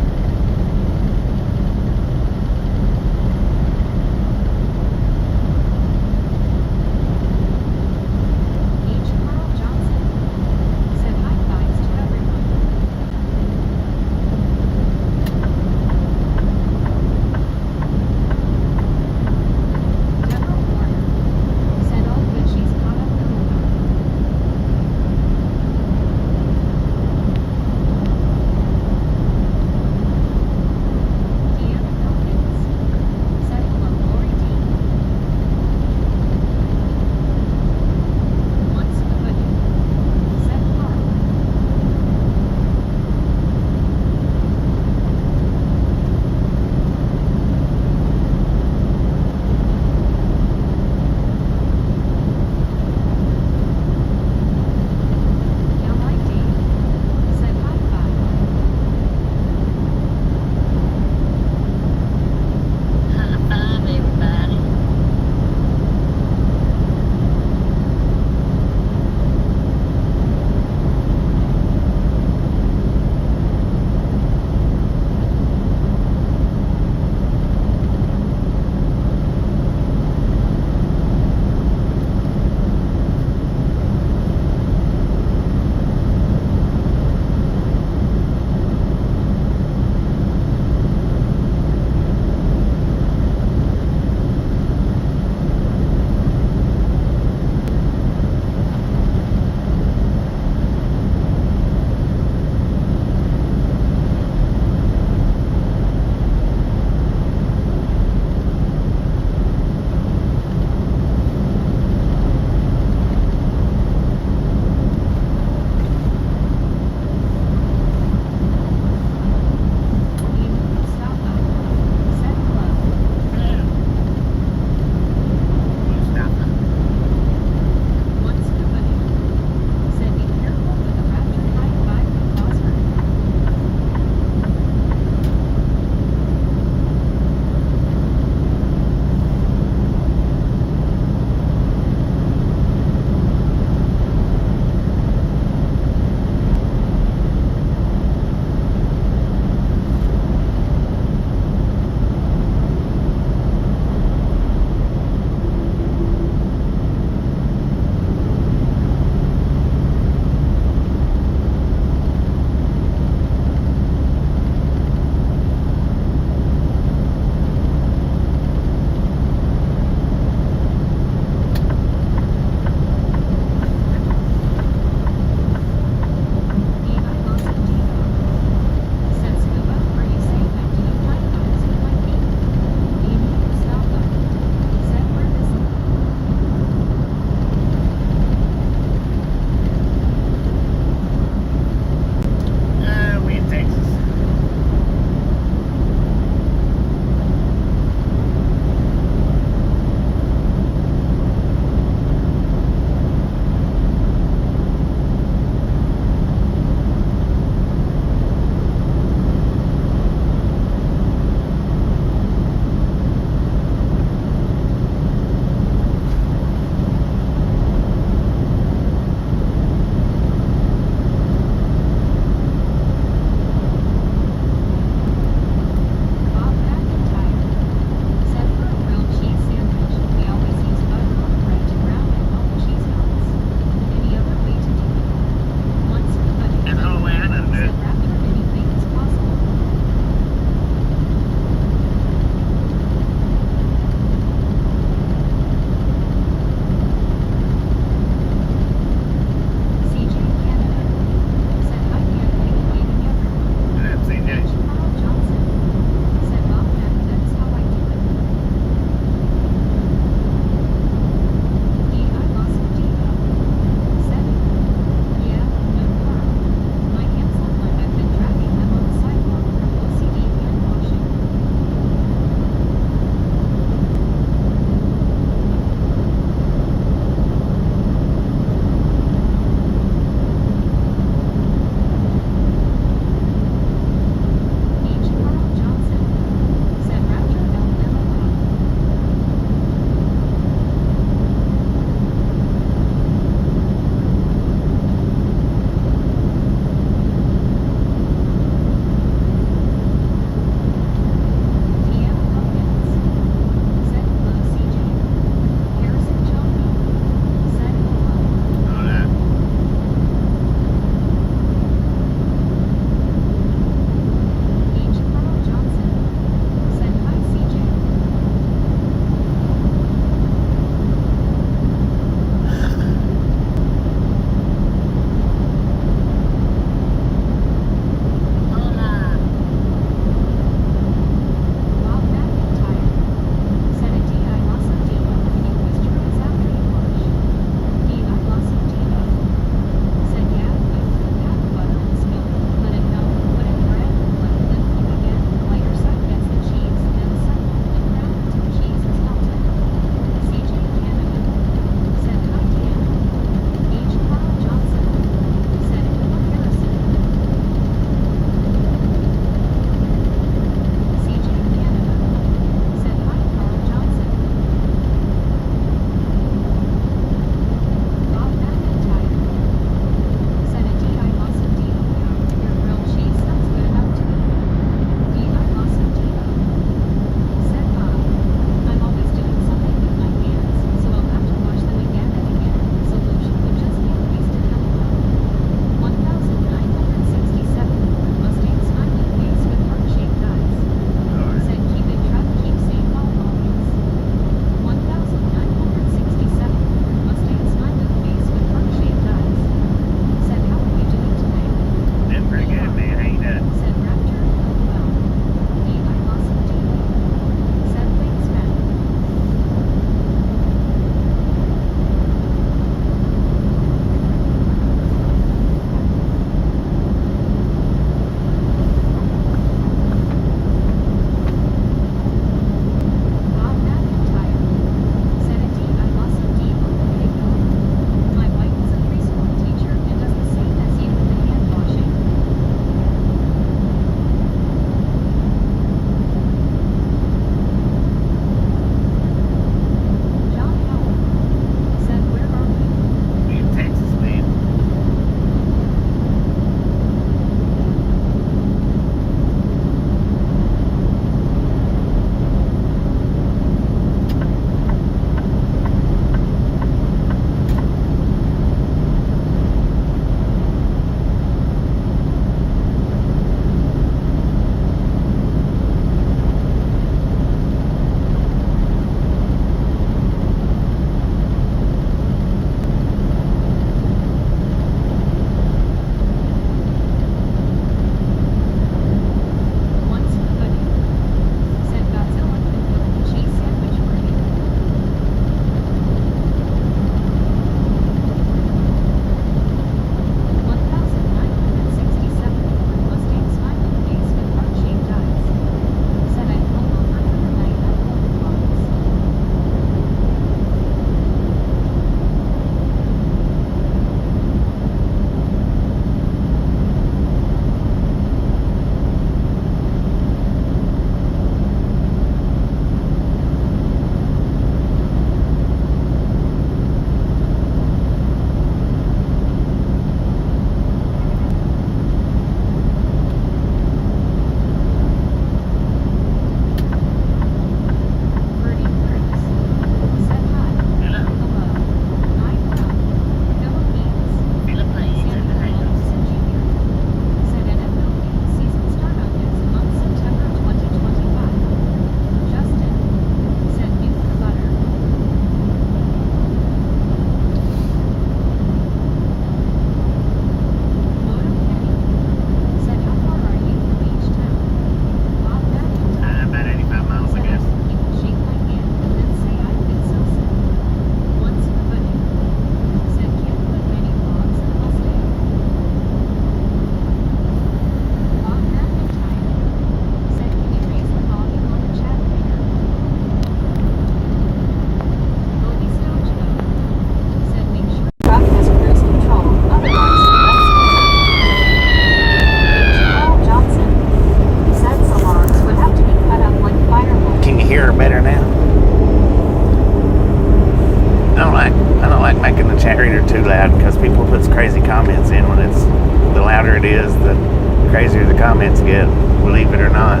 comments get, believe it or not.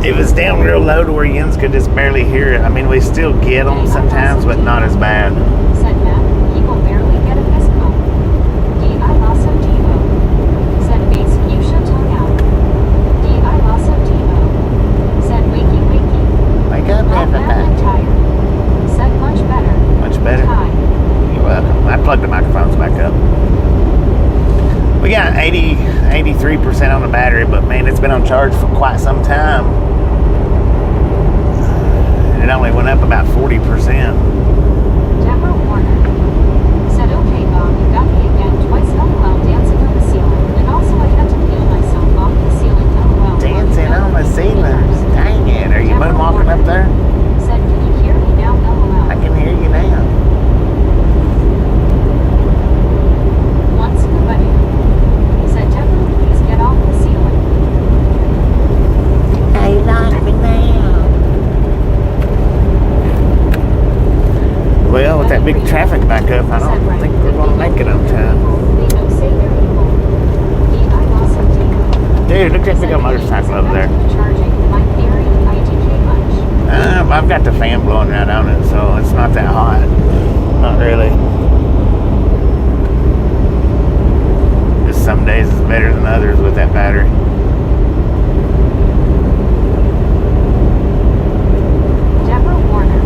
It was down real low to where Jens could just barely hear it. I mean, we still get them sometimes, but not as bad. Said Matt, people barely get a fist bump. I also Devo. Said bass fuchsia tongue out. I also Devo. Said wakey wakey. Wake up, Not bad and tired. Said much better. Much better. Hi. You're welcome. I plugged the microphones back up. We got 83% on the battery, but man, it's been on charge for quite some time. It only went up about 40%. Deborah Warner. Said, okay, Bob, you got me again. Twice LOL dancing on the ceiling. And also I had to peel myself off the ceiling. LOL. Dancing on the ceiling. Dang it. Are you moonwalking up there? Said, can you hear me now? LOL. I can hear you now. Once nobody. Said, Deborah, please get off the ceiling. Hey, lock me now. Well, with that big traffic back up, I don't think we're going to make it on time. They don't say they're evil. I also Devo. Dude, look at that big old motorcycle over there. Charging my theory IDK much. I've got the fan blowing right on it, so it's not that hot. Not really. Just some days is better than others with that battery. Deborah Warner.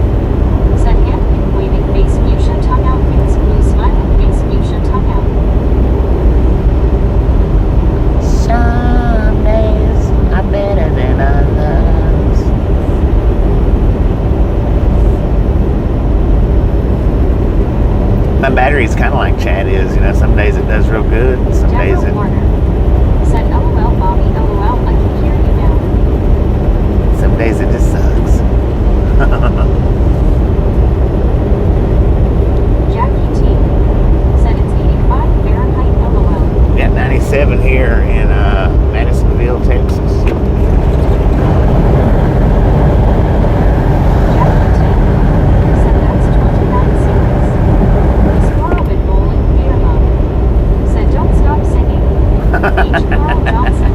Said hand waving face fuchsia tongue out face blue smiling face fuchsia tongue out. Some days are better than others. My battery's kind of like Chad is, you know. Some days it does real good, and some days Deborah it. Warner. Said LOL Bobby LOL I can hear you now. Some days it just sucks. Jackie T. Said it's 85 Fahrenheit LOL. We got 97 here in Madisonville, Texas. Jackie T. Said that's 29 seconds. Squirrel been bowling beer mug. Said don't stop singing. H. Carl Johnson.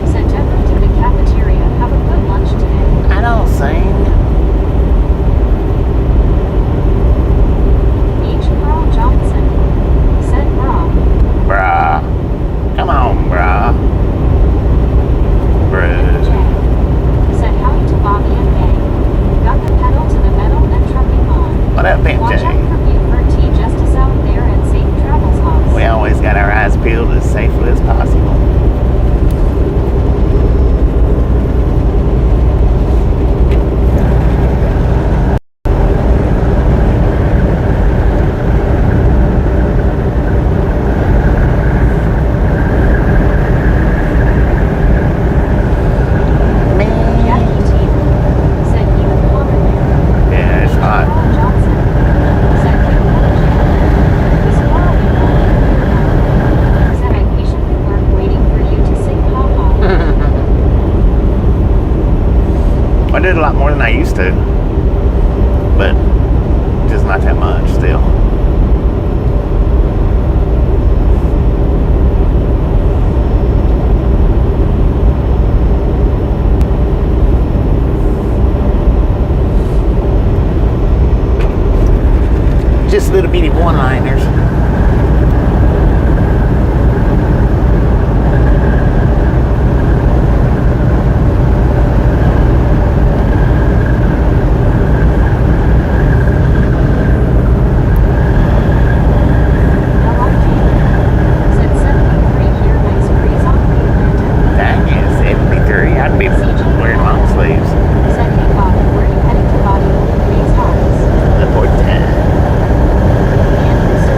Said Deborah to the cafeteria. Have a good lunch today. I don't sing. H. Carl Johnson. Said bra. Bruh. Come on, bruh. Bruh. Jay. Said howdy to Bobby and May. Got the pedal to the metal and trucking on. What up, Watch out BJ? for Buford T. Justice out there and safe travels, Hobbs. We always got our eyes peeled as safely as possible. Jackie T. Said even hotter there. Yeah, it's hot. Carl Johnson. Said good lunch. The squirrel been bowling beer mug. Said I patiently work waiting for you to sing ha ha. I did a lot more than I used to, but just not that much still. Just little bitty one-liners. LRG. Said 73 here nice breeze on the Atlantic. Dang it, 73. I'd be wearing long sleeves. Said hey Bob, where you heading to Bobby? Face Hobbs. The Porte. And Mr.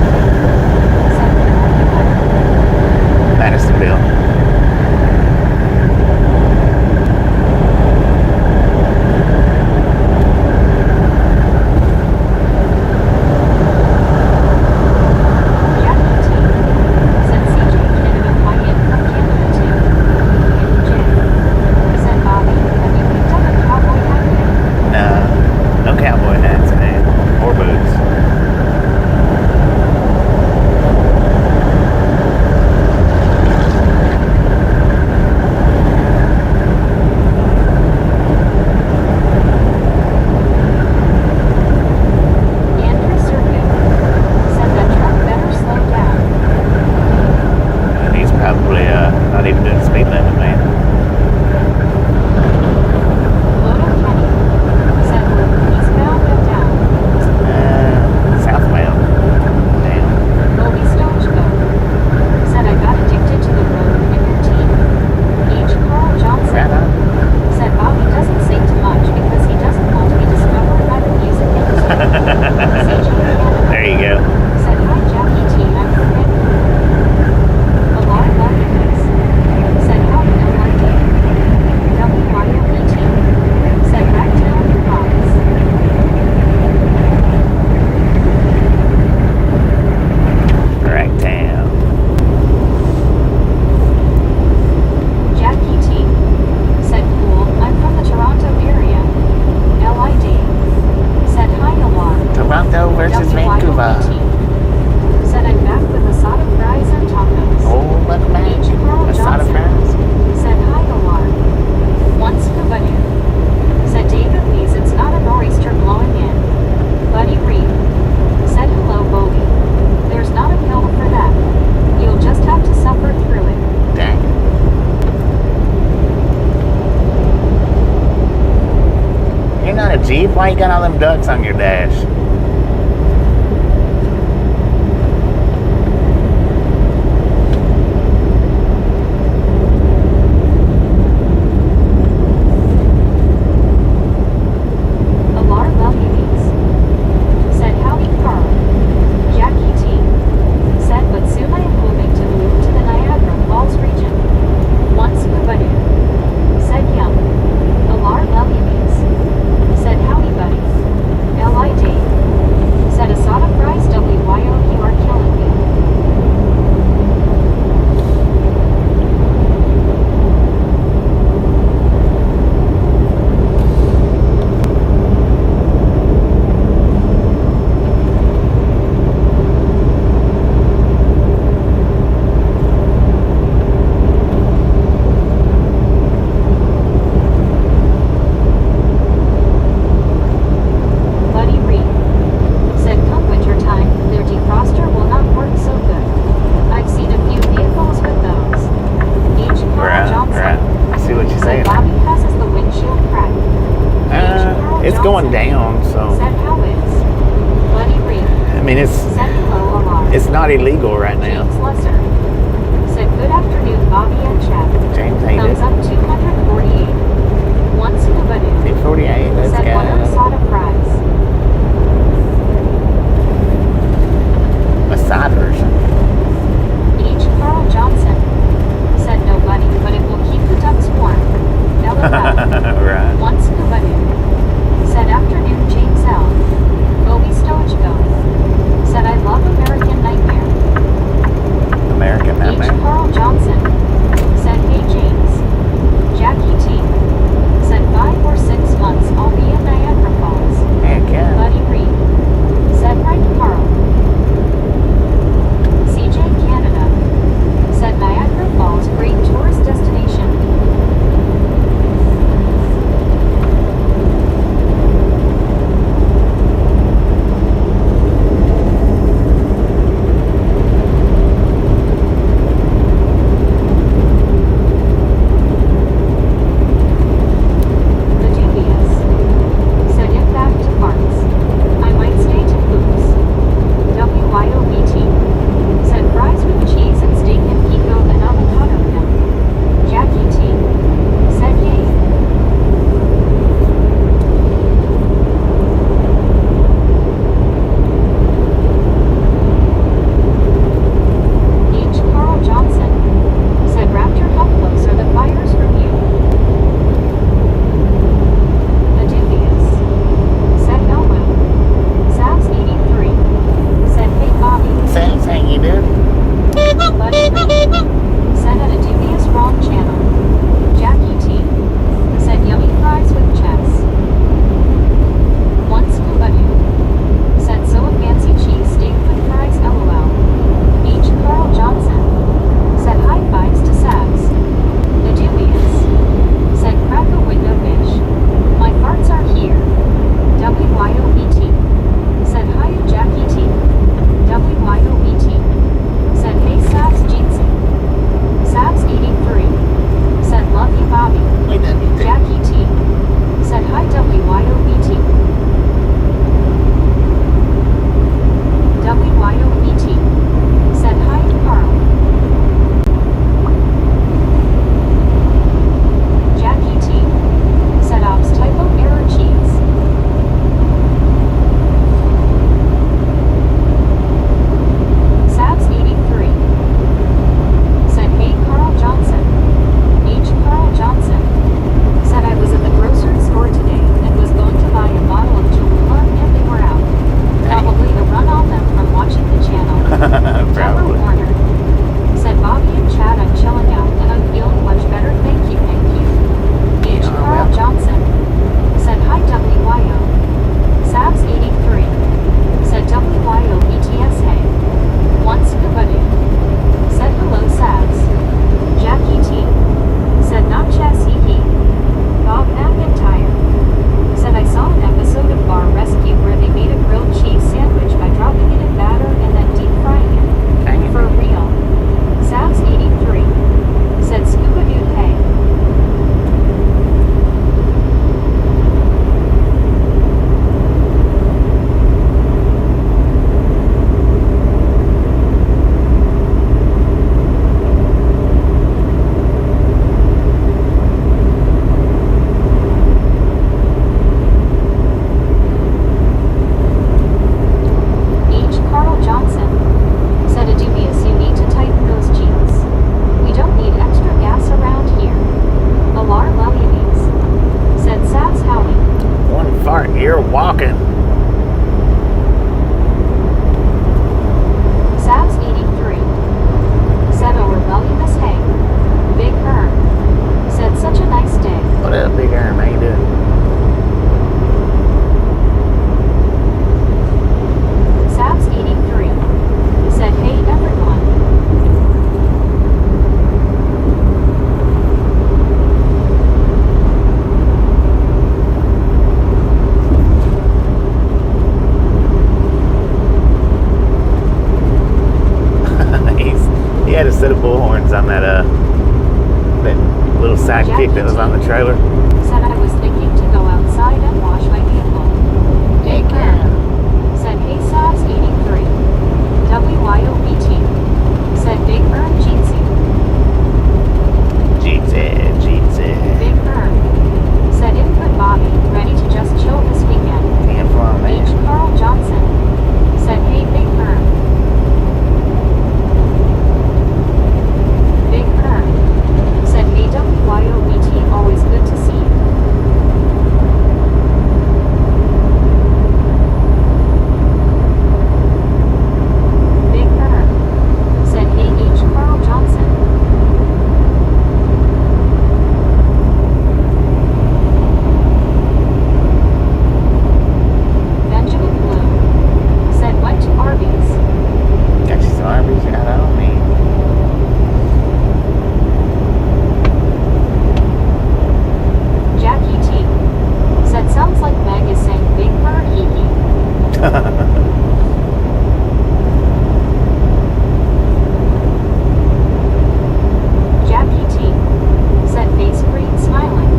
Jeep? Why you got all them ducks on your dash? Alar Values. Said howdy Carl. Jackie T. Said but soon I am hoping to move to the Niagara Falls region. Once Kubadu. Said yum. Alar Values. Said howdy buddy. L.I. Dave. Said Asada fries WYO you are killing me. Buddy Reed. Said come winter time, their defroster will not work so good. I've seen a few vehicles with those. H. Carl Johnson. Right. I see what you're Said saying. Bobby passes the windshield crack. It's going down, so Said how is? Buddy Reed. I mean Said hello Alar. it's not illegal right now. James Lesser. Said good afternoon Bobby and Chad. James ain't Thumbs it? up 248. Once Kubadu. 248, let's Said what are go. Asada fries? Massagers. H. Carl Johnson. Said no buddy, but it will keep the ducks warm. LOL. Right. Once Kubadu. Said afternoon James L. Obi Stoichko. Said I love American Nightmare. American H. Nightmare. Carl Johnson. Said hey James. walking. Savs 83 said, "Oh, rebellious hay. Big Herm said, such a nice day." What up, Big Arm? How you doing? Savs 83 said, "Hey everyone." He had a set of bullhorns on that little sidekick that was on the trailer. Said, "I was thinking to go outside and wash my vehicle." Big Herm said, "Hey Savs 83 WYOBT said, Big Herm Jeetsy." Big Herm said, "Input Bobby, ready to just chill this weekend." Damn fun, man. H. Carl Johnson said, "Hey Big Herm." Big Herm said, "Hey WYOBT, always good to see you." Big Herm said, "Hey H. Carl Johnson." Benjamin Bloom said, "Went to Arby's." Got you some Arby's? Yeah, that on me. Jackie T said, "Sounds like Meg is saying Big Bird hee hee." Jackie T said, "Face green smiling."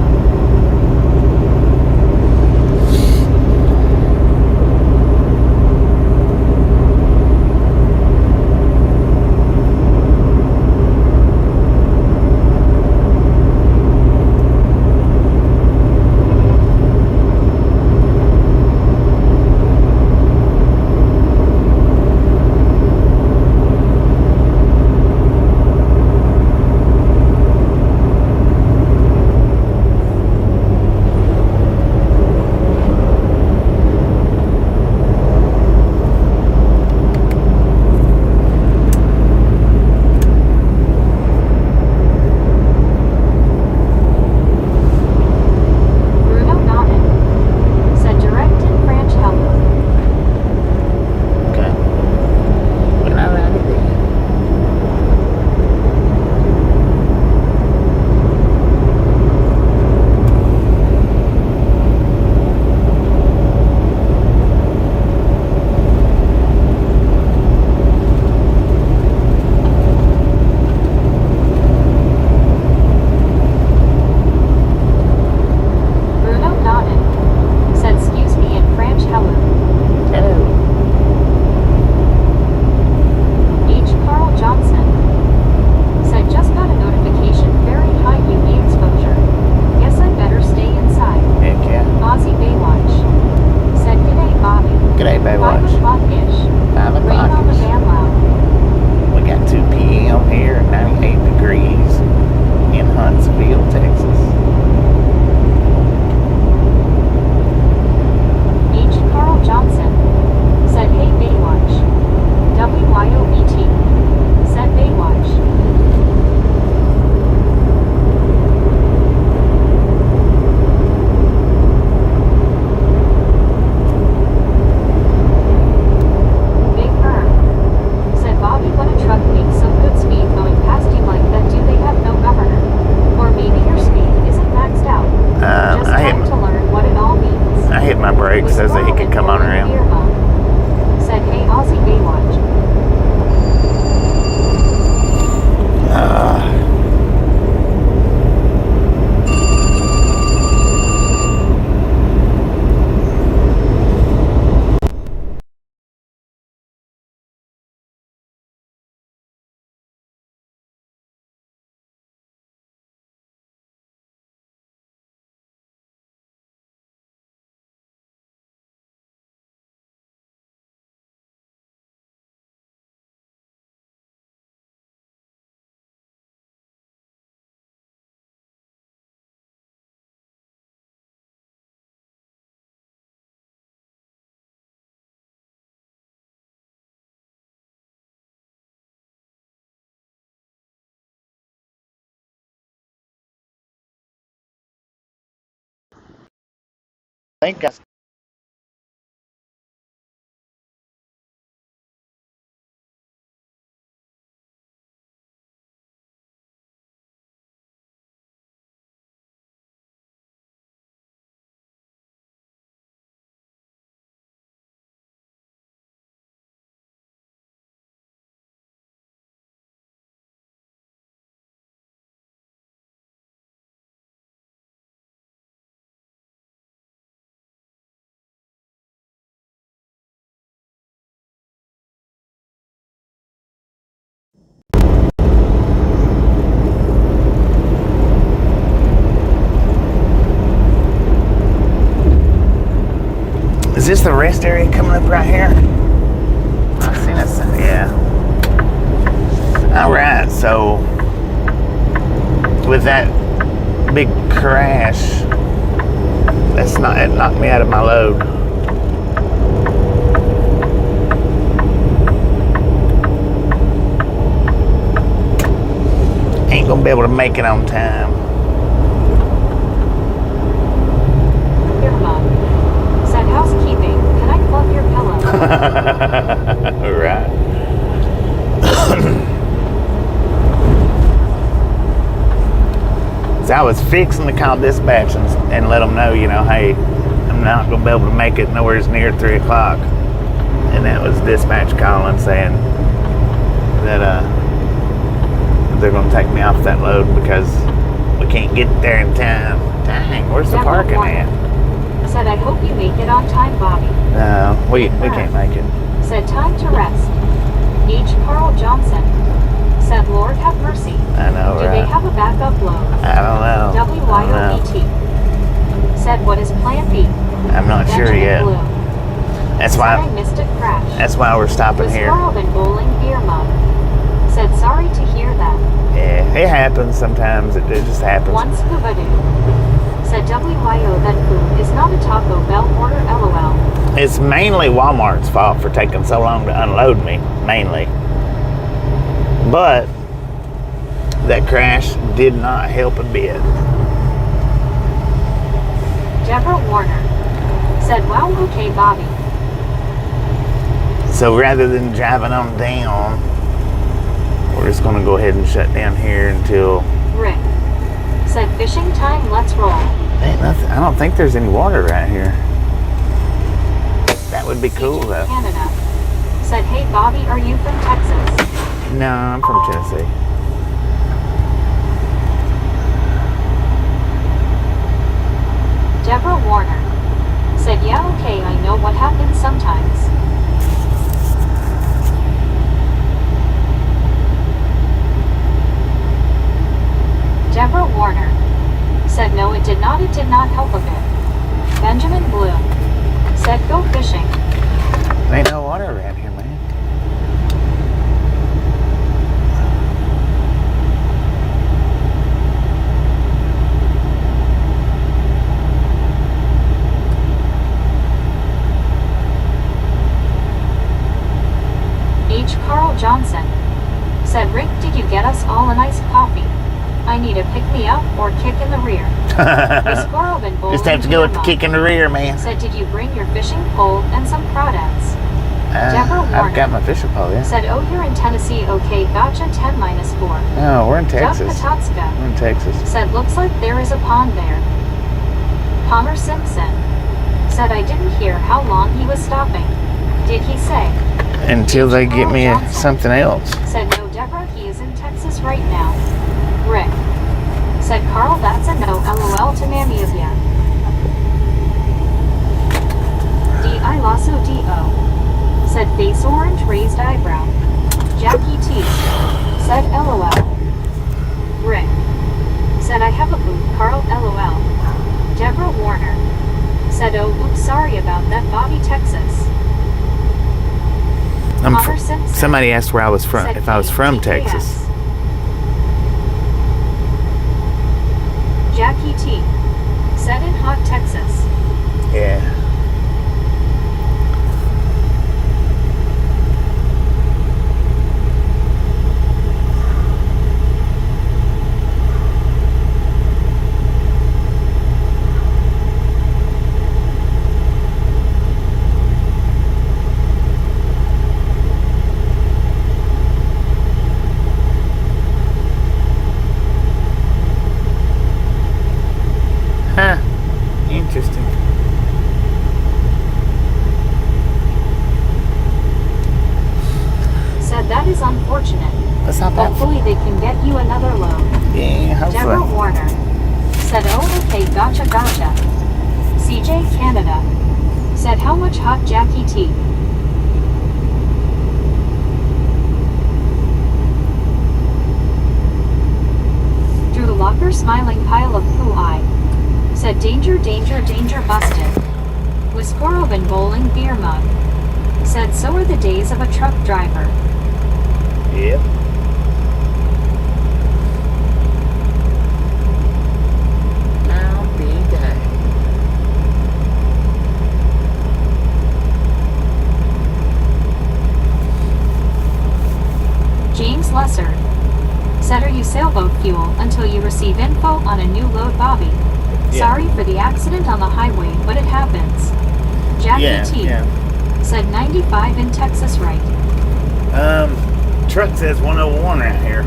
Bruno Naughton said, "Direct and French helper." Okay. But not anything. Bruno Naughton said, "Excuse me," in French hello. Hello. H. Carl Johnson said, "Just got a notification, very high UV exposure. Guess I'd better stay inside." Heck yeah. Aussie Baywatch said, "G'day Bobby. G'day, 5 Baywatch. o'clock-ish. 5 Rain on the o'clock. van loud." We got 2 p.m. here at 98 degrees in Huntsville, Texas. H. Carl Johnson said, "Hey Baywatch." WYOBT said, "Baywatch." Big Herm said, "Bobby, what a truck makes some good speed going past you like that. Do they have no governor? Or maybe your speed isn't maxed out." Just I trying to learn what it all means. hit my brakes so that he could come on around. Said, "Hey Aussie Baywatch." think I Is this the rest area coming up right here? I've seen it. Yeah. All right. So with that big crash, it knocked me out of my load. Ain't gonna be able to make it on time. Said housekeeping. Can I club your pillow? Right. So I was fixing to call dispatch and let them know, hey, I'm not going to be able to make it nowhere near 3 o'clock. And that was dispatch calling saying that they're going to take me off that load because we can't get there in time. Dang, where's the parking at? Said, I hope you make it on time, Bobby. No, we can't make it. Said, time to rest. H. Carl Johnson. Said, Lord have mercy. I know, Do they have a backup load? I don't know. WYOBT. Said, what is plan B? I'm not sure yet. Blue. That's why I missed a crash. That's why we're stopping here. Squirrel been bowling beer mug. Said, sorry to hear that. Yeah, it happens sometimes. It just happens. One scuba doo. Said WYO that food is not a Taco Bell order, LOL. It's mainly Walmart's fault for taking so long to unload me, mainly. But that crash did not help a bit. Deborah Warner said, wow, okay, Bobby. So rather than driving on down, we're just going to go ahead and shut down here until... Rick said, fishing time, let's roll. Ain't nothing. I don't think there's any water right here. That would be cool, though. Canada said, hey, Bobby, are you from Texas? No, I'm from Tennessee. Deborah Warner said, yeah, okay, I know what happens sometimes. Deborah Warner said, no, it did not help a bit. Benjamin Bloom said, go fishing. Ain't no water around here, man. H. Carl Johnson said, Rick, did you get us all a nice coffee? I need a pick-me-up or kick in the rear. Just have to go with the kick in the rear, man. Said, did you bring your fishing pole and some crawdads? Deborah Warner I've got my fishing pole, yeah. Said, oh, you're in Tennessee, okay, gotcha, 10-4. No, we're in Texas. Doug Patotska We're in Texas. said, looks like there is a pond there. Palmer Simpson said, I didn't hear how long he was stopping. Did he say? Until they get me something else. Said, no, Deborah, he is in Texas right now. Rick said, Carl, that's a no, LOL to mammy of ya. D.I. Lasso D.O. said, face orange, raised eyebrow. Jackie T. said, LOL. Rick said, I have a boot, Carl, LOL. Deborah Warner said, oh, oops, sorry about that, Bobby, Texas. Somebody asked where I was from, if I was from Texas. Jackie T. said, in hot Texas. Yeah. Hopefully they can get you another load. Yeah, Deborah hopefully. Warner said, oh okay, gotcha. CJ Canada said, how much hot Jackie T? Drew Locker smiling pile of poo eye said, danger busted. Whiskorov and bowling beer mug said, so are the days of a truck driver. Yep. I'll be there. James Lesser said, are you sailboat fuel until you receive info on a new load, Bobby? Yeah. Sorry for the accident on the highway, but it happens. Jackie T said 95 in Texas, right? Truck says 101 right here.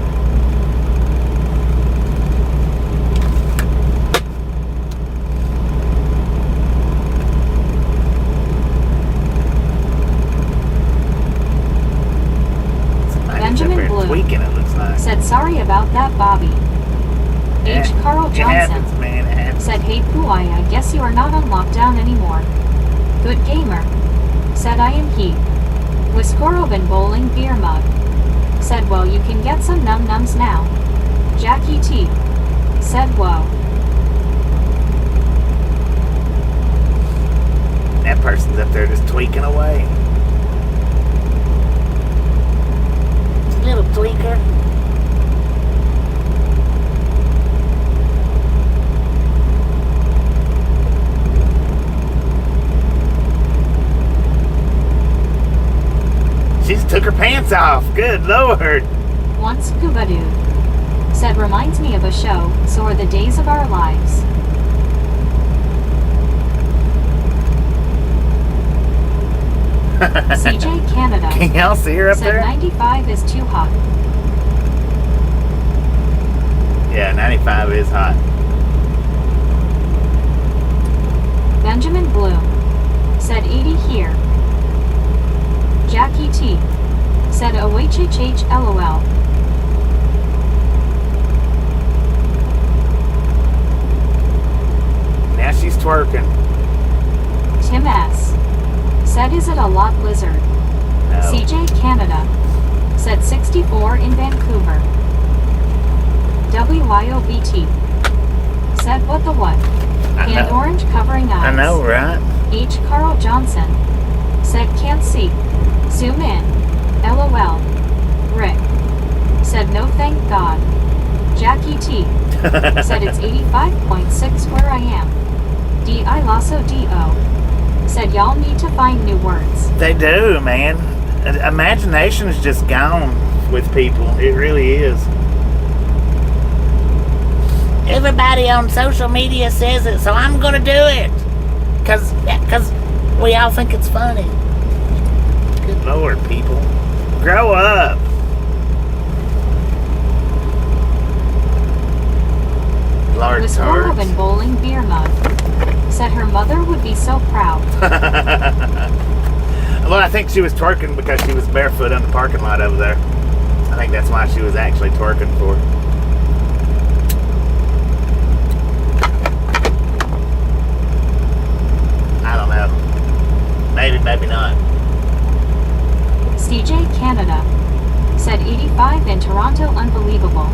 Benjamin Blue tweaking, it looks like. said, sorry about that, Bobby. H. Carl It Johnson happens, man. It happens. said, hey Puai, I guess you are not on lockdown anymore. Good gamer said, I am he. Whiskorov and bowling beer mug said, well, you can get some num-nums now. Jackie T said, whoa. That person's up there just tweaking away. Little tweaker. She just took her pants off. Good Lord. One scuba dude said, reminds me of a show, so are the days of our lives. CJ Canada Can y'all see her up said there? 95 is too hot. Yeah, 95 is hot. Benjamin Bloom said 80 here. Jackie T said OHHH LOL. Now she's twerking. Tim S said, is it a lot blizzard? No. CJ Canada said 64 in Vancouver. WYOBT said, what the what? I And know. orange covering eyes. I know, right? H. Carl Johnson said, can't see. Zoom in. LOL. Rick said, no thank God. Jackie T said, it's 85.6 where I am. D.I. Lasso D.O. said, y'all need to find new words. They do, man. Imagination is just gone with people. It really is. Everybody on social media says it, so I'm gonna do it. Cause we all think it's funny. Good Lord, people. Grow up. Lord Whiskorov turds. and bowling beer mug said her mother would be so proud. Well, I think she was twerking because she was barefoot in the parking lot over there. I think that's why she was actually twerking for. I don't know. Maybe, maybe not. CJ Canada said 85 in Toronto, unbelievable.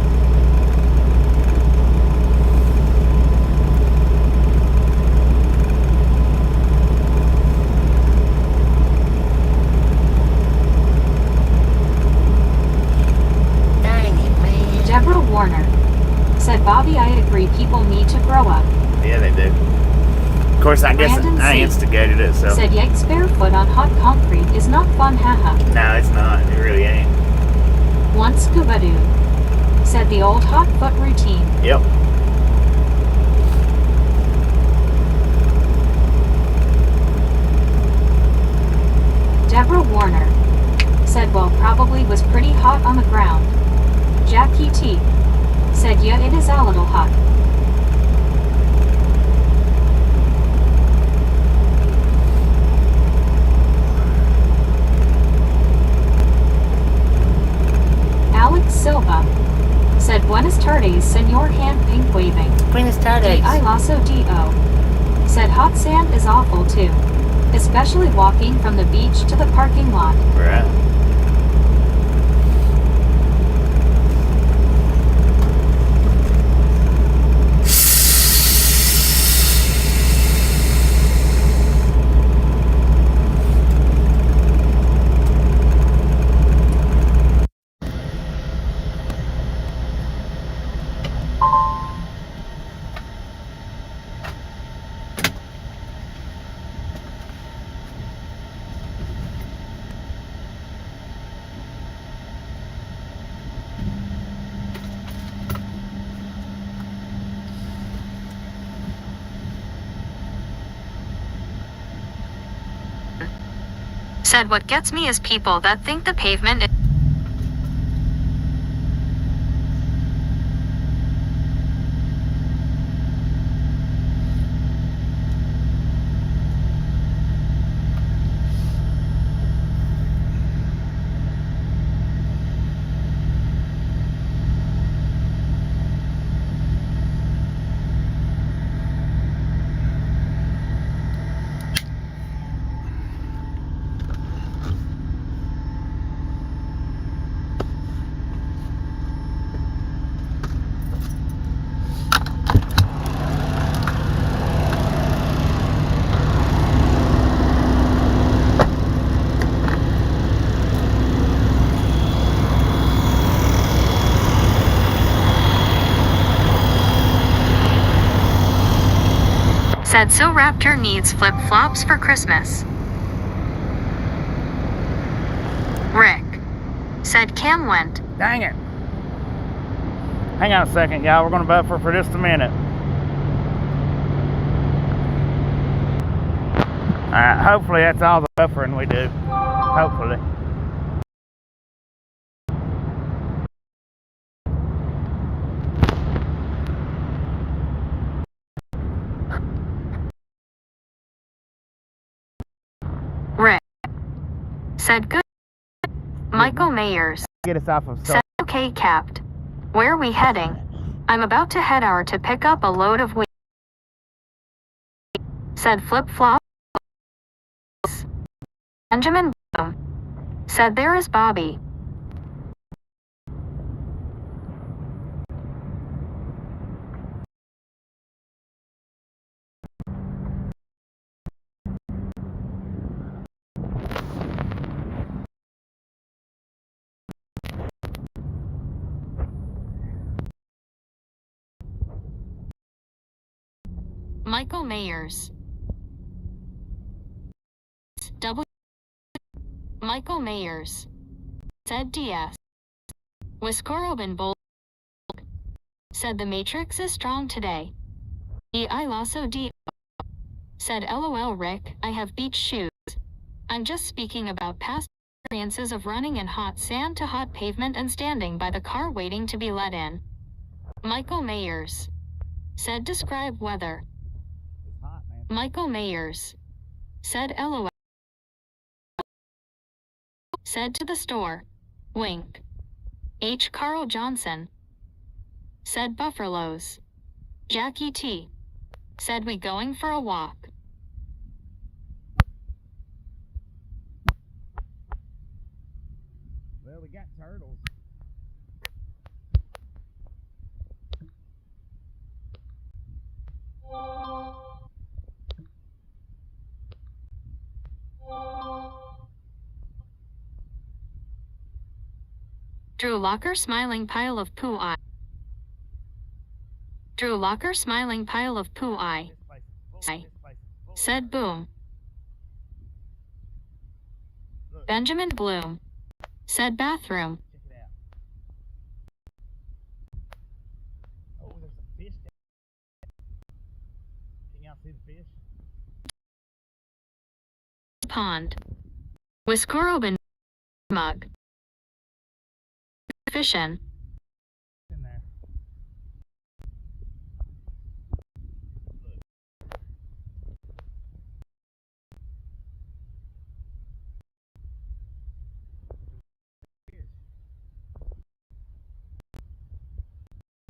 Dang it, man. Deborah Warner said, Bobby, I agree, people need to grow up. Yeah, they do. Of course, I guess Brandon I C. instigated it, so. Said, yikes, barefoot on hot concrete is not fun, haha. No, it's not. It really ain't. One scuba dude said the old hot foot routine. Yep. Deborah Warner said, well, probably was pretty hot on the ground. Jackie T said, yeah, it is a little hot. Alex Silva tardes, senor hand pink waving. Buenas tardes. I lasso do. Said hot sand is awful too. Especially walking from the beach to the parking lot. Right. Said what gets me is people that think the pavement is said so Raptor needs flip-flops for Christmas. Rick. Said Cam went. Dang it. Hang on a second, y'all. We're going to buffer for just a minute. Alright, hopefully that's all the buffering we do. Hopefully. Rick. Said good. Michael Mayers. Get us off of Said okay, Capt. Where are we heading? I'm about to head out to pick up a load of wheat. Said flip-flop. Benjamin Bloom. Said there is Bobby. Michael Mayers. W. Michael Mayers. Said DS. Wiscorobin Bold. Said the Matrix is strong today. I lasso D. Said LOL Rick, I have beach shoes. I'm just speaking about past experiences of running in hot sand to hot pavement and standing by the car waiting to be let in. Michael Mayers. Said describe weather. It's hot, man. Michael Mayers. Said LOL. Said to the store. Wink. H. Carl Johnson. Said Bufferlows. Jackie T. Said we going for a walk. Well, we got turtles. Drew Locker smiling pile of poo eye. Drew Locker smiling pile of poo eye. Said boom. Benjamin Bloom. Said bathroom. Check it out. Oh, there's a fish there. Can y'all see the fish? Pond. Wiscorobin mug. Fishin'. In there.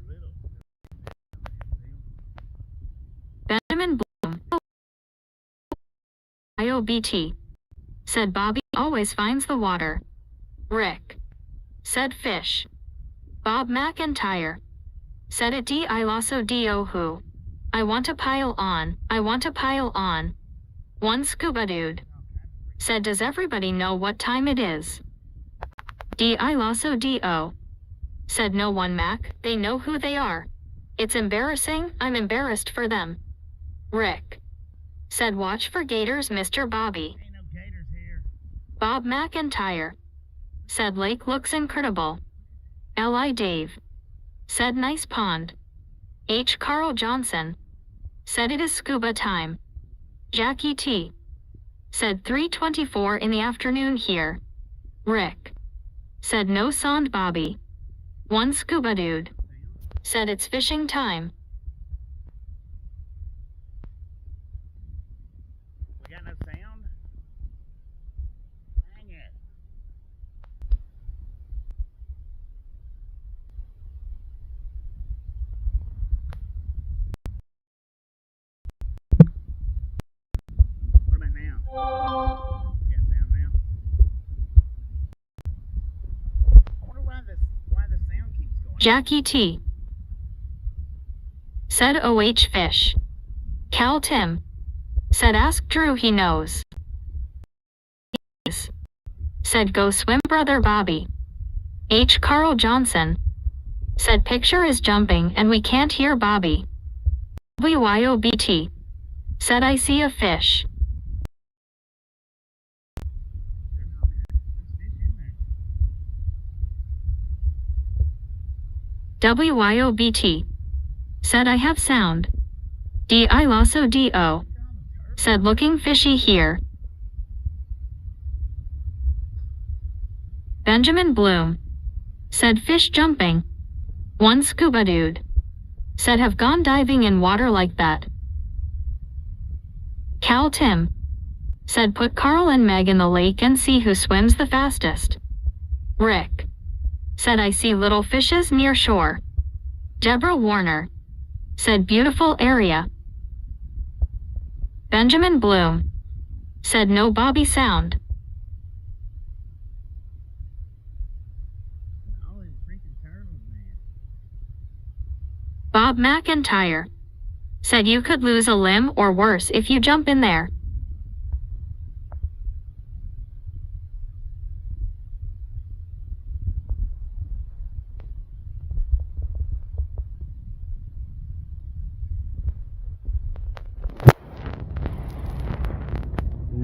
Look. WYOBT. Said Bobby always finds the water. Rick. Said fish. Bob McIntyre. Said it I lasso do who. I want to pile on, I want to pile on. One scuba dude. Said does everybody know what time it is? I lasso do. Said no one Mac, they know who they are. It's embarrassing, I'm embarrassed for them. Rick. Said watch for gators Mr. Bobby. Ain't no gators here. Bob McIntyre. Said lake looks incredible. L.I. Dave. Said nice pond. H. Carl Johnson. Said it is scuba time. Jackie T. Said 3:24 in the afternoon here. Rick. Said no sound Bobby. One scuba dude. Said it's fishing time. We got no sound? Dang it. What about now? We got sound now. I wonder why the sound keeps going. Jackie T. Said OH fish. Cal Tim. Said ask Drew he knows. Said go swim brother Bobby. H. Carl Johnson. Said picture is jumping and we can't hear Bobby. WYOBT. Said I see a fish. WYOBT. Said I have sound. I lasso do. Said looking fishy here. Benjamin Bloom. Said fish jumping. One scuba dude. Said have gone diving in water like that. Cal Tim. Said put Carl and Meg in the lake and see who swims the fastest. Rick. Said I see little fishes near shore. Deborah Warner. Said beautiful area. Benjamin Bloom. Said no Bobby sound. Oh, these freaking turtles, man. Bob McIntyre. Said you could lose a limb or worse if you jump in there.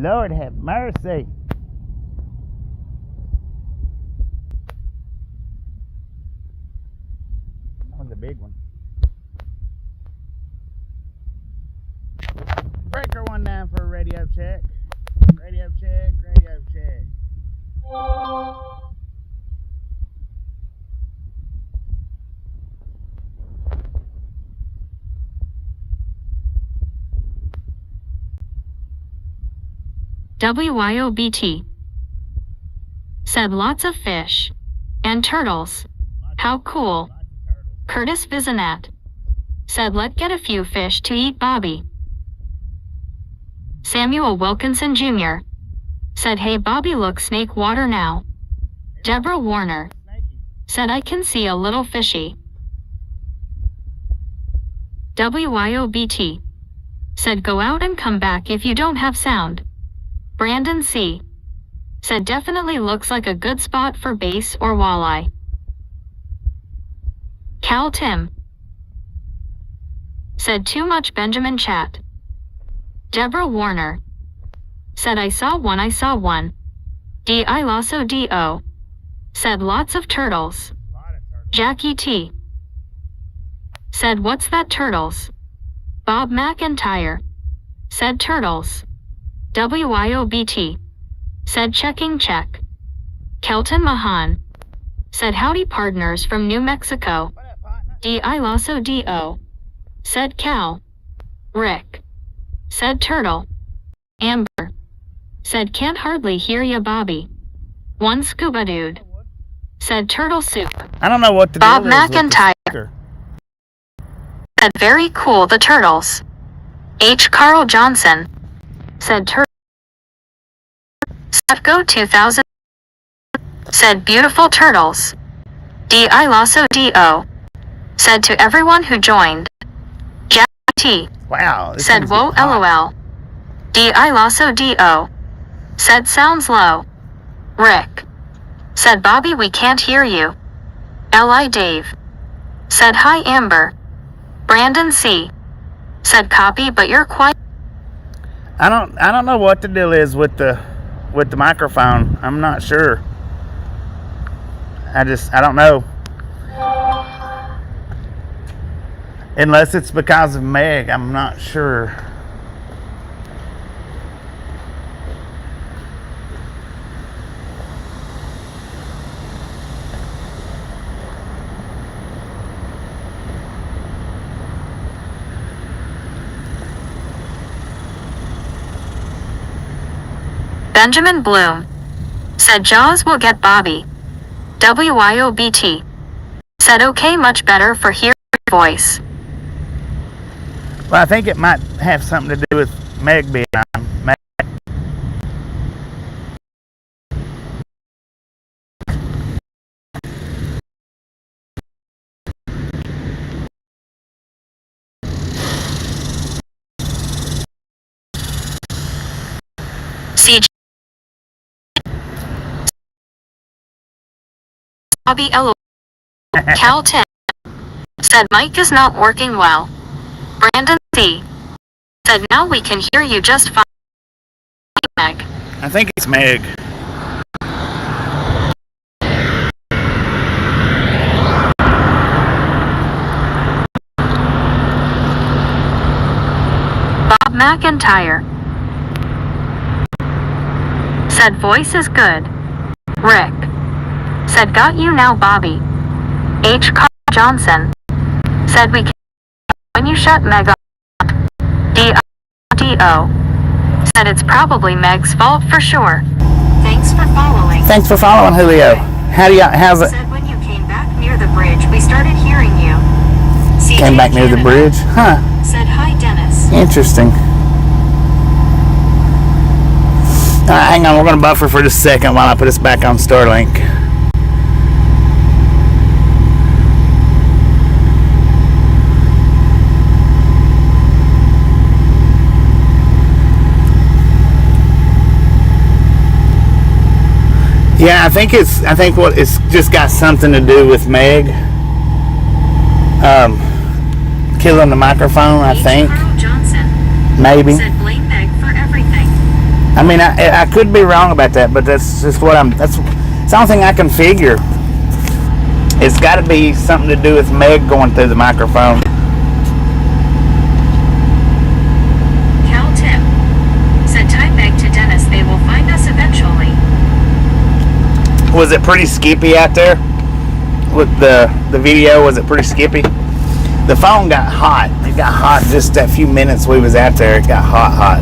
Lord have mercy. That was a big one. Breaker 1 down for a radio check. Radio check, radio check. WYOBT. Said lots of fish. And turtles. How cool. Curtis Vizanat. Said let get a few fish to eat Bobby. Samuel Wilkinson Jr. Said hey Bobby look snake water now. Deborah Warner. Said I can see a little fishy. WYOBT. Said go out and come back if you don't have sound. Brandon C. Said definitely looks like a good spot for bass or walleye. Cal Tim. Said too much Benjamin chat. Deborah Warner. Said I saw one. I lasso do. Said lots of turtles. Jackie T. Said what's that turtles? Bob McIntyre. Said turtles. WYOBT. Said checking check. Kelton Mahan. Said howdy partners from New Mexico. I lasso do. Said Cal. Rick. Said turtle. Amber. Said can't hardly hear ya Bobby. One scuba dude. Said turtle soup. I don't know what the Bob deal is with the McIntyre. speaker. Said very cool the turtles. H. Carl Johnson. Said turtle. Go 2000. Said beautiful turtles. D.I. Lasso D.O. Said to everyone who joined. Jack T. Wow. Said whoa LOL. D.I. Lasso D.O. Said sounds low. Rick. Said Bobby we can't hear you. L.I. Dave. Said hi Amber. Brandon C. Said copy but you're quiet. I don't know what the deal is with the microphone. I'm not sure. I don't know. Unless it's because of Meg, I'm not sure. Benjamin Bloom. Said Jaws will get Bobby. WYOBT. Said okay much better for hearing your voice. Well, I think it might have something to do with Meg being on. Meg. CJ. Bobby L. Cal 10. Said mic is not working well. Brandon C. Said now we can hear you just fine. Meg. I think it's Meg. Bob McIntyre. Said voice is good. Rick. Said got you now Bobby. H. Carl Johnson. Said we can when you shut Meg up. D.O. Said it's probably Meg's fault for sure. Thanks for following. Thanks for following, Julio. How's it? Said when you came back near the bridge, we started hearing you. CJ Came back near the Canada. bridge? Huh. Said hi Dennis. Interesting. Alright, hang on. We're going to buffer for just a second while I put us back on Starlink. Yeah, I think it's just got something to do with Meg killing the microphone, I think. Carl Johnson. Maybe. Said blame Meg for everything. I mean, I could be wrong about that, but that's just what that's the only thing I can figure. It's got to be something to do with Meg going through the microphone. Cal Tim. Said tie Meg to Dennis, they will find us eventually. Was it pretty skippy out there? With the video, was it pretty skippy? The phone got hot. It got hot just that few minutes we was out there. It got hot.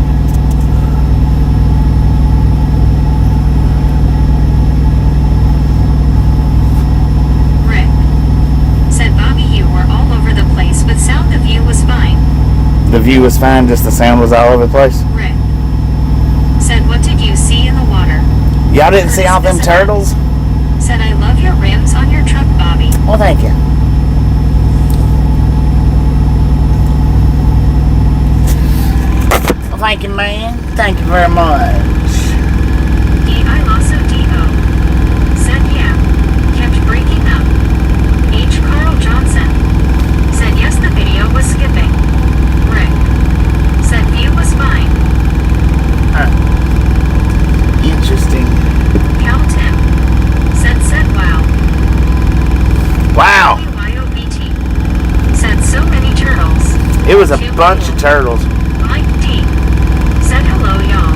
Rick. Said Bobby you were all over the place, but sound the view was fine. The view was fine, just the sound was all over the place. Rick. Said what did you see in the water? Y'all didn't see all them turtles? Said I love your rims on your truck, Bobby. Well, thank you. Well, thank you, man. Thank you very much. D.I. Lasso D.O. Said yeah. Kept breaking up. H. Carl Johnson. Said yes the video was skipping. Rick. Said view was fine. Interesting. Cal Tim. Said wow. Wow. WYOBT. Said so many turtles. It was a Too bunch cool. of turtles. Mike D. Said hello y'all.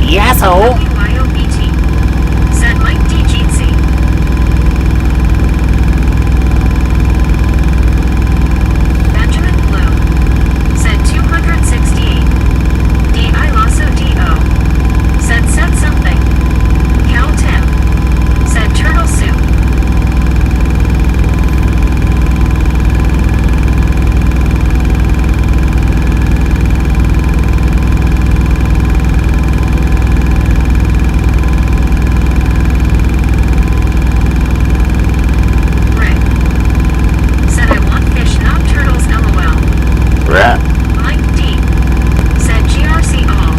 Yes, oh. WYOBT. Said Mike D. Jeetsy. Benjamin Bloom. Said 268. D.I. Lasso D.O. Said something. Cal Tim. Said turtle soup. Right. Mike D. said GRC all.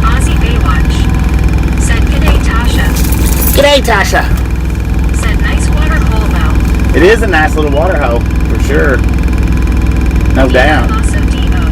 Aussie Baywatch said G'day Tasha. G'day, Tasha. Said nice water hole though. It is a nice little water hole, for sure. No doubt. Also D.O.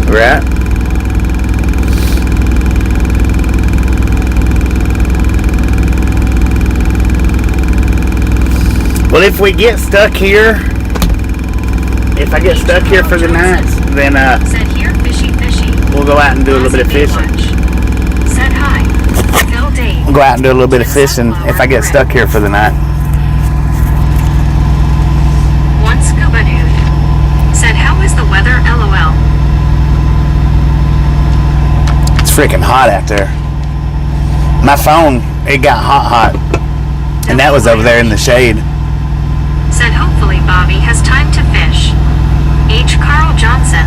Right. Well, if we get stuck here, if I get stuck here for the night, then Said here fishy fishy. we'll go out and do a little bit of fishing. Said hi. Phil Dave. We'll go out and do a little bit of fishing if I get stuck here for the night. One scuba dude. Said how is the weather LOL. It's freaking hot out there. My phone, it got hot. And that was over there in the shade. Said hopefully Bobby has time to fish. H. Carl Johnson.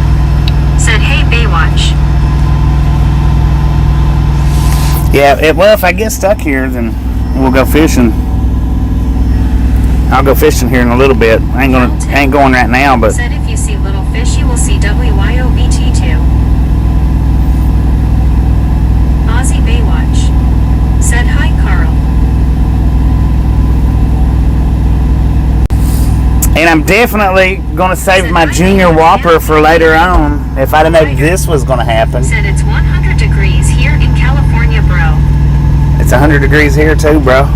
Said hey Baywatch. Yeah, well, if I get stuck here, then we'll go fishing. I'll go fishing here in a little bit. I ain't going right now, but Said if you see little fish, you will see WYOBT2. Aussie Baywatch. Said hi Carl. and I'm definitely gonna save my junior whopper for later on. If I'd have known this was gonna happen. Said it's 100 degrees here in California, bro. It's 100 degrees here too, bro.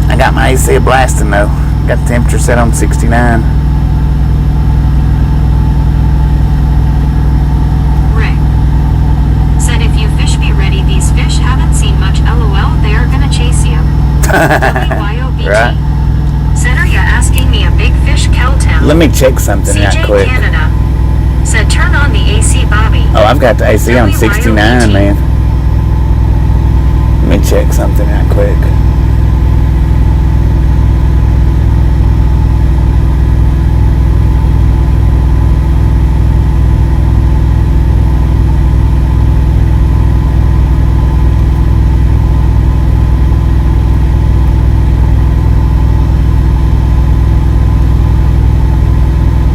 I got my AC blasting though. Got the temperature set on 69. Rick said if you fish be ready, these fish haven't seen much LOL, they are gonna chase you. WYOBG. Right. Said are ya asking me a big fish Cowtown? Let me check something CJ right quick. Canada said turn on the AC, Bobby. Oh, I've got the AC on 69, man. Let me check something right quick.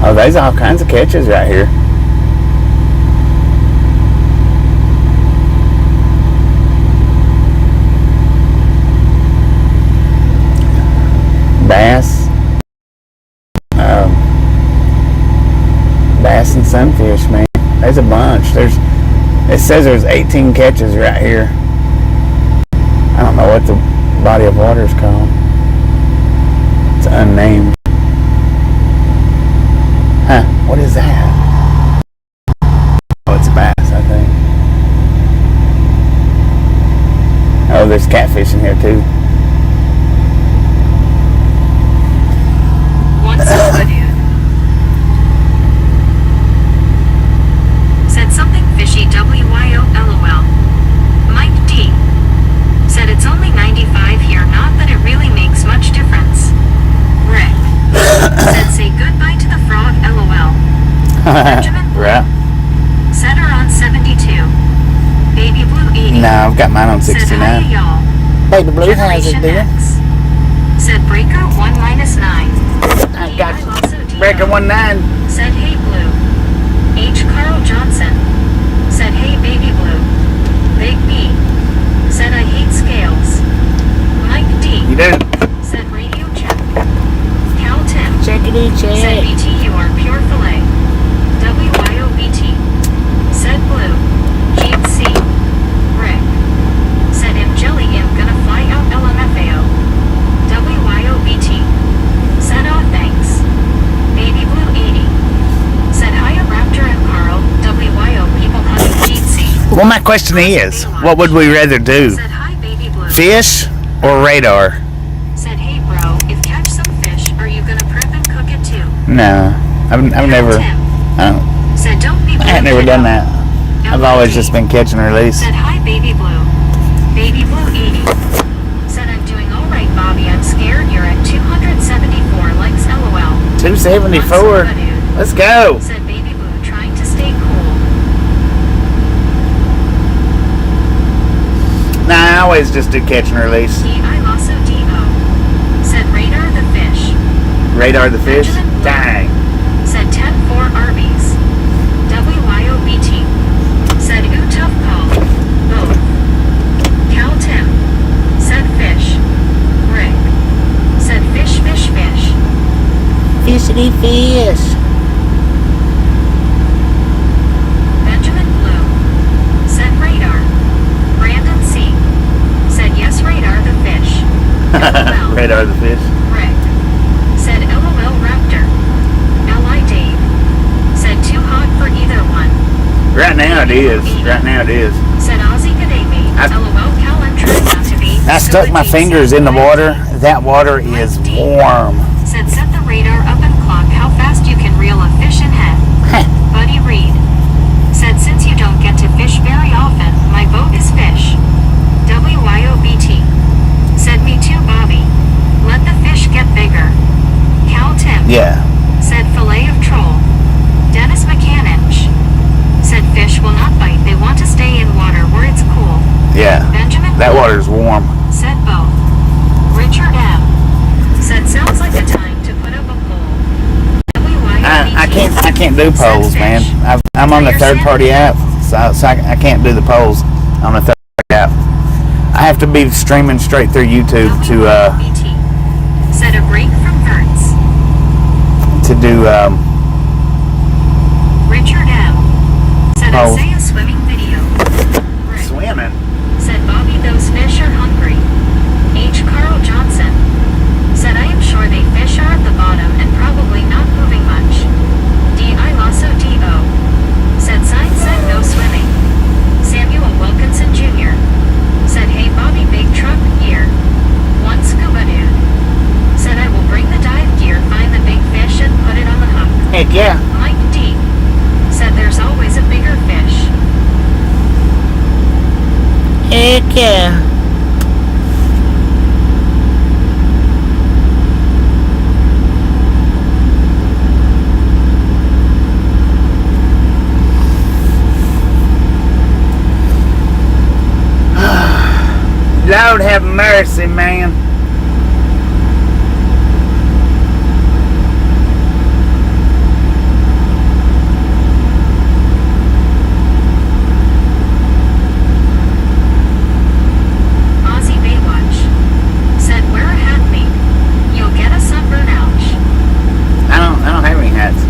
Oh, there's all kinds of catches right here. Bass. Bass and sunfish, man. There's a bunch. It says there's 18 catches right here. I don't know what the body of water is called. It's unnamed. Huh, what is that? Oh, it's a bass, I think. Oh, there's catfish in here too. One scuba dude said something fishy WYO LOL. Mike D said it's only 95 here, not that it really makes much difference. Rick said say goodbye to the frog LOL. Benjamin Blue Right. said her on 72. Baby Blue No, I've got mine on Said hi 69. y'all. Baby Blue, how's it Generation doing? X. Said breaker 1 minus 9. I got I also you. do. Breaker 19. Said hey Blue. H. Carl Johnson. Said hey baby Blue. Big B. Said I hate scales. Mike D. You do? Said radio check. Cal Tim. Checkity Said check. BT you are pure filet. WYOBT. Said Blue. Gene C. Rick. Said M Jelly M gonna fly out LMFAO. WYOBT. Said aw thanks. Baby Blue 80. Said hiya Raptor and Carl. WYO people hunting Gene C. Well, my question is, what would we rather do? Said hi baby Blue. Fish or radar? Said hey bro, if catch some fish, are you gonna prep and cook it too? No, I've never. Tim. I don't. Said don't be blue. I ain't never done kiddo. that. I've always just been catch and release. Said hi baby blue. Baby blue 80. Said I'm doing alright Bobby, I'm scared you're at 274 likes LOL. 274. Let's go. Said baby blue trying to stay cool. Nah, I always just do catch and release. I also DO. Said radar the fish. Radar the fish? Benjamin Blue. Dang. Said 10-4 Arby's. WYOBT. Said ooh tough call. Both. Cal Tim. Said fish. Rick. Said fish fish fish. Fishity fish. Benjamin Blue. Said radar. Brandon C. Said yes radar the fish. LOL. Radar the fish. Rick. Said LOL Raptor. L.I. Dave. Said too hot for either one. Right now it is. Right now it is. Said Ozzy Gadamy. LOL Cal I'm trying not to be. I stuck my fingers in the water. That water is warm. Said set the radar up and clock how fast you can reel a fish in head. Buddy Reed. Said since you don't get to fish very often, my vote is fish. WYOBT. Said me too Bobby. Let the fish get bigger. Cal Tim. Yeah. Said fillet of troll. Dennis McCanninch. Said fish will not bite, they want to stay in water where it's cool. Yeah. Benjamin That Blue. water's warm. Said both. Richard M. Said sounds like a time to put up a poll. I can't do polls, man. I'm on the third party app, so I can't do the polls on the third party app. I have to be streaming straight through YouTube WYOBT. Said a break from Verts. to do Richard M. Said I Oh. say a swimming video. Rick. swimming. Said Bobby those fish are hungry. H. Carl Johnson. Said I am sure they fish are at the bottom and probably not moving much. I Lasso D.O. Said sign said no swimming. Samuel Wilkinson Jr. Said hey Bobby big truck here. One scuba dude. Said I will bring the dive gear, find the big fish and put it on the hook. Heck yeah. Mike D. Said there's always a bigger fish. Heck yeah. Lord have mercy, man. Aussie Baywatch. Said wear a hat mate. You'll get a sunburn ouch. I don't have any hats.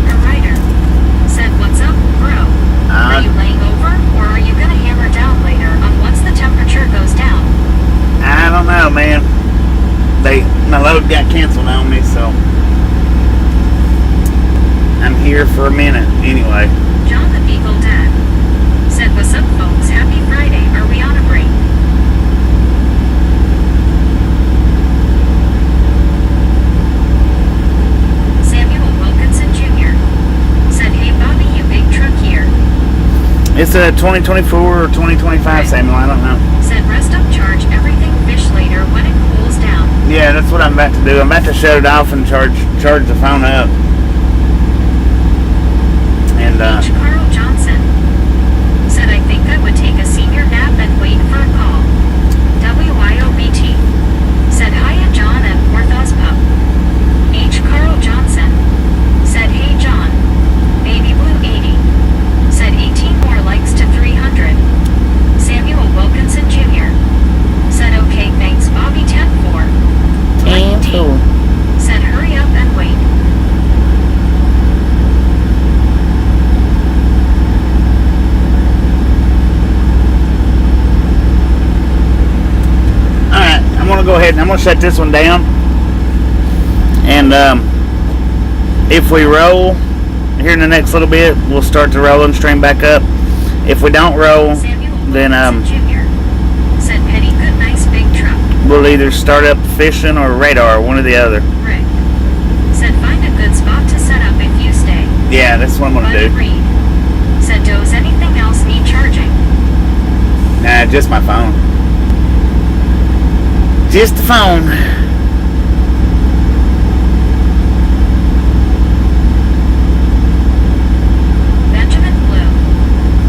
A writer. Said what's up, bro? Are you laying over, or are you gonna hammer down later on once the temperature goes down? I don't know, man. My load got canceled on me, so I'm here for a minute anyway. John the Beagle Dad. Said what's up folks, happy Friday, are we on a break? Samuel Wilkinson Jr. Said hey Bobby you big truck here. It's a 2024 or 2025, Samuel. I don't know. Said rest up charge everything fish later when it cools down. Yeah, that's what I'm about to do. I'm about to shut it off and charge the phone up. And H. Carl Johnson. go ahead and I'm gonna shut this one down. And if we roll here in the next little bit, we'll start the rolling stream back up. If we don't roll, then Said Penny, good, nice big truck. we'll either start up fishing or radar, one or the other. Rick said find a good spot to set up if you stay. Yeah, that's what I'm gonna Buddy do. Reed said does anything else need charging? Nah, just my phone. Just the phone. Benjamin Blue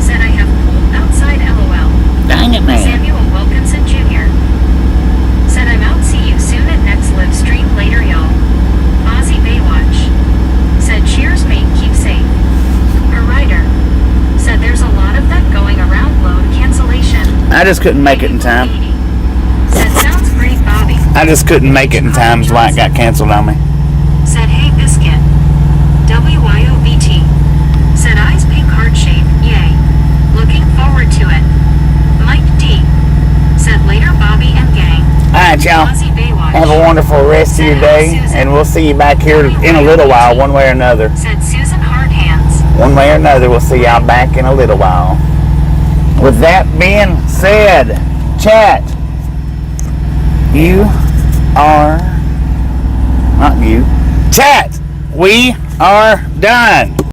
said I have pulled outside LOL. Dang it, man. Samuel Wilkinson Jr. said I'm out, see you soon at next live stream later y'all. Ozzy Baywatch said cheers mate, keep safe. A writer said there's a lot of that going around, load cancellation. I just couldn't make it in time. Said sounds great Bobby. I just couldn't make it in time. That's why it got canceled on me. Said hey biscuit. WYOBT. Said eyes pink heart shape, yay. Looking forward to it. Mike D. Said later Bobby and gang. Alright, y'all. Ozzy Baywatch. Have a wonderful rest of your day, and we'll see you back here in a little while, one way or another. Said Susan Hardhands. One way or another, we'll see y'all back in a little while. With that being said, chat, you are, not you, chat, we are done.